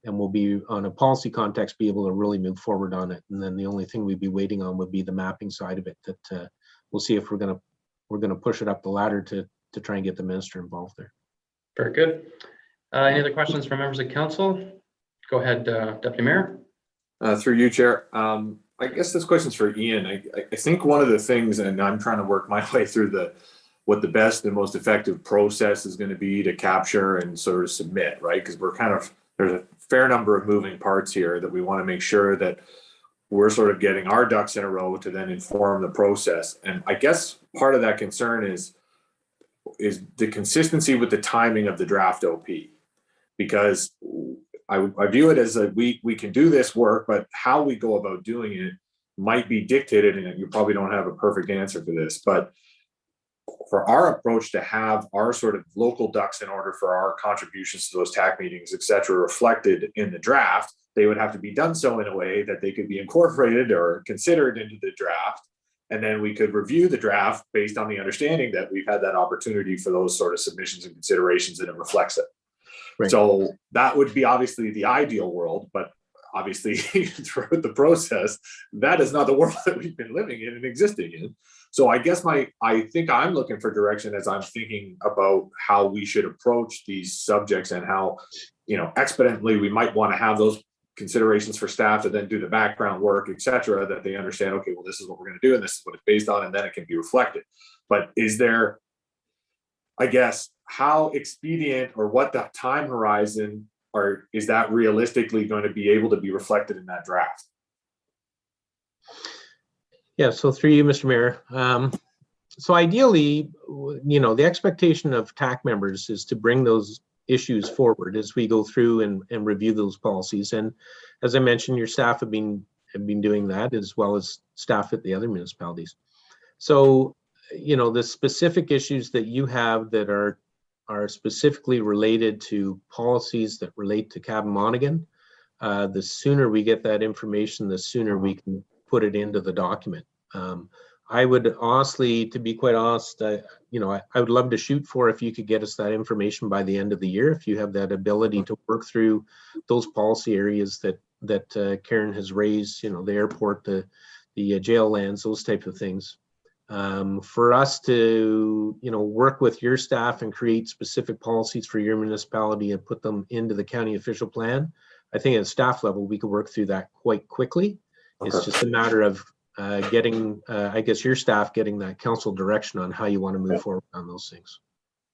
we'll be on a policy context be able to really move forward on it. And then the only thing we'd be waiting on would be the mapping side of it, that we'll see if we're gonna push it up the ladder to try and get the minister involved there. Very good. Any other questions from members of council? Go ahead, Deputy Mayor. Through you, Chair. I guess this question's for Ian. I think one of the things, and I'm trying to work my way through what the best and most effective process is going to be to capture and sort of submit, right? Because there's a fair number of moving parts here that we want to make sure that we're sort of getting our ducks in a row to then inform the process. And I guess part of that concern is the consistency with the timing of the draft OP, because I view it as we can do this work, but how we go about doing it might be dictated, and you probably don't have a perfect answer for this, but for our approach to have our sort of local ducks in order for our contributions to those TAC meetings, et cetera, reflected in the draft, they would have to be done so in a way that they could be incorporated or considered into the draft. And then we could review the draft based on the understanding that we've had that opportunity for those sort of submissions and considerations, and it reflects it. Right. So that would be obviously the ideal world, but obviously throughout the process, that is not the world that we've been living in and existing in. So I guess I think I'm looking for direction as I'm thinking about how we should approach these subjects, and how, expediently we might want to have those considerations for staff to then do the background work, et cetera, that they understand, okay, well, this is what we're going to do and this is what it's based on, and then it can be reflected. But is there, I guess, how expedient or what the time horizon is that realistically going to be able to be reflected in that draft? Yeah, so through you, Mr. Mayor. So ideally, the expectation of TAC members is to bring those issues forward as we go through and review those policies. And as I mentioned, your staff have been doing that, as well as staff at the other municipalities. So, you know, the specific issues that you have that are specifically related to policies that relate to Cabin Monaghan, the sooner we get that information, the sooner we can put it into the document. I would honestly, to be quite honest, you know, I would love to shoot for if you could get us that information by the end of the year, if you have that ability to work through those policy areas that Karen has raised, you know, the airport, the jail lands, those type of things. For us to, you know, work with your staff and create specific policies for your municipality and put them into the county official plan, I think at staff level, we could work through that quite quickly. It's just a matter of getting, I guess, your staff getting that council direction on how you want to move forward on those things.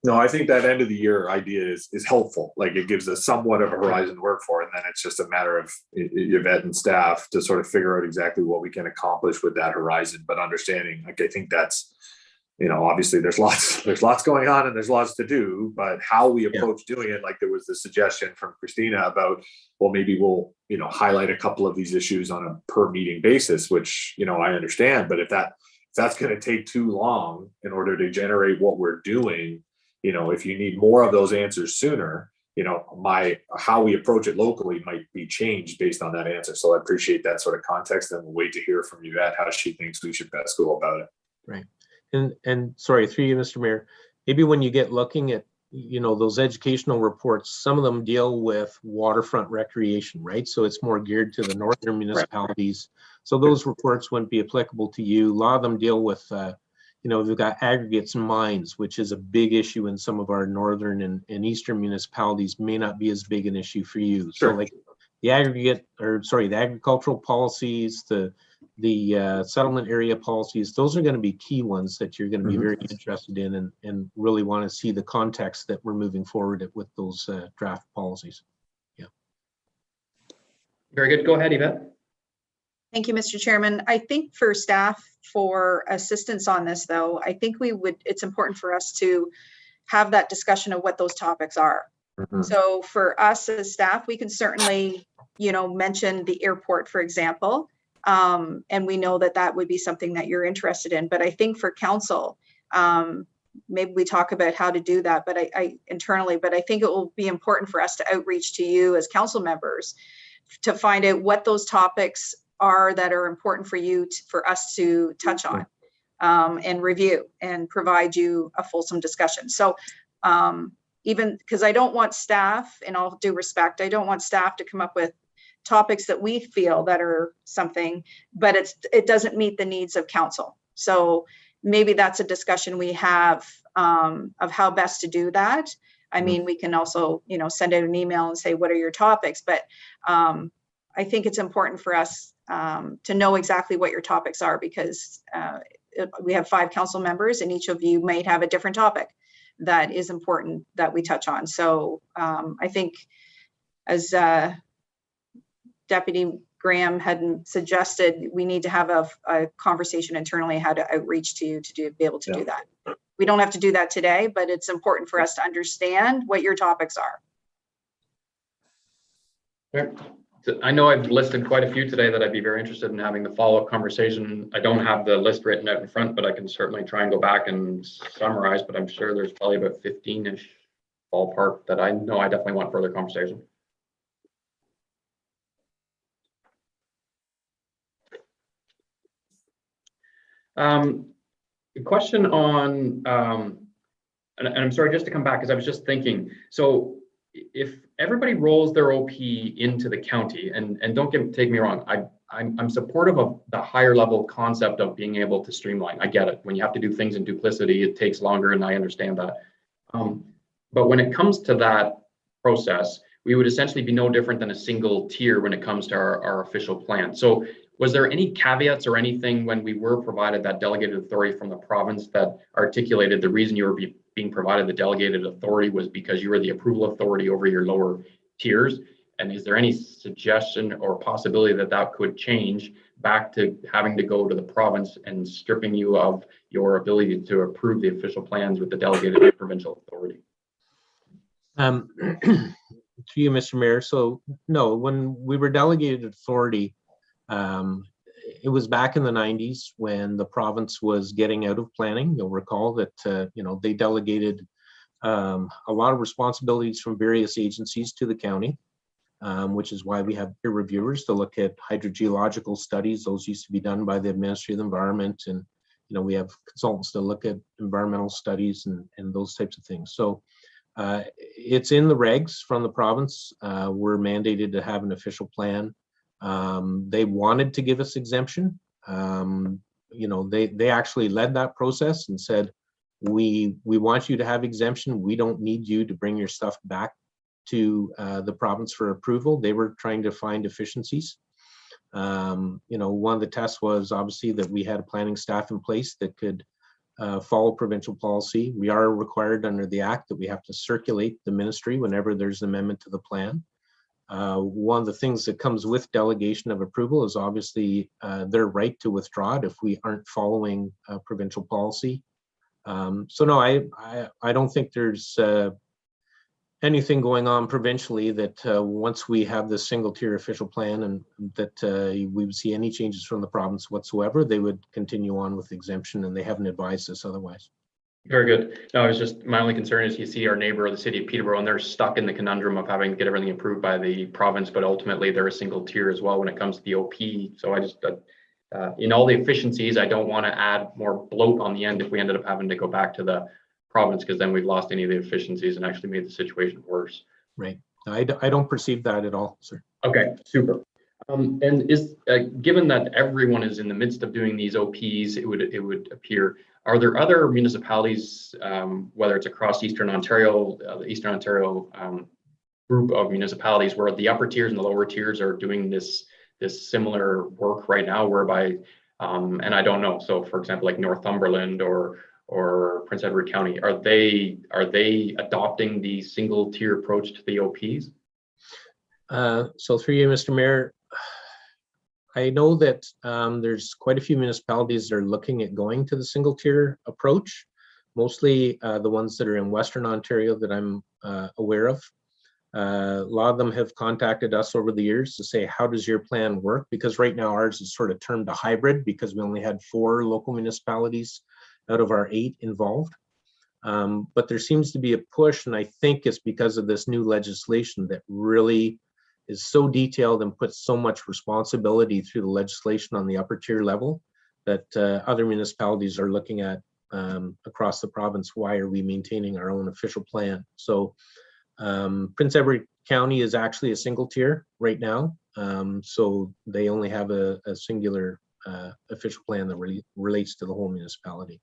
No, I think that end of the year idea is helpful. Like, it gives us somewhat of a horizon to work for, and then it's just a matter of Yvette and staff to sort of figure out exactly what we can accomplish with that horizon. But understanding, like, I think that's, you know, obviously there's lots going on and there's lots to do, but how we approach doing it, like there was the suggestion from Christina about, well, maybe we'll, you know, highlight a couple of these issues on a per meeting basis, which, you know, I understand, but if that's going to take too long in order to generate what we're doing, you know, if you need more of those answers sooner, you know, how we approach it locally might be changed based on that answer. So I appreciate that sort of context, and we'll wait to hear from Yvette how she thinks we should best go about it. Right. And sorry, through you, Mr. Mayor, maybe when you get looking at, you know, those educational reports, some of them deal with waterfront recreation, right? So it's more geared to the northern municipalities. So those reports wouldn't be applicable to you. A lot of them deal with, you know, we've got aggregates and mines, which is a big issue in some of our northern and eastern municipalities, may not be as big an issue for you. Sure. So like the agricultural policies, the settlement area policies, those are going to be key ones that you're going to be very interested in and really want to see the context that we're moving forward with those draft policies. Yeah. Very good. Go ahead, Yvette. Thank you, Mr. Chairman. I think for staff for assistance on this, though, I think it's important for us to have that discussion of what those topics are. So for us as staff, we can certainly, you know, mention the airport, for example, and we know that would be something that you're interested in. But I think for council, maybe we talk about how to do that, but I internally, but I think it will be important for us to outreach to you as council members to find out what those topics are that are important for you for us to touch on and review and provide you a fulsome discussion. So even because I don't want staff, in all due respect, I don't want staff to come up with topics that we feel that are something, but it doesn't meet the needs of council. So maybe that's a discussion we have of how best to do that. I mean, we can also, you know, send out an email and say, what are your topics? But I think it's important for us to know exactly what your topics are, because we have 5 council members and each of you might have a different topic that is important that we touch on. So I think as Deputy Graham had suggested, we need to have a conversation internally how to outreach to you to be able to do that. We don't have to do that today, but it's important for us to understand what your topics are. Okay. So I know I've listed quite a few today that I'd be very interested in having the follow-up conversation. I don't have the list written out in front, but I can certainly try and go back and summarize, but I'm sure there's probably about 15-ish ballpark that I know I definitely want further conversation. The question on, and I'm sorry, just to come back, because I was just thinking, so if everybody rolls their OP into the county, and don't take me wrong, I'm supportive of the higher level concept of being able to streamline. I get it. When you have to do things in duplicity, it takes longer, and I understand that. But when it comes to that process, we would essentially be no different than a single tier when it comes to our official plan. So was there any caveats or anything when we were provided that delegated authority from the province that articulated the reason you were being provided the delegated authority was because you were the approval authority over your lower tiers? And is there any suggestion or possibility that could change back to having to go to the province and stripping you of your ability to approve the official plans with the delegated provincial authority? To you, Mr. Mayor. So no, when we were delegated authority, it was back in the 90s when the province was getting out of planning. You'll recall that they delegated a lot of responsibilities from various agencies to the county, which is why we have peer reviewers to look at hydrogeological studies. Those used to be done by the Ministry of the Environment, and we have consultants to look at environmental studies and those types of things. So it's in the regs from the province. We're mandated to have an official plan. They wanted to give us exemption. They actually led that process and said, we want you to have exemption. We don't need you to bring your stuff back to the province for approval. They were trying to find efficiencies. One of the tests was obviously that we had a planning staff in place that could follow provincial policy. We are required under the act that we have to circulate the ministry whenever there's an amendment to the plan. One of the things that comes with delegation of approval is obviously their right to withdraw it if we aren't following provincial policy. So no, I don't think there's anything going on provincially that once we have this single tier official plan and that we would see any changes from the province whatsoever, they would continue on with exemption, and they haven't advised us otherwise. Very good. No, it's just my only concern is you see our neighbor, the city of Peterborough, and they're stuck in the conundrum of having to get everything approved by the province, but ultimately they're a single tier as well when it comes to the OP. So I just, in all the efficiencies, I don't want to add more bloat on the end if we ended up having to go back to the province, because then we've lost any of the efficiencies and actually made the situation worse. Right. I don't perceive that at all, sir. Okay, super. And is given that everyone is in the midst of doing these OPs, it would appear, are there other municipalities, whether it's across Eastern Ontario, the Eastern Ontario group of municipalities, where the upper tiers and the lower tiers are doing this similar work right now, whereby, and I don't know, so for example, like Northumberland or Prince Edward County, are they adopting the single tier approach to the OPs? So through you, Mr. Mayor, I know that there's quite a few municipalities that are looking at going to the single tier approach, mostly the ones that are in Western Ontario that I'm aware of. A lot of them have contacted us over the years to say, how does your plan work? Because right now ours is sort of termed a hybrid because we only had 4 local municipalities out of our 8 involved. But there seems to be a push, and I think it's because of this new legislation that really is so detailed and puts so much responsibility through the legislation on the upper tier level that other municipalities are looking at across the province. Why are we maintaining our own official plan? So Prince Edward County is actually a single tier right now. So they only have a singular official plan that really relates to the whole municipality.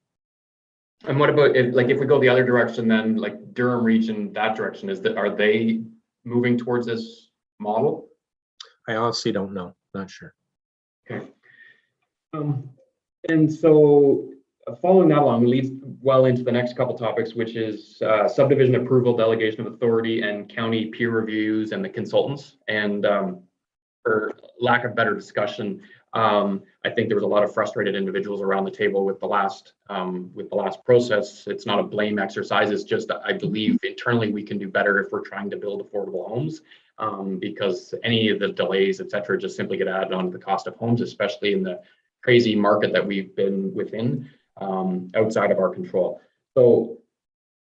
And what about if we go the other direction, then like Durham region, that direction, are they moving towards this model? I honestly don't know, not sure. Okay. And so following that along leads well into the next couple topics, which is subdivision approval, delegation of authority, and county peer reviews and the consultants. And for lack of better discussion, I think there was a lot of frustrated individuals around the table with the last process. It's not a blame exercise. It's just I believe internally we can do better if we're trying to build affordable homes, because any of the delays, et cetera, just simply get added on to the cost of homes, especially in the crazy market that we've been within, outside of our control. So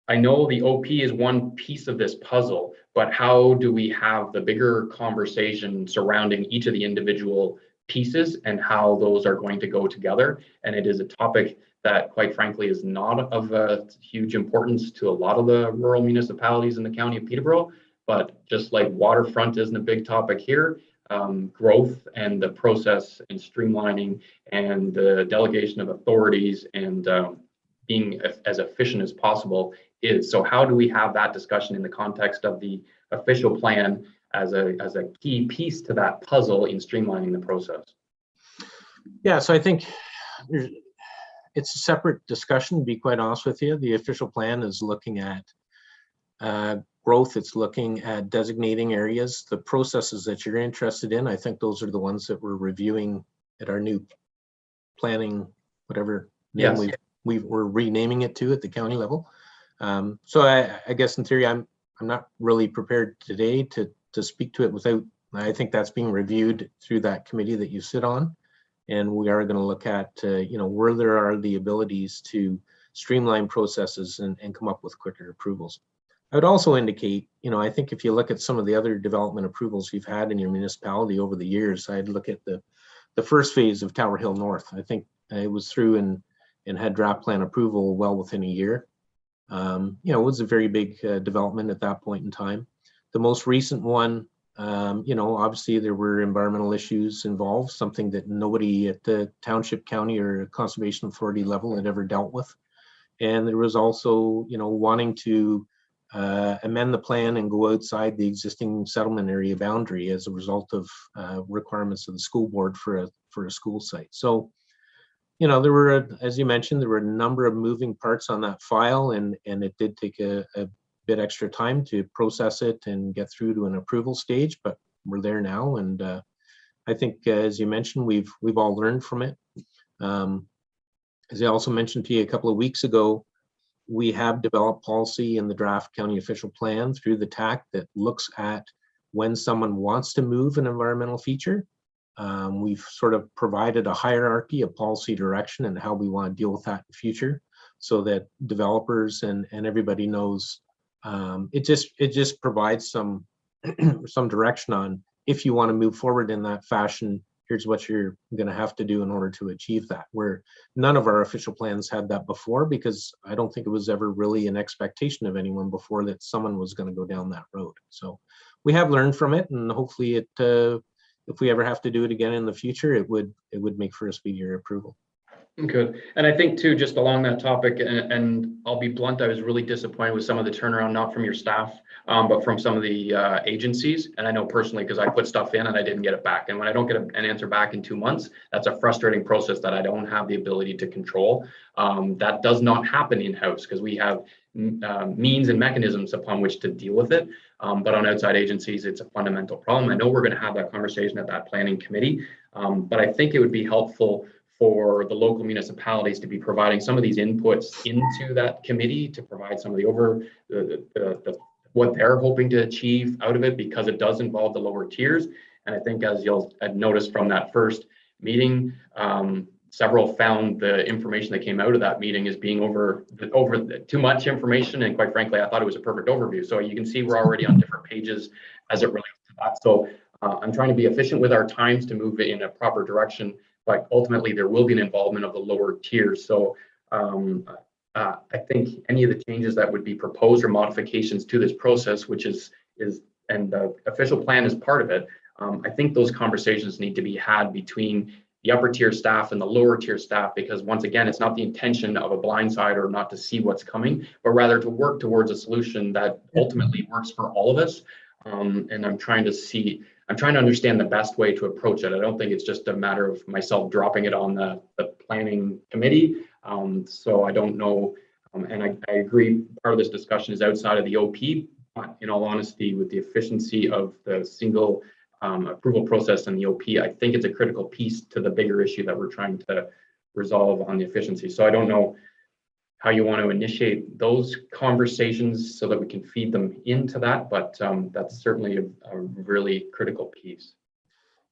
I know the OP is one piece of this puzzle, but how do we have the bigger conversation surrounding each of the individual pieces and how those are going to go together? And it is a topic that, quite frankly, is not of a huge importance to a lot of the rural municipalities in the county of Peterborough. But just like waterfront isn't a big topic here, growth and the process and streamlining and the delegation of authorities and being as efficient as possible is. So how do we have that discussion in the context of the official plan as a key piece to that puzzle in streamlining the process? Yeah, so I think it's a separate discussion, to be quite honest with you. The official plan is looking at growth, it's looking at designating areas. The processes that you're interested in, I think those are the ones that we're reviewing at our new planning, whatever name we're renaming it to at the county level. So I guess in theory, I'm not really prepared today to speak to it without, I think that's being reviewed through that committee that you sit on. And we are going to look at, where there are the abilities to streamline processes and come up with quicker approvals. I would also indicate, I think if you look at some of the other development approvals you've had in your municipality over the years, I'd look at the first phase of Tower Hill North. I think it was through and had draft plan approval well within a year. It was a very big development at that point in time. The most recent one, obviously there were environmental issues involved, something that nobody at the township, county, or conservation authority level had ever dealt with. And there was also, wanting to amend the plan and go outside the existing settlement area boundary as a result of requirements of the school board for a school site. So, there were, as you mentioned, there were a number of moving parts on that file, and it did take a bit extra time to process it and get through to an approval stage, but we're there now. And I think, as you mentioned, we've all learned from it. As I also mentioned to you a couple of weeks ago, we have developed policy in the draft county official plan through the TAC that looks at when someone wants to move an environmental feature. We've sort of provided a hierarchy of policy direction and how we want to deal with that in the future, so that developers and everybody knows. It just provides some direction on, if you want to move forward in that fashion, here's what you're going to have to do in order to achieve that. Where none of our official plans had that before, because I don't think it was ever really an expectation of anyone before that someone was going to go down that road. So we have learned from it, and hopefully if we ever have to do it again in the future, it would make for a speedier approval. Good. And I think too, just along that topic, and I'll be blunt, I was really disappointed with some of the turnaround, not from your staff, but from some of the agencies. And I know personally, because I put stuff in and I didn't get it back. And when I don't get an answer back in 2 months, that's a frustrating process that I don't have the ability to control. That does not happen in-house, because we have means and mechanisms upon which to deal with it. But on outside agencies, it's a fundamental problem. I know we're going to have that conversation at that planning committee, but I think it would be helpful for the local municipalities to be providing some of these inputs into that committee to provide some of the what they're hoping to achieve out of it, because it does involve the lower tiers. And I think, as you'll have noticed from that first meeting, several found the information that came out of that meeting as being over too much information. And quite frankly, I thought it was a perfect overview. So you can see we're already on different pages as it relates to that. So I'm trying to be efficient with our times to move it in a proper direction, but ultimately there will be an involvement of the lower tiers. So I think any of the changes that would be proposed or modifications to this process, which is and the official plan is part of it, I think those conversations need to be had between the upper tier staff and the lower tier staff, because once again, it's not the intention of a blindside or not to see what's coming, but rather to work towards a solution that ultimately works for all of us. And I'm trying to understand the best way to approach it. I don't think it's just a matter of myself dropping it on the planning committee. So I don't know. And I agree, part of this discussion is outside of the OP, but in all honesty, with the efficiency of the single approval process and the OP, I think it's a critical piece to the bigger issue that we're trying to resolve on the efficiency. So I don't know how you want to initiate those conversations so that we can feed them into that, but that's certainly a really critical piece.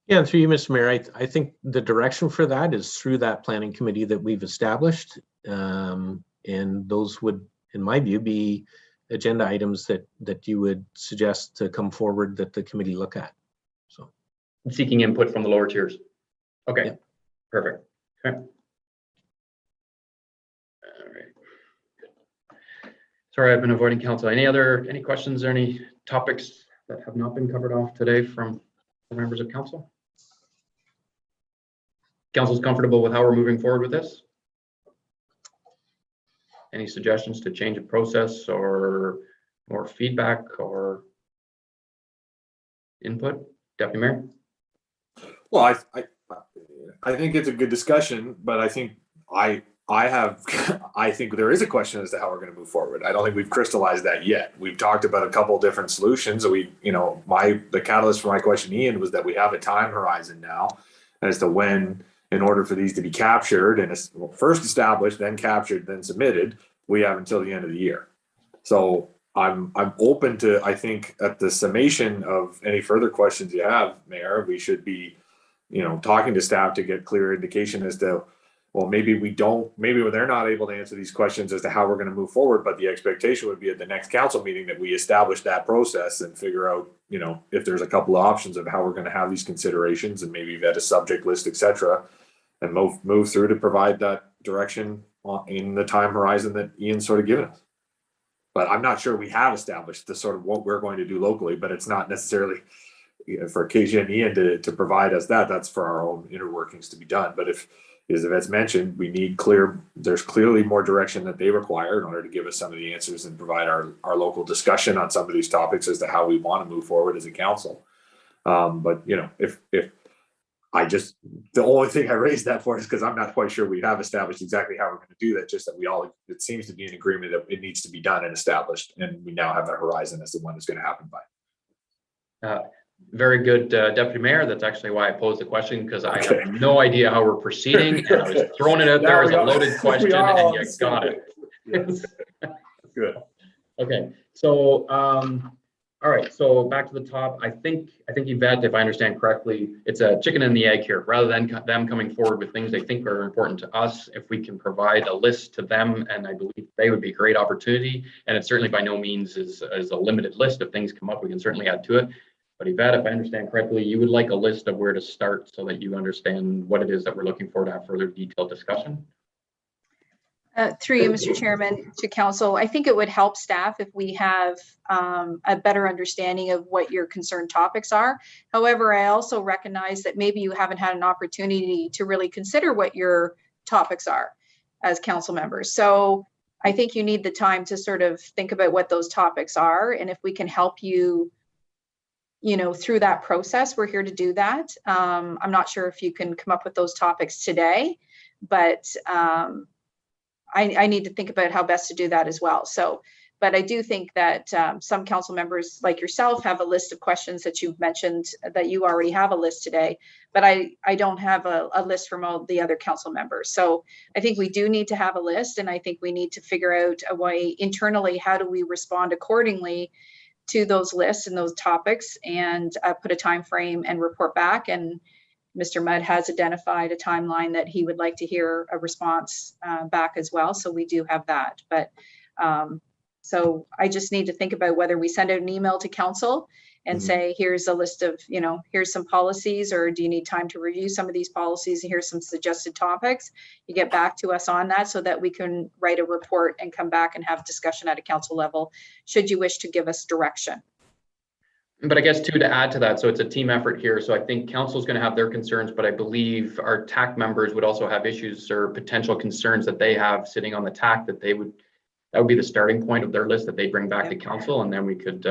Yeah, through you, Mr. Mayor, I think the direction for that is through that planning committee that we've established. And those would, in my view, be agenda items that you would suggest to come forward that the committee look at. So seeking input from the lower tiers. Okay, yeah. Perfect. Okay. All right. Good. Sorry, I've been avoiding council. Any questions or any topics that have not been covered off today from the members of council? Council's comfortable with how we're moving forward with this? Any suggestions to change a process or more feedback or input? Deputy Mayor? Well, I think it's a good discussion, but I think I think there is a question as to how we're going to move forward. I don't think we've crystallized that yet. We've talked about a couple of different solutions. The catalyst for my question, Ian, was that we have a time horizon now as to when, in order for these to be captured and first established, then captured, then submitted, we have until the end of the year. So I'm open to, I think at the summation of any further questions you have, Mayor, we should be, talking to staff to get clear indication as to, well, maybe they're not able to answer these questions as to how we're going to move forward, but the expectation would be at the next council meeting that we establish that process and figure out, if there's a couple of options of how we're going to have these considerations and maybe vet a subject list, et cetera, and move through to provide that direction in the time horizon that Ian's sort of given us. But I'm not sure we have established the sort of what we're going to do locally, but it's not necessarily for KJ and Ian to provide us that. That's for our own inner workings to be done. But as Yvette's mentioned, we need there's clearly more direction that they require in order to give us some of the answers and provide our local discussion on some of these topics as to how we want to move forward as a council. But if the only thing I raised that for is because I'm not quite sure we have established exactly how we're going to do that, just that it seems to be an agreement that it needs to be done and established, and we now have a horizon as to when it's going to happen by. Very good, Deputy Mayor. That's actually why I posed the question, because I have no idea how we're proceeding, and I was throwing it out there as a loaded question, and you got it. Good. Okay, so all right, so back to the top. I think Yvette, if I understand correctly, it's a chicken and the egg here. Rather than them coming forward with things they think are important to us, if we can provide a list to them, and I believe they would be a great opportunity. And it certainly by no means is a limited list. If things come up, we can certainly add to it. But Yvette, if I understand correctly, you would like a list of where to start so that you understand what it is that we're looking for to have further detailed discussion. Through you, Mr. Chairman, to council, I think it would help staff if we have a better understanding of what your concerned topics are. However, I also recognize that maybe you haven't had an opportunity to really consider what your topics are as council members. So I think you need the time to sort of think about what those topics are. And if we can help you, through that process, we're here to do that. I'm not sure if you can come up with those topics today, but I need to think about how best to do that as well. So, but I do think that some council members like yourself have a list of questions that you've mentioned that you already have a list today, but I don't have a list from all the other council members. So I think we do need to have a list, and I think we need to figure out a way internally, how do we respond accordingly to those lists and those topics, and put a time frame and report back. And Mr. Mudd has identified a timeline that he would like to hear a response back as well. So we do have that. But so I just need to think about whether we send out an email to council and say, here's a list of, here's some policies, or do you need time to review some of these policies? And here's some suggested topics. You get back to us on that so that we can write a report and come back and have discussion at a council level, should you wish to give us direction. But I guess too, to add to that, so it's a team effort here. So I think council's going to have their concerns, but I believe our TAC members would also have issues or potential concerns that they have sitting on the TAC that would be the starting point of their list that they bring back to council, and then we could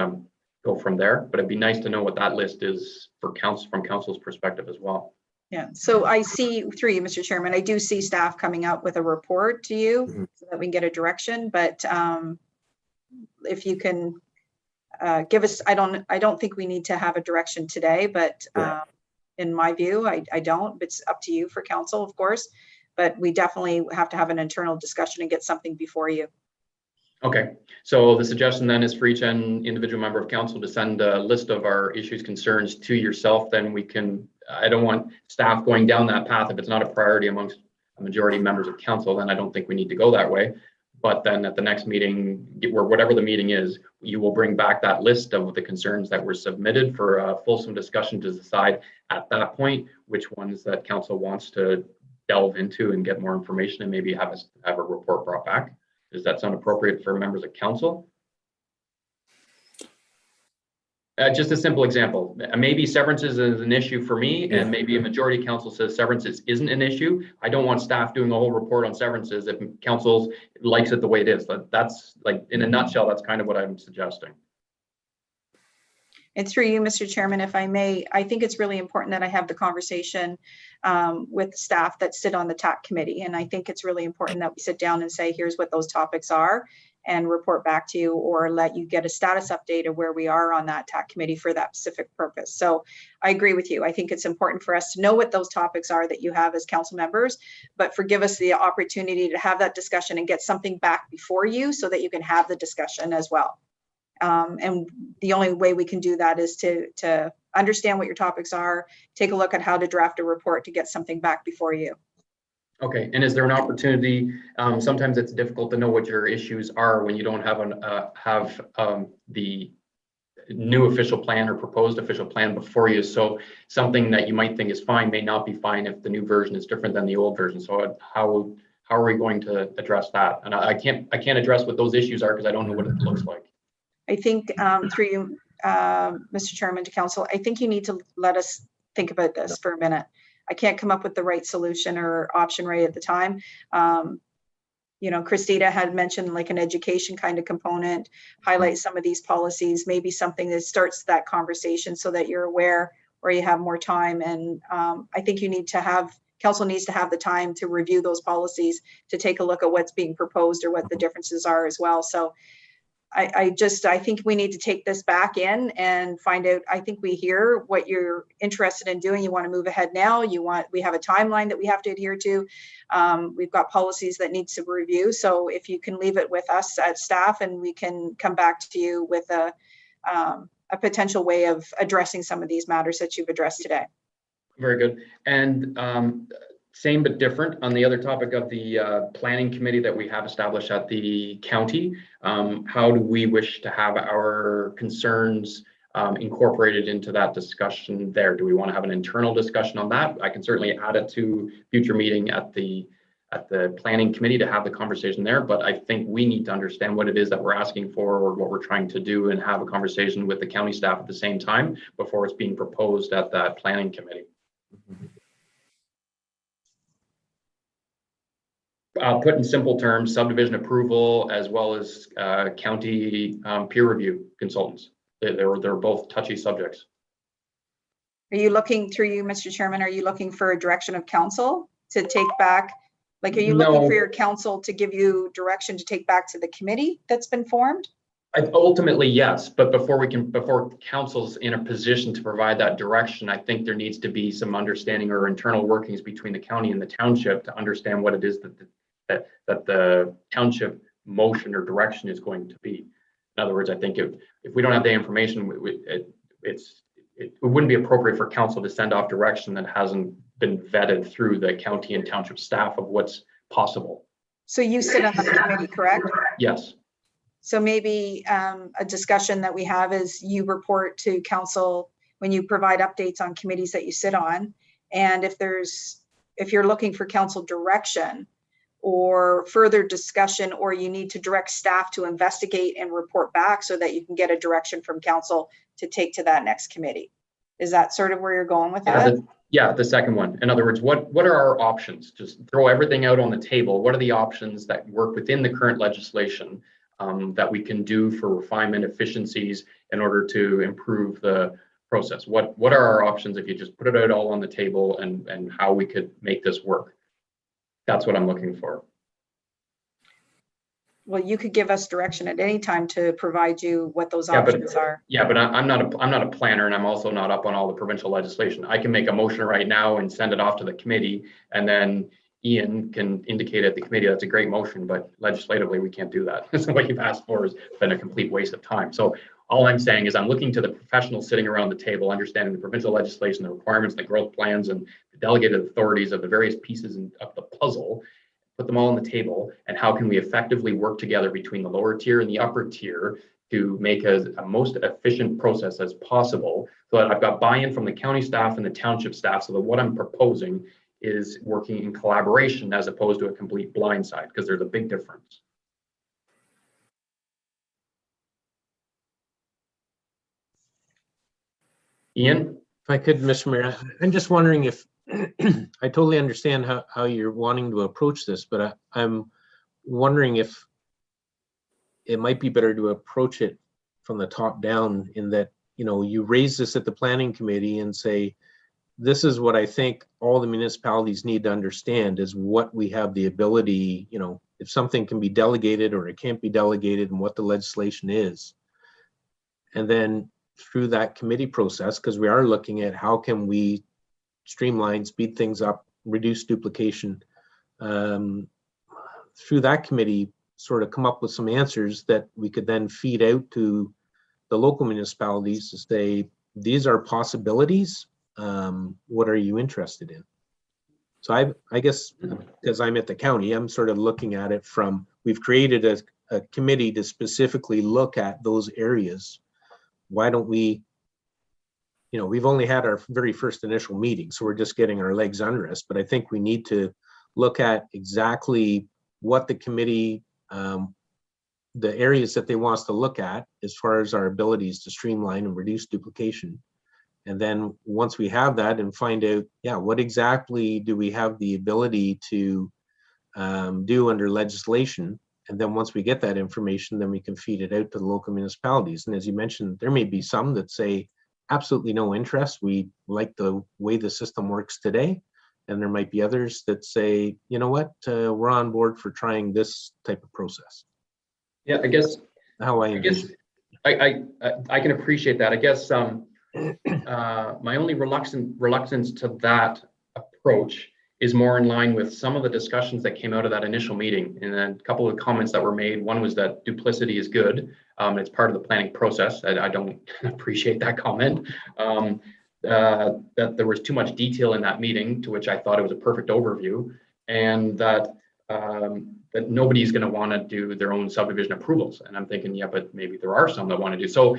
go from there. But it'd be nice to know what that list is for council, from council's perspective as well. Yeah, so I see through you, Mr. Chairman, I do see staff coming out with a report to you so that we can get a direction. But if you can give us, I don't think we need to have a direction today, but in my view, I don't. It's up to you for council, of course, but we definitely have to have an internal discussion and get something before you. Okay, so the suggestion then is for each individual member of council to send a list of our issues, concerns to yourself. Then we can, I don't want staff going down that path if it's not a priority amongst a majority of members of council, then I don't think we need to go that way. But then at the next meeting, or whatever the meeting is, you will bring back that list of the concerns that were submitted for a fulsome discussion to decide at that point which ones that council wants to delve into and get more information, and maybe have a report brought back. Does that sound appropriate for members of council? Just a simple example. Maybe severances is an issue for me, and maybe a majority council says severances isn't an issue. I don't want staff doing a whole report on severances if council likes it the way it is. That's like, in a nutshell, that's kind of what I'm suggesting. And through you, Mr. Chairman, if I may, I think it's really important that I have the conversation with staff that sit on the TAC committee. And I think it's really important that we sit down and say, here's what those topics are, and report back to you, or let you get a status update of where we are on that TAC committee for that specific purpose. So I agree with you. I think it's important for us to know what those topics are that you have as council members, but give us the opportunity to have that discussion and get something back before you so that you can have the discussion as well. And the only way we can do that is to understand what your topics are, take a look at how to draft a report to get something back before you. Okay, and is there an opportunity, sometimes it's difficult to know what your issues are when you don't have the new official plan or proposed official plan before you. So something that you might think is fine may not be fine if the new version is different than the old version. So how are we going to address that? And I can't address what those issues are because I don't know what it looks like. I think through you, Mr. Chairman, to council, I think you need to let us think about this for a minute. I can't come up with the right solution or option right at the time. You know, Christina had mentioned like an education kind of component, highlight some of these policies, maybe something that starts that conversation so that you're aware or you have more time. And I think you need to have, council needs to have the time to review those policies, to take a look at what's being proposed or what the differences are as well. So I think we need to take this back in and find out. I think we hear what you're interested in doing. You want to move ahead now. We have a timeline that we have to adhere to. We've got policies that need to review. So if you can leave it with us at staff and we can come back to you with a potential way of addressing some of these matters that you've addressed today. Very good. And same but different on the other topic of the planning committee that we have established at the county. How do we wish to have our concerns incorporated into that discussion there? Do we want to have an internal discussion on that? I can certainly add it to future meeting at the planning committee to have the conversation there, but I think we need to understand what it is that we're asking for or what we're trying to do and have a conversation with the county staff at the same time before it's being proposed at that planning committee. I'll put in simple terms, subdivision approval as well as county peer review consultants. They're both touchy subjects. Are you looking, through you, Mr. Chairman, are you looking for a direction of council to take back? Like, are you looking for your council to give you direction to take back to the committee that's been formed? Ultimately, yes, but before council's in a position to provide that direction, I think there needs to be some understanding or internal workings between the county and the township to understand what it is that the township motion or direction is going to be. In other words, I think if we don't have the information, it wouldn't be appropriate for council to send off direction that hasn't been vetted through the county and township staff of what's possible. So you sit on the committee, correct? Yes. So maybe a discussion that we have is you report to council when you provide updates on committees that you sit on. And if you're looking for council direction or further discussion, or you need to direct staff to investigate and report back so that you can get a direction from council to take to that next committee. Is that sort of where you're going with that? Yeah, the second one. In other words, what are our options? Just throw everything out on the table. What are the options that work within the current legislation that we can do for refinement efficiencies in order to improve the process? What are our options if you just put it out all on the table and how we could make this work? That's what I'm looking for. Well, you could give us direction at any time to provide you what those options are. Yeah, but I'm not a planner, and I'm also not up on all the provincial legislation. I can make a motion right now and send it off to the committee, and then Ian can indicate at the committee that's a great motion, but legislatively we can't do that. So what you've asked for has been a complete waste of time. So all I'm saying is I'm looking to the professionals sitting around the table, understanding the provincial legislation, the requirements, the growth plans, and the delegated authorities of the various pieces of the puzzle, put them all on the table, and how can we effectively work together between the lower tier and the upper tier to make a most efficient process as possible, so that I've got buy-in from the county staff and the township staff, so that what I'm proposing is working in collaboration as opposed to a complete blindside, because there's a big difference. Ian? If I could, Mr. Mayor, I'm just wondering if, I totally understand how you're wanting to approach this, but I'm wondering if it might be better to approach it from the top down, in that, you know, you raise this at the planning committee and say, this is what I think all the municipalities need to understand, is what we have the ability, you know, if something can be delegated or it can't be delegated, and what the legislation is. And then through that committee process, because we are looking at how can we streamline, speed things up, reduce duplication, through that committee, sort of come up with some answers that we could then feed out to the local municipalities to say, these are possibilities. What are you interested in? So I guess, because I'm at the county, I'm sort of looking at it from, we've created a committee to specifically look at those areas. Why don't we, we've only had our very first initial meeting, so we're just getting our legs under us, but I think we need to look at exactly what the committee, the areas that they want us to look at as far as our abilities to streamline and reduce duplication. And then once we have that and find out, what exactly do we have the ability to do under legislation? And then once we get that information, then we can feed it out to the local municipalities. And as you mentioned, there may be some that say absolutely no interest. We like the way the system works today. And there might be others that say, you know what, we're on board for trying this type of process. Yeah, I guess How I envision. I can appreciate that. I guess my only reluctance to that approach is more in line with some of the discussions that came out of that initial meeting, and then a couple of comments that were made. One was that duplicity is good. It's part of the planning process. I don't appreciate that comment. That there was too much detail in that meeting, to which I thought it was a perfect overview, and that that nobody's going to want to do their own subdivision approvals. And I'm thinking, yeah, but maybe there are some that want to do. So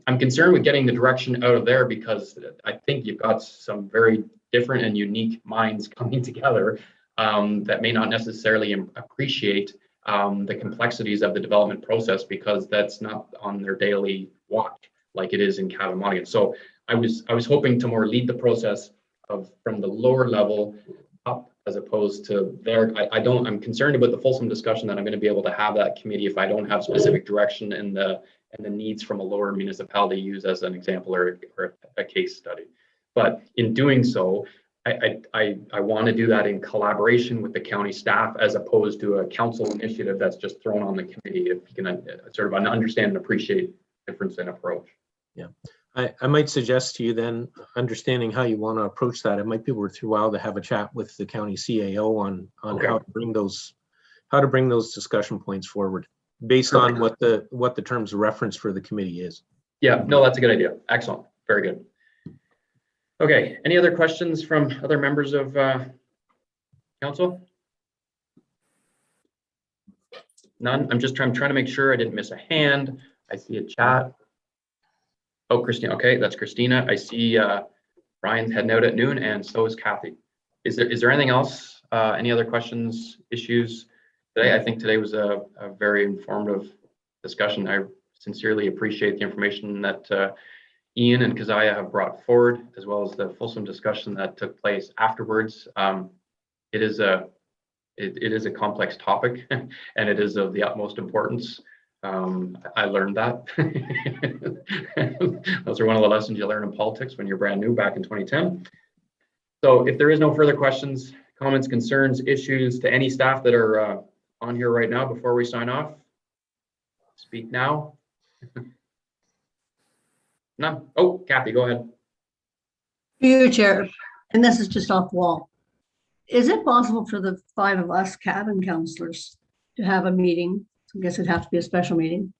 I'm concerned with getting the direction out of there, because I think you've got some very different and unique minds coming together that may not necessarily appreciate the complexities of the development process, because that's not on their daily watch like it is in Catamount. So I was hoping to more lead the process from the lower level up, as opposed to there. I'm concerned about the fulsome discussion that I'm going to be able to have that committee if I don't have specific direction and the needs from a lower municipality used as an example or a case study. But in doing so, I want to do that in collaboration with the county staff, as opposed to a council initiative that's just thrown on the committee. If you can sort of understand and appreciate difference in approach. Yeah. I might suggest to you then, understanding how you want to approach that, it might be worthwhile to have a chat with the county CAO on Okay. how to bring those discussion points forward based on what the terms of reference for the committee is. Yeah, no, that's a good idea. Excellent. Very good. Okay, any other questions from other members of council? None? I'm trying to make sure I didn't miss a hand. I see a chat. Oh, Christina. Okay, that's Christina. I see Ryan's heading out at noon, and so is Kathy. Is there anything else? Any other questions, issues today? I think today was a very informative discussion. I sincerely appreciate the information that Ian and Keziah have brought forward, as well as the fulsome discussion that took place afterwards. It is a complex topic, and it is of the utmost importance. I learned that. Those are one of the lessons you learn in politics when you're brand new back in 2010. So if there is no further questions, comments, concerns, issues to any staff that are on here right now before we sign off, speak now. No. Oh, Kathy, go ahead. Through you, Chair, and this is just off the wall. Is it possible for the 5 of us cabin councillors to have a meeting? I guess it'd have to be a special meeting,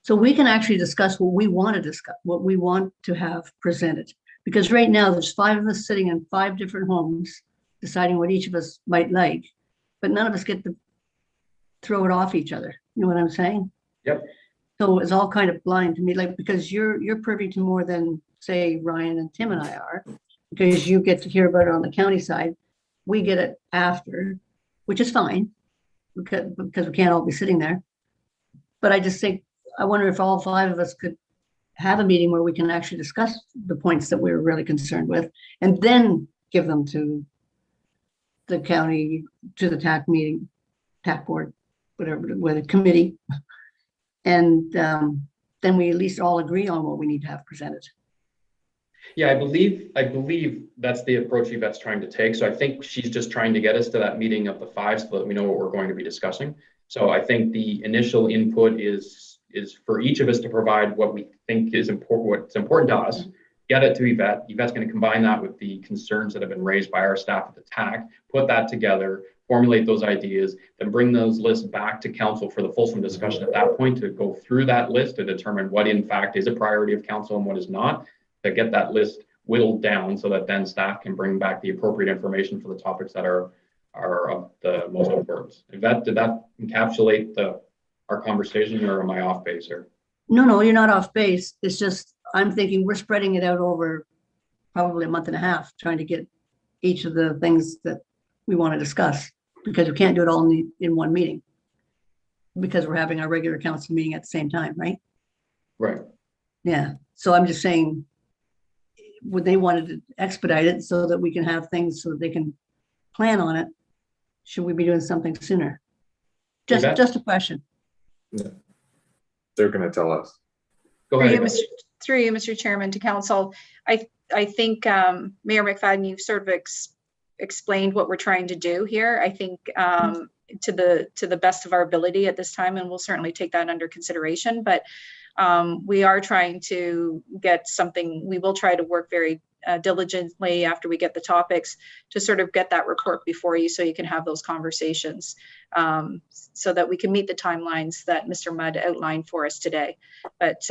so we can actually discuss what we want to discuss, what we want to have presented. Because right now there's 5 of us sitting in 5 different homes, deciding what each of us might like, but none of us get to throw it off each other. You know what I'm saying? Yep. So it's all kind of blind to me, like, because you're privy to more than, say, Ryan and Tim and I are, because you get to hear about it on the county side. We get it after, which is fine, because we can't all be sitting there. But I just think, I wonder if all 5 of us could have a meeting where we can actually discuss the points that we're really concerned with, and then give them to the county, to the TAC meeting, TAC board, whatever, with a committee. And then we at least all agree on what we need to have presented. Yeah, I believe that's the approach Yvette's trying to take. So I think she's just trying to get us to that meeting of the 5 so that we know what we're going to be discussing. So I think the initial input is for each of us to provide what we think is important, what's important to us, get it to Yvette. Yvette's going to combine that with the concerns that have been raised by our staff at the TAC, put that together, formulate those ideas, then bring those lists back to council for the fulsome discussion at that point to go through that list to determine what in fact is a priority of council and what is not, to get that list whittled down so that then staff can bring back the appropriate information for the topics that are of the most importance. Did that encapsulate our conversation, or am I off base here? No, you're not off base. It's just, I'm thinking we're spreading it out over probably a month and a half, trying to get each of the things that we want to discuss, because we can't do it all in one meeting, because we're having our regular council meeting at the same time, right? Right. Yeah, so I'm just saying, would they wanted to expedite it so that we can have things so that they can plan on it? Should we be doing something sooner? Just a question. They're gonna tell us. Go Through ahead. you, Mr. Chairman, to council, I think Mayor McFadden, you've sort of explained what we're trying to do here. I think to the best of our ability at this time, and we'll certainly take that under consideration. But we are trying to get something. We will try to work very diligently after we get the topics to sort of get that report before you, so you can have those conversations, so that we can meet the timelines that Mr. Mudd outlined for us today. But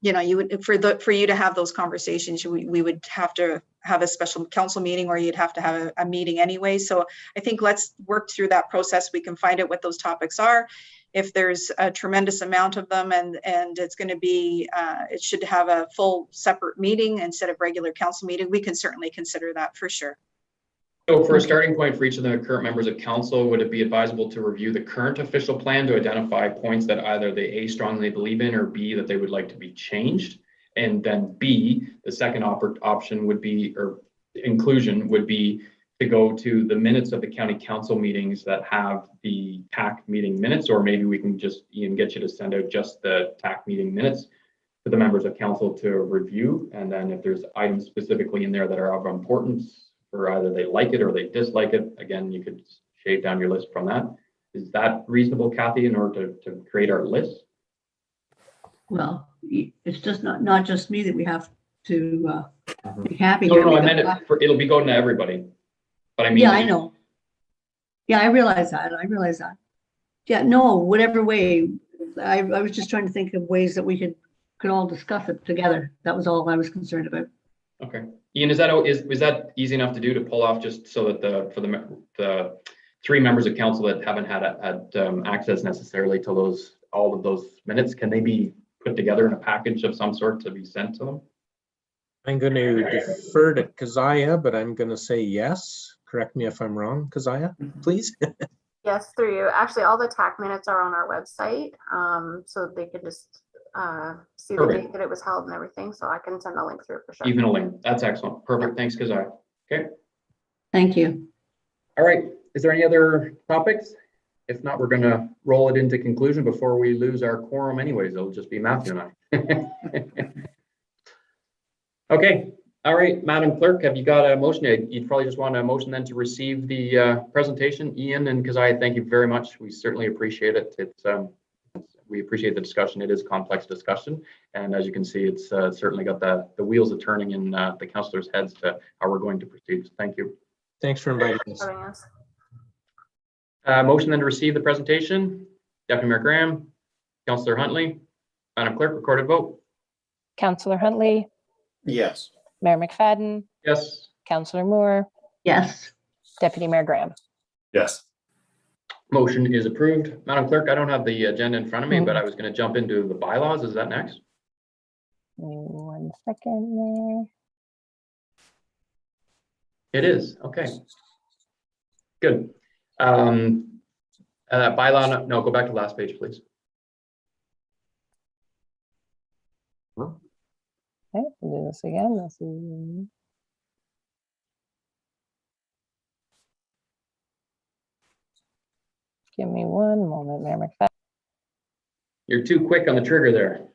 you know, you would for you to have those conversations, we would have to have a special council meeting, or you'd have to have a meeting anyway. So I think let's work through that process. We can find out what those topics are. If there's a tremendous amount of them and it's going to be, it should have a full separate meeting instead of regular council meeting, we can certainly consider that for sure. So for a starting point for each of the current members of council, would it be advisable to review the current official plan to identify points that either they A, strongly believe in, or B, that they would like to be changed? And then B, the second option would be, or inclusion would be, to go to the minutes of the county council meetings that have the TAC meeting minutes, or maybe we can just even get you to send out just the TAC meeting minutes to the members of council to review. And then if there's items specifically in there that are of importance, or either they like it or they dislike it, again, you could shave down your list from that. Is that reasonable, Kathy, in order to create our list? Well, it's just not just me that we have to be happy. No, I meant it'll be going to everybody. But I mean, yeah, I know. Yeah, I realize that. Yeah, no, whatever way. I was just trying to think of ways that we could all discuss it together. That was all I was concerned about. Okay, Ian, is that easy enough to do, to pull off, just so that for the three members of council that haven't had access necessarily to all of those minutes, can they be put together in a package of some sort to be sent to them? I'm going to defer to Keziah, but I'm going to say yes. Correct me if I'm wrong, Keziah, please. Yes, through you. Actually, all the TAC minutes are on our website, so they could just see the date that it was held and everything. So I can send the link through for sure. Even a link. That's excellent. Perfect. Thanks, Keziah. Okay. Thank you. All right. Is there any other topics? If not, we're going to roll it into conclusion before we lose our quorum anyways. It'll just be Matthew and I. Okay. All right, Madam Clerk, have you got a motion? You'd probably just want a motion then to receive the presentation. Ian and Keziah, thank you very much. We certainly appreciate it. We appreciate the discussion. It is a complex discussion. And as you can see, it's certainly got the wheels are turning in the councillors' heads to how we're going to proceed. So thank you. Thanks for inviting us. Motion then to receive the presentation. Deputy Mayor Graham, Councillor Huntley, Madam Clerk, recorded vote. Councillor Huntley, Yes. Mayor McFadden, Yes. Councillor Moore, Yes. Deputy Mayor Graham. Yes. Motion is approved. Madam Clerk, I don't have the agenda in front of me, but I was going to jump into the bylaws. Is that next? 1 second It is. Okay. Good. Bylaw, no, go back to the last page, please. there. Okay, we'll do this again. This is give me one moment, Mayor McFadden. You're too quick on the trigger there.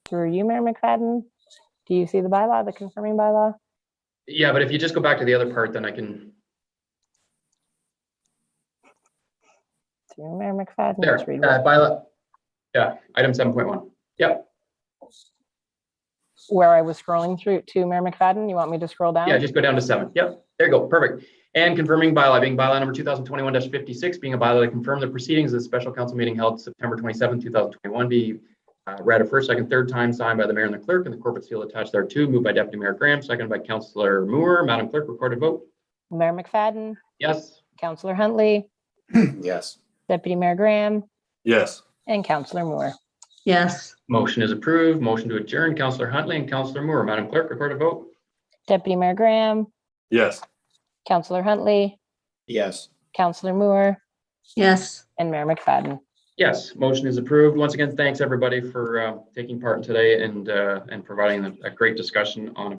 Through you, Mayor McFadden. Do you see the bylaw, the confirming bylaw? Yeah, but if you just go back to the other part, then I can. Through Mayor McFadden. There, Let's read bylaw. Yeah, item 7.1. Yep. where I was scrolling through to Mayor McFadden. You want me to scroll down? Yeah, just go down to 7. Yep, there you go. Perfect. And confirming bylaw, being bylaw number 2021-56, being a bylaw to confirm the proceedings of the special council meeting held September 27, 2021, be read a first, second, third time, signed by the mayor and the clerk, and the corporate seal attached thereto, moved by Deputy Mayor Graham, seconded by Councillor Moore. Madam Clerk, recorded vote. Mayor McFadden, Yes. Councillor Huntley, Yes. Deputy Mayor Graham, Yes. and Councillor Moore. Yes. Motion is approved. Motion to adjourn, Councillor Huntley and Councillor Moore. Madam Clerk, recorded vote. Deputy Mayor Graham, Yes. Councillor Huntley, Yes. Councillor Moore, Yes. and Mayor McFadden. Yes, motion is approved. Once again, thanks everybody for taking part in today and providing a great discussion on